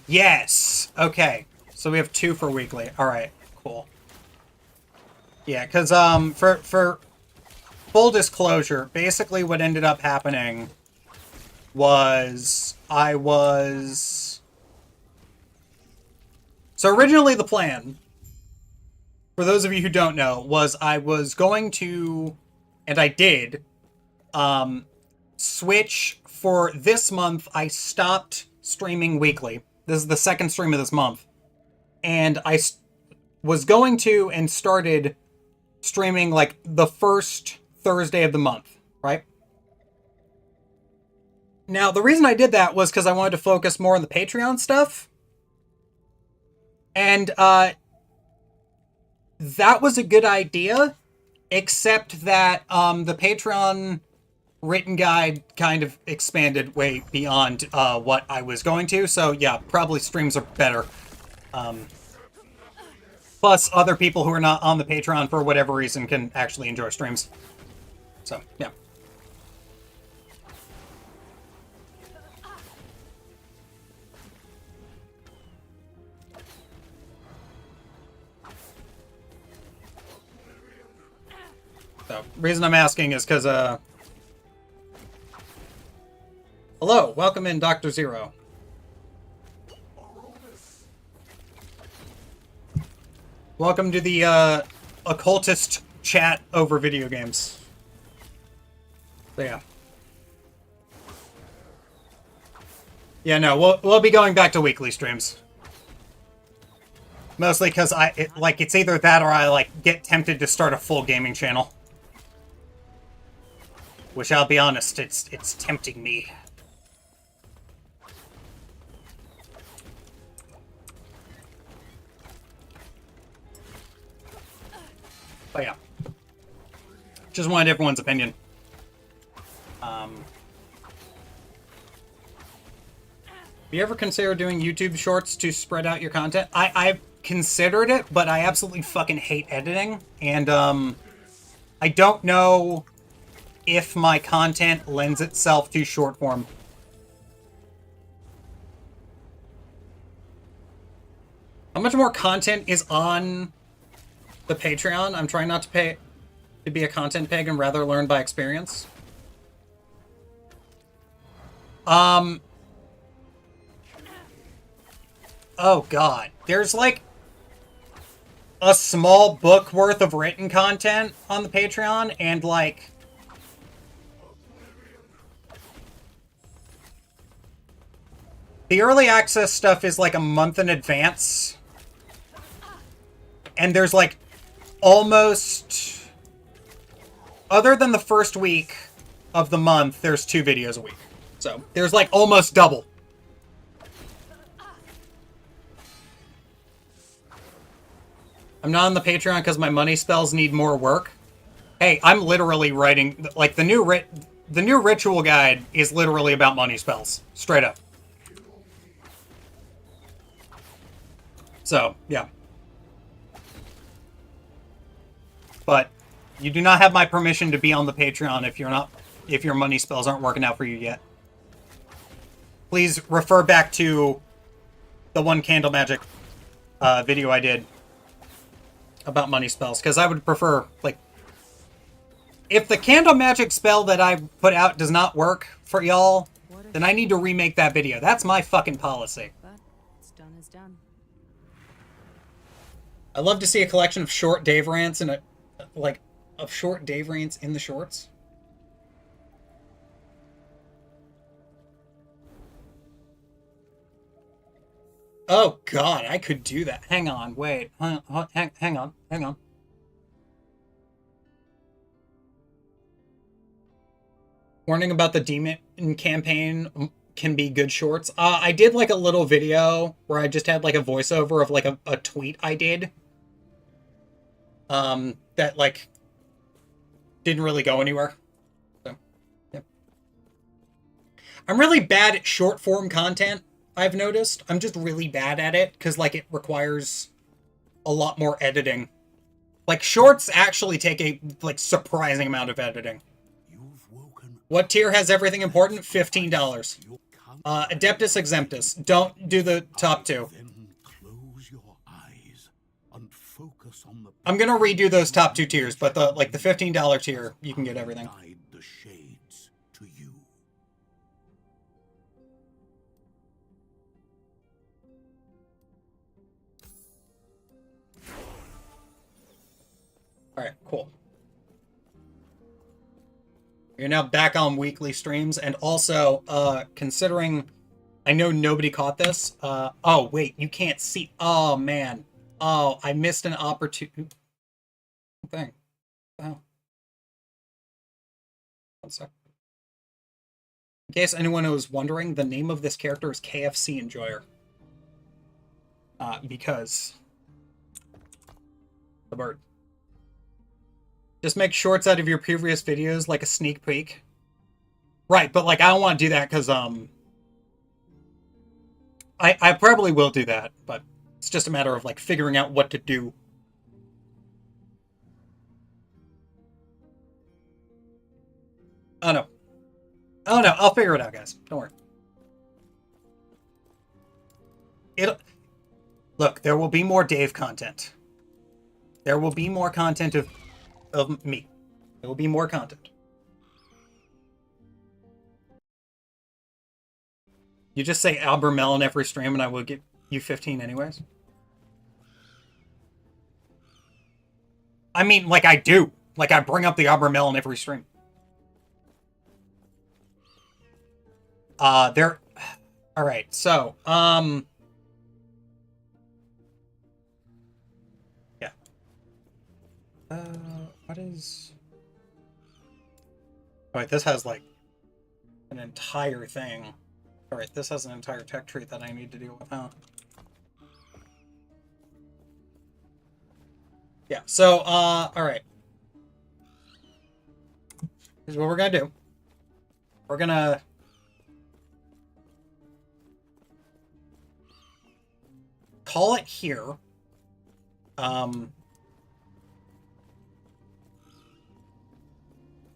Speaker 1: Yes! Okay. So we have two for weekly. Alright, cool. Yeah, because, for full disclosure, basically what ended up happening was So originally the plan, for those of you who don't know, was I was going to, and I did, switch for this month. I stopped streaming weekly. This is the second stream of this month. And I was going to and started streaming, like, the first Thursday of the month, right? Now, the reason I did that was because I wanted to focus more on the Patreon stuff. And, that was a good idea, except that the Patreon written guide kind of expanded way beyond what I was going to, so yeah, probably streams are better. Plus, other people who are not on the Patreon for whatever reason can actually enjoy streams. So, yeah. So, reason I'm asking is because, hello, welcome in, Dr. Zero. Welcome to the Occultist chat over video games. So yeah. Yeah, no, we'll be going back to weekly streams. Mostly because it's either that or I like get tempted to start a full gaming channel. Which I'll be honest, it's tempting me. But yeah. Just wanted everyone's opinion. Have you ever considered doing YouTube shorts to spread out your content? I've considered it, but I absolutely fucking hate editing. And I don't know if my content lends itself to short form. How much more content is on the Patreon? I'm trying not to be a content pig and rather learn by experience. Oh god. There's like a small book worth of written content on the Patreon, and like the early access stuff is like a month in advance. And there's like almost, other than the first week of the month, there's 2 videos a week. So there's like almost double. I'm not on the Patreon because my money spells need more work. Hey, I'm literally writing, like, the new ritual guide is literally about money spells. Straight up. So, yeah. But you do not have my permission to be on the Patreon if your money spells aren't working out for you yet. Please refer back to the one candle magic video I did about money spells, because I would prefer, like, if the candle magic spell that I put out does not work for y'all, then I need to remake that video. That's my fucking policy.
Speaker 5: But it's done is done.
Speaker 1: I'd love to see a collection of short Dave rants and of short Dave rants in the shorts. Oh god, I could do that. Hang on, wait. Hang on. Warning about the demon campaign can be good shorts. I did like a little video where I just had like a voiceover of like a tweet I did. That like didn't really go anywhere. So, yeah. I'm really bad at short form content, I've noticed. I'm just really bad at it because like it requires a lot more editing. Like shorts actually take a like surprising amount of editing. What tier has everything important? $15. Adeptus Exemptus. Don't do the top 2. I'm gonna redo those top 2 tiers, but the $15 tier, you can get everything. Alright, cool. You're now back on weekly streams, and also, considering I know nobody caught this, oh, wait, you can't see, oh, man. Oh, I missed an opportunity thing. Oh. One sec. In case anyone was wondering, the name of this character is KFC Enjoyer. Because the bird. Just make shorts out of your previous videos, like a sneak peek. Right, but like I don't want to do that because I probably will do that, but it's just a matter of like figuring out what to do. Oh no. Oh no, I'll figure it out, guys. Don't worry. Look, there will be more Dave content. There will be more content of me. There will be more content. You just say Albermel in every stream and I will give you 15 anyways. I mean, like, I do. Like, I bring up the Arbor Mill in every stream. There... Alright, so, yeah. What is... Alright, this has, like, an entire thing. Alright, this has an entire tech tree that I need to deal with, huh? Yeah, so, alright. Here's what we're gonna do. We're gonna... call it here.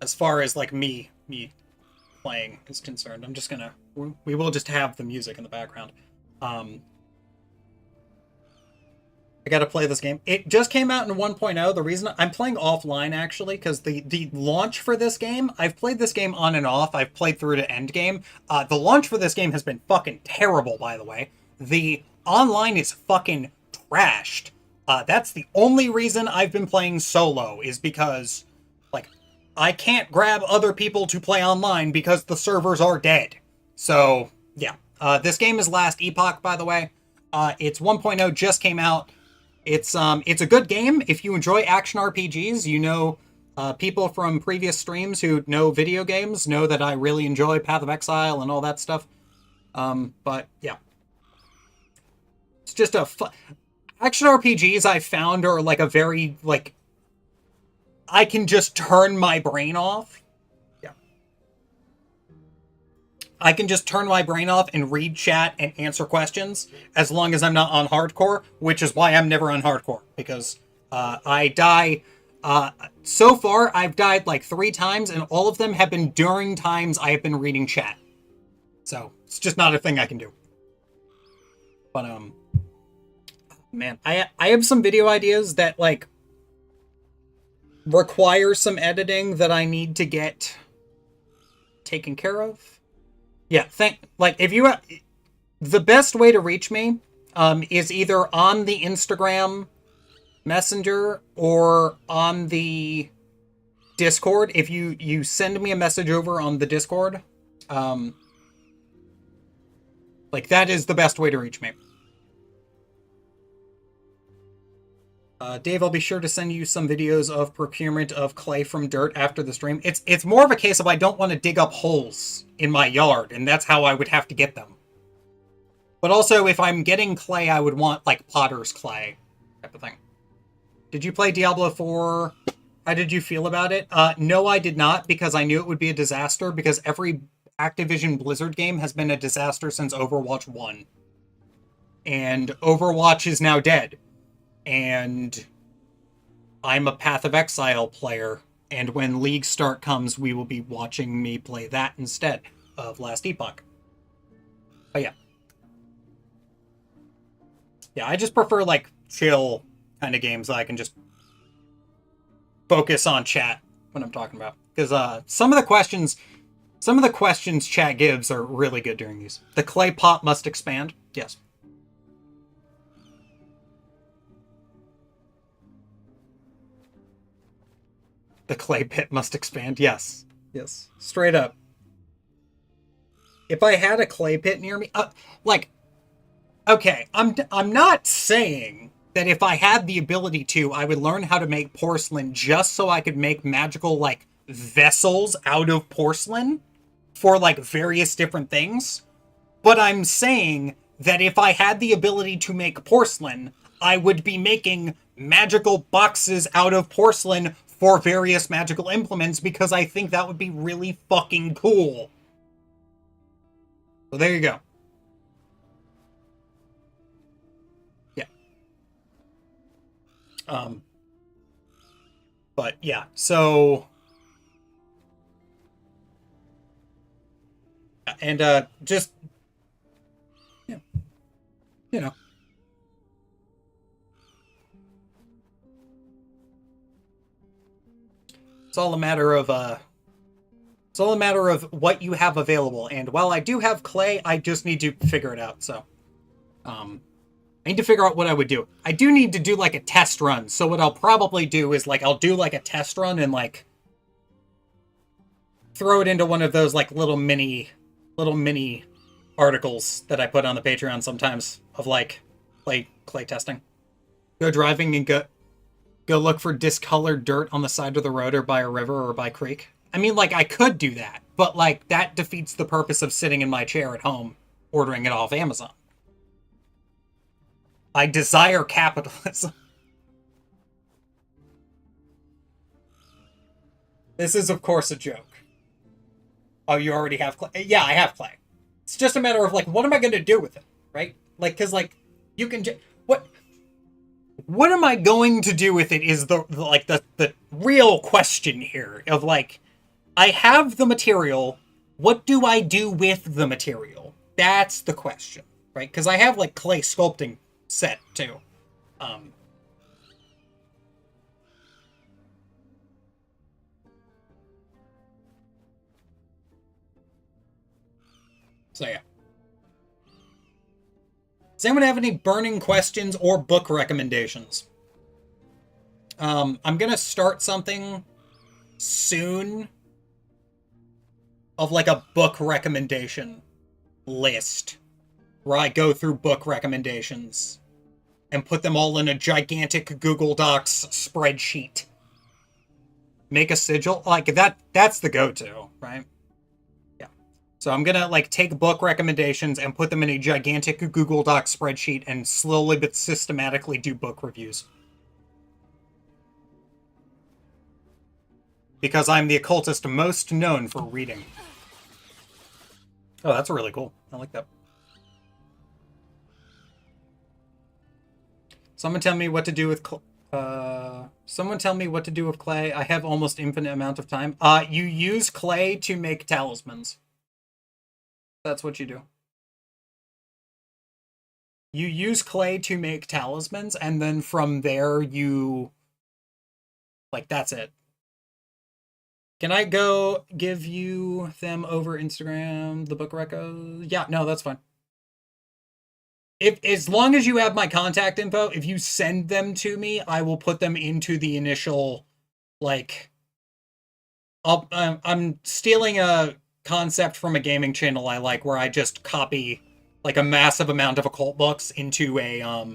Speaker 1: As far as, like, me playing is concerned, I'm just gonna... We will just have the music in the background. I gotta play this game. It just came out in 1.0. The reason I'm playing offline, actually, because the launch for this game, I've played this game on and off. I've played through to end game. The launch for this game has been fucking terrible, by the way. The online is fucking trashed. That's the only reason I've been playing solo, is because, like, I can't grab other people to play online because the servers are dead. So, yeah. This game is Last Epoch, by the way. It's 1.0, just came out. It's a good game. If you enjoy action RPGs, you know, people from previous streams who know video games know that I really enjoy Path of Exile and all that stuff. But, yeah. It's just a fun... Action RPGs I found are, like, a very, like... I can just turn my brain off. Yeah. I can just turn my brain off and read chat and answer questions as long as I'm not on hardcore, which is why I'm never on hardcore, because I die... so far, I've died, like, 3 times, and all of them have been during times I have been reading chat. So, it's just not a thing I can do. But, man, I have some video ideas that, like, require some editing that I need to get taken care of. Yeah, like, if you... the best way to reach me is either on the Instagram Messenger or on the Discord. If you send me a message over on the Discord, like, that is the best way to reach me. Dave, I'll be sure to send you some videos of procurement of clay from dirt after the stream. It's more of a case of I don't want to dig up holes in my yard, and that's how I would have to get them. But also, if I'm getting clay, I would want, like, potter's clay type of thing. Did you play Diablo 4? How did you feel about it? No, I did not, because I knew it would be a disaster, because every Activision Blizzard game has been a disaster since Overwatch 1. And Overwatch is now dead. And I'm a Path of Exile player, and when League Start comes, we will be watching me play that instead of Last Epoch. But yeah. Yeah, I just prefer, like, chill kind of games that I can just focus on chat when I'm talking about. Because some of the questions chat gives are really good during these. The clay pot must expand. Yes. The clay pit must expand. Yes. Yes. Straight up. If I had a clay pit near me... like... Okay, I'm not saying that if I had the ability to, I would learn how to make porcelain just so I could make magical, like, vessels out of porcelain for, like, various different things. But I'm saying that if I had the ability to make porcelain, I would be making magical boxes out of porcelain for various magical implements, because I think that would be really fucking cool. So there you go. Yeah. But yeah, so... And just... Yeah. You know. It's all a matter of what you have available. And while I do have clay, I just need to figure it out. So, I need to figure out what I would do. I do need to do, like, a test run. So what I'll probably do is, like, I'll do, like, a test run and, like, throw it into one of those, like, little mini articles that I put on the Patreon sometimes of, like, clay testing. Go driving and go look for discolored dirt on the side of the road or by a river or by a creek. I mean, like, I could do that, but, like, that defeats the purpose of sitting in my chair at home ordering it off Amazon. I desire capitalism. This is, of course, a joke. Oh, you already have clay? Yeah, I have clay. It's just a matter of, like, what am I going to do with it, right? Like, because, like, you can just... What am I going to do with it is the real question here of, like, I have the material. What do I do with the material? That's the question, right? Because I have, like, clay sculpting set, too. So, yeah. Does anyone have any burning questions or book recommendations? I'm going to start something soon of, like, a book recommendation list where I go through book recommendations and put them all in a gigantic Google Docs spreadsheet. Make a sigil. Like, that's the go-to, right? Yeah. So I'm gonna, like, take book recommendations and put them in a gigantic Google Docs spreadsheet and slowly but systematically do book reviews. Because I'm the occultist most known for reading. Oh, that's really cool. I like that. Someone tell me what to do with someone tell me what to do with clay. I have almost infinite amount of time. You use clay to make talismans. That's what you do. You use clay to make talismans, and then from there you... Like, that's it. Can I go give you them over Instagram, the book recos? Yeah, no, that's fine. As long as you have my contact info, if you send them to me, I will put them into the initial, like... I'm stealing a concept from a gaming channel I like, where I just copy, like, a massive amount of occult books into a,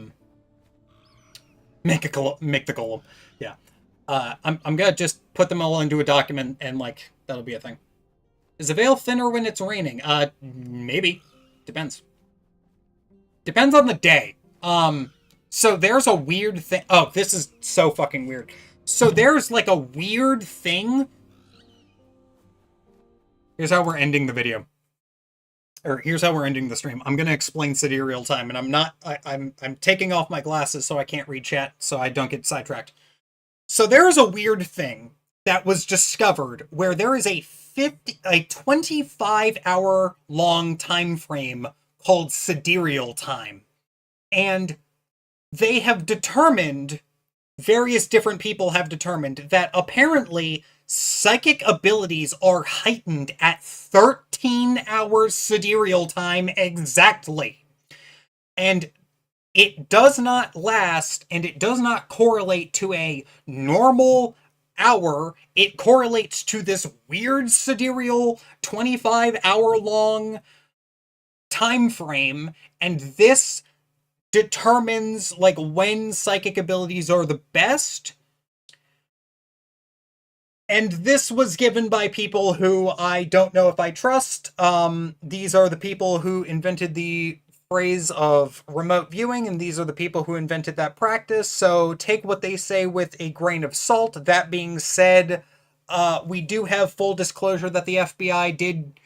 Speaker 1: make the golem. Yeah. I'm gonna just put them all into a document, and, like, that'll be a thing. Is the veil thinner when it's raining? Maybe. Depends. Depends on the day. So there's a weird thing. Oh, this is so fucking weird. So there's, like, a weird thing. Here's how we're ending the video. Or here's how we're ending the stream. I'm gonna explain sidereal time, and I'm taking off my glasses so I can't read chat, so I don't get sidetracked. So there is a weird thing that was discovered where there is a 25-hour long time frame called sidereal time. And they have determined, various different people have determined, that apparently psychic abilities are heightened at 13 hours sidereal time exactly. And it does not last, and it does not correlate to a normal hour. It correlates to this weird sidereal 25-hour-long time frame, and this determines, like, when psychic abilities are the best. And this was given by people who I don't know if I trust. These are the people who invented the phrase of remote viewing, and these are the people who invented that practice, so take what they say with a grain of salt. That being said, we do have full disclosure that the FBI did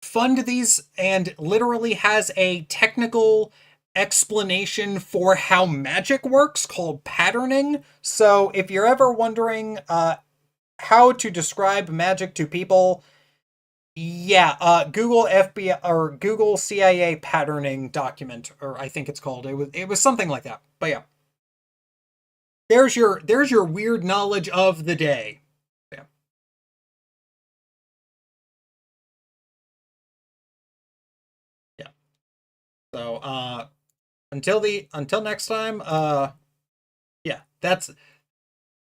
Speaker 1: fund these and literally has a technical explanation for how magic works called patterning. So if you're ever wondering how to describe magic to people, yeah, Google FBI or Google CIA patterning document, or I think it's called. It was something like that. But yeah, there's your weird knowledge of the day. Yeah. Yeah. So until next time, yeah,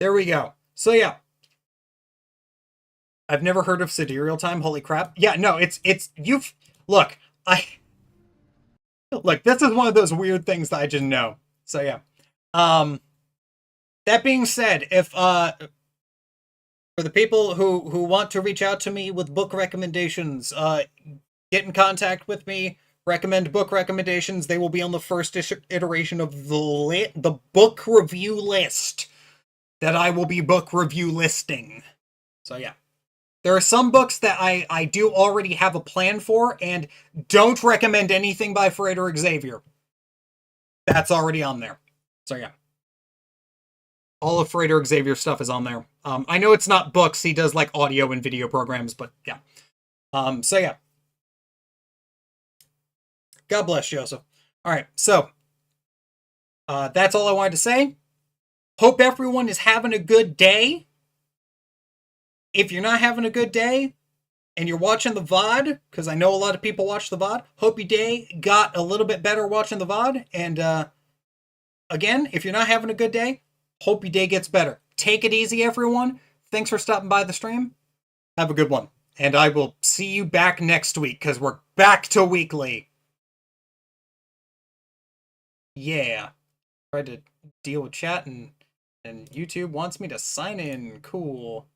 Speaker 1: there we go. So yeah. I've never heard of sidereal time, holy crap. Yeah, no, look, this is one of those weird things that I just know. So yeah. That being said, if for the people who want to reach out to me with book recommendations, get in contact with me, recommend book recommendations. They will be on the first iteration of the book review list that I will be book review listing. So yeah. There are some books that I do already have a plan for, and don't recommend anything by Frederick Xavier. That's already on there. So yeah. All of Frederick Xavier's stuff is on there. I know it's not books, he does like audio and video programs, but yeah. So yeah. God bless, Joseph. Alright, so that's all I wanted to say. Hope everyone is having a good day. If you're not having a good day, and you're watching the VOD, because I know a lot of people watch the VOD, hope your day got a little bit better watching the VOD. And again, if you're not having a good day, hope your day gets better. Take it easy, everyone. Thanks for stopping by the stream. Have a good one. And I will see you back next week, because we're back to weekly. Yeah. Tried to deal with chat, and YouTube wants me to sign in. Cool.